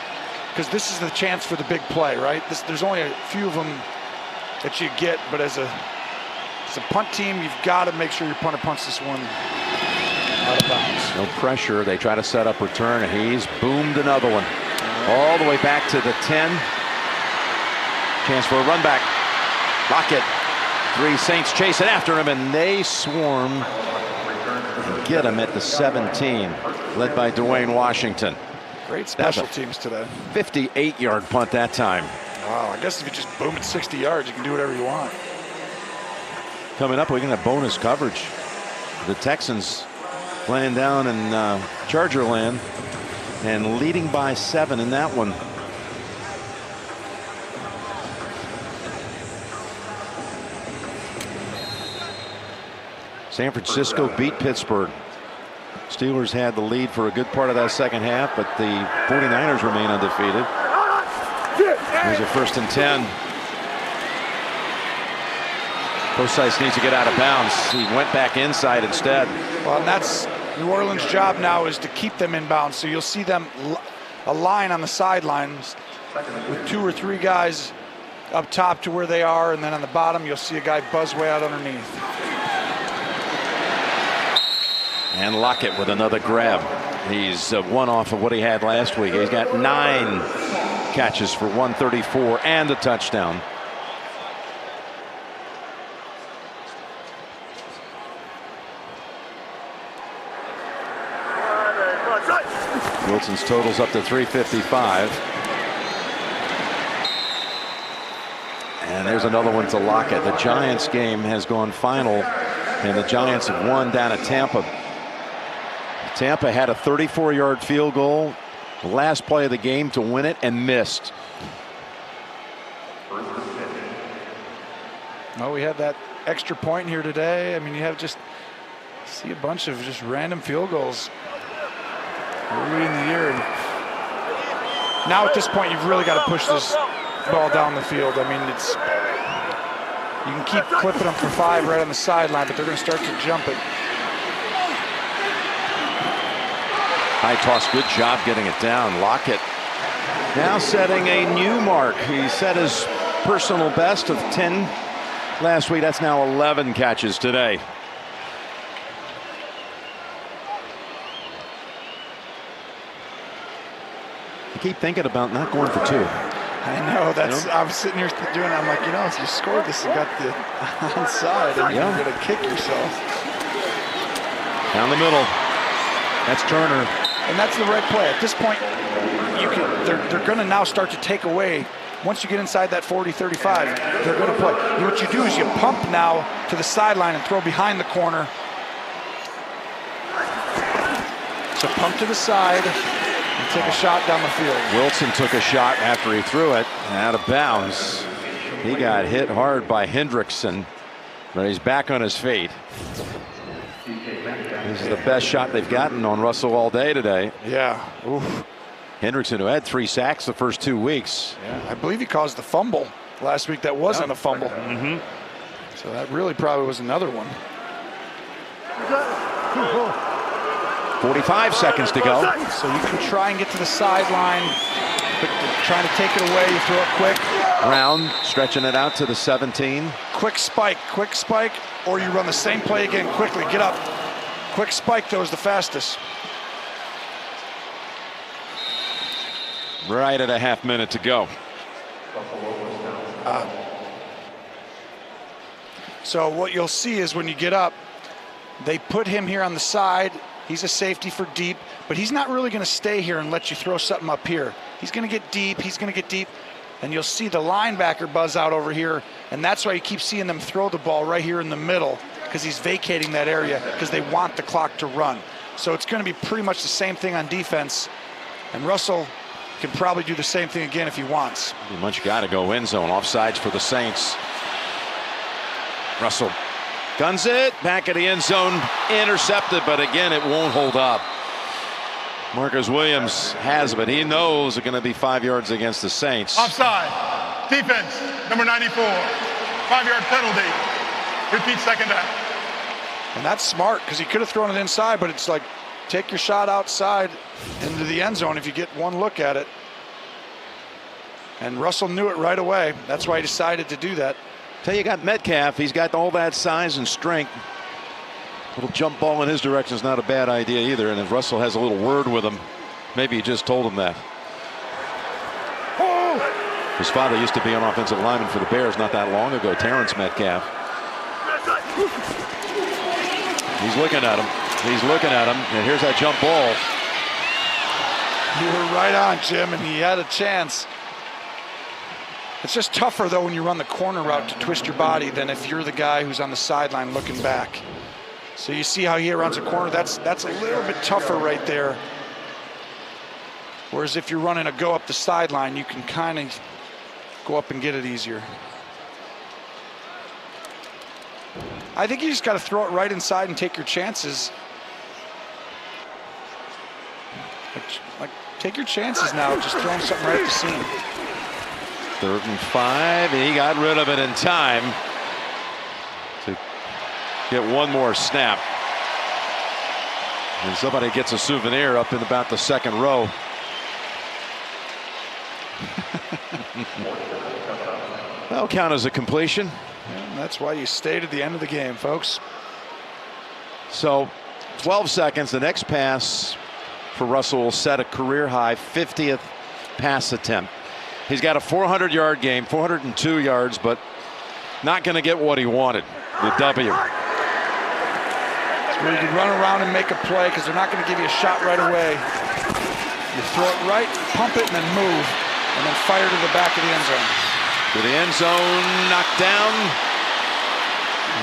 Speaker 4: because this is the chance for the big play, right? There's only a few of them that you get, but as a punt team, you've got to make sure your punter punts this one out of bounds.
Speaker 1: No pressure. They try to set up return, and he's boomed another one. All the way back to the 10. Chance for a run back. Lockett. 3 Saints chasing after him, and they swarm and get him at the 17, led by Dwayne Washington.
Speaker 4: Great special teams today.
Speaker 1: 58-yard punt that time.
Speaker 4: Wow, I guess if you just boom at 60 yards, you can do whatever you want.
Speaker 1: Coming up, we're going to have bonus coverage. The Texans playing down in Charger land and leading by 7 in that one. San Francisco beat Pittsburgh. Steelers had the lead for a good part of that second half, but the 49ers remain undefeated. Here's a 1st and 10. Forsythe needs to get out of bounds. He went back inside instead.
Speaker 4: Well, and that's New Orleans' job now, is to keep them in bounds. So you'll see them a line on the sidelines with 2 or 3 guys up top to where they are, and then on the bottom you'll see a guy buzz way out underneath.
Speaker 1: And Lockett with another grab. He's one off of what he had last week. He's got 9 catches for 134 and a touchdown. Wilson's totals up to 355. And there's another one to Lockett. The Giants game has gone final, and the Giants have won down at Tampa. Tampa had a 34-yard field goal, the last play of the game, to win it, and missed.
Speaker 4: Well, we had that extra point here today. I mean, you have just see a bunch of just random field goals early in the year. And now at this point, you've really got to push this ball down the field. I mean, you can keep clipping them for 5 right on the sideline, but they're going to start to jump it.
Speaker 1: High toss, good job getting it down. Lockett now setting a new mark. He set his personal best of 10 last week. That's now 11 catches today. I keep thinking about not going for 2.
Speaker 4: I know, that's, I was sitting here doing it, I'm like, if you scored this and got the onside, and you're going to kick yourself.
Speaker 1: Down the middle. That's Turner.
Speaker 4: And that's the right play. At this point, they're going to now start to take away. Once you get inside that 40-35, they're going to play. What you do is you pump now to the sideline and throw behind the corner. So pump to the side and take a shot down the field.
Speaker 1: Wilson took a shot after he threw it out of bounds. He got hit hard by Hendrickson, but he's back on his feet. This is the best shot they've gotten on Russell all day today.
Speaker 4: Yeah. Oof.
Speaker 1: Hendrickson, who had 3 sacks the first 2 weeks.
Speaker 4: Yeah, I believe he caused the fumble last week. That wasn't a fumble. So that really probably was another one.
Speaker 1: 45 seconds to go.
Speaker 4: So you can try and get to the sideline, but trying to take it away, you throw it quick.
Speaker 1: Brown stretching it out to the 17.
Speaker 4: Quick spike, or you run the same play again quickly. Get up. Quick spike, though, is the fastest.
Speaker 1: Right at a half minute to go.
Speaker 4: So what you'll see is when you get up, they put him here on the side. He's a safety for deep, but he's not really going to stay here and let you throw something up here. He's going to get deep. And you'll see the linebacker buzz out over here, and that's why you keep seeing them throw the ball right here in the middle, because he's vacating that area because they want the clock to run. So it's going to be pretty much the same thing on defense, and Russell can probably do the same thing again if he wants.
Speaker 1: Pretty much got to go end zone. Offsides for the Saints. Russell guns it back at the end zone, intercepted, but again it won't hold up. Marcus Williams has, but he knows it's going to be 5 yards against the Saints.
Speaker 3: Offside. Defense, number 94. 5-yard penalty. Repeat second down.
Speaker 4: And that's smart, because he could have thrown it inside, but it's like, take your shot outside into the end zone if you get one look at it. And Russell knew it right away. That's why he decided to do that.
Speaker 1: Tell you got Metcalf. He's got all that size and strength. Little jump ball in his direction is not a bad idea either. And if Russell has a little word with him, maybe he just told him that. His father used to be an offensive lineman for the Bears not that long ago, Terrence Metcalf. He's looking at him. And here's that jump ball.
Speaker 4: You were right on, Jim, and he had a chance. It's just tougher, though, when you run the corner route to twist your body than if you're the guy who's on the sideline looking back. So you see how he runs a corner? That's a little bit tougher right there. Whereas if you're running a go up the sideline, you can kind of go up and get it easier. I think you just got to throw it right inside and take your chances. Like take your chances now, just throwing something right at the seam.
Speaker 1: 3rd and 5, and he got rid of it in time to get one more snap. And somebody gets a souvenir up in about the 2nd row. That'll count as a completion.
Speaker 4: And that's why you stay to the end of the game, folks.
Speaker 1: So 12 seconds. The next pass for Russell will set a career high 50th pass attempt. He's got a 400-yard game, 402 yards, but not going to get what he wanted, the W.
Speaker 4: It's where you can run around and make a play because they're not going to give you a shot right away. You throw it right, pump it, and then move, and then fire to the back of the end zone.
Speaker 1: To the end zone, knocked down.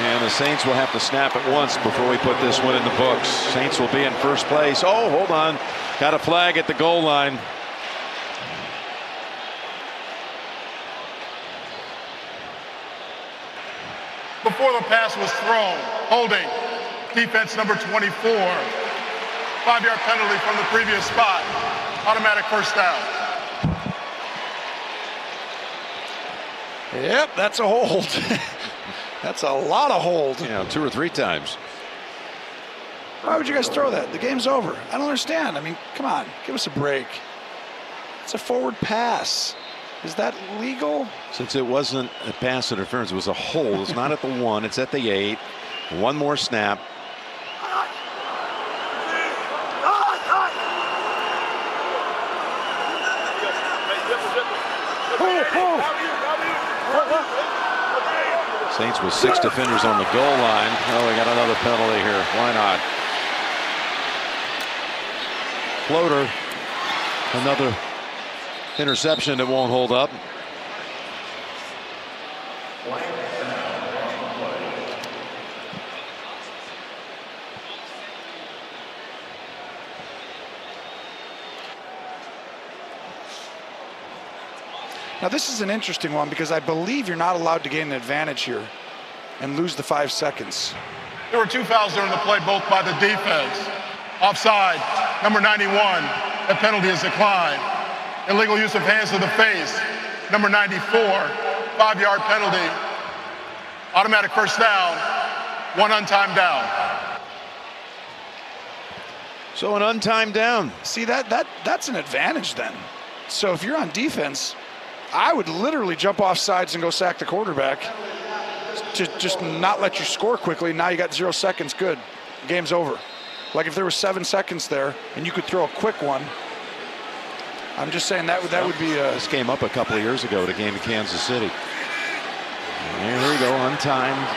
Speaker 1: And the Saints will have to snap it once before we put this one in the books. Saints will be in first place. Oh, hold on. Got a flag at the goal line.
Speaker 3: Before the pass was thrown, holding. Defense number 24. 5-yard penalty from the previous spot. Automatic first down.
Speaker 4: Yep, that's a hold. That's a lot of hold.
Speaker 1: Yeah, 2 or 3 times.
Speaker 4: Why would you guys throw that? The game's over. I don't understand. I mean, come on, give us a break. It's a forward pass. Is that legal?
Speaker 1: Since it wasn't a pass interference, it was a hold. It's not at the 1, it's at the 8. One more snap. Saints with 6 defenders on the goal line. Oh, we got another penalty here. Why not? Floater. Another interception that won't hold up.
Speaker 4: Now this is an interesting one because I believe you're not allowed to gain an advantage here and lose the 5 seconds.
Speaker 3: There were 2 fouls during the play, both by the defense. Offside, number 91, that penalty is declined. Illegal use of hands to the face, number 94, 5-yard penalty. Automatic first down, 1 untimed down.
Speaker 1: So an untimed down.
Speaker 4: See, that's an advantage then. So if you're on defense, I would literally jump off sides and go sack the quarterback. Just not let you score quickly. Now you got 0 seconds. Good. Game's over. Like if there was 7 seconds there and you could throw a quick one. I'm just saying that would be a...
Speaker 1: This came up a couple of years ago at a game in Kansas City. And here we go, untimed.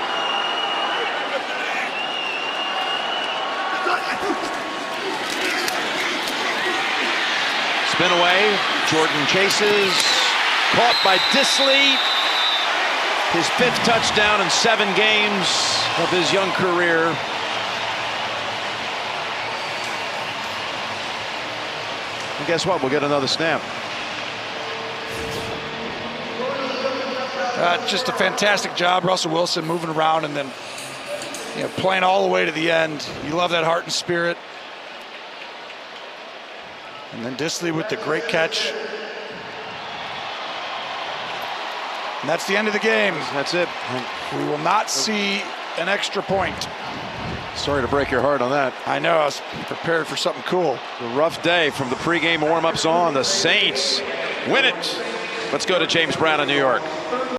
Speaker 1: Spin away. Jordan chases. Caught by Dissly. His 5th touchdown in 7 games of his young career. And guess what? We'll get another snap.
Speaker 4: Just a fantastic job, Russell Wilson moving around and then playing all the way to the end. You love that heart and spirit. And then Dissly with the great catch. And that's the end of the game.
Speaker 1: That's it.
Speaker 4: We will not see an extra point.
Speaker 1: Sorry to break your heart on that.
Speaker 4: I know, I was prepared for something cool.
Speaker 1: A rough day from the pregame warm-ups on. The Saints win it. Let's go to James Brown in New York.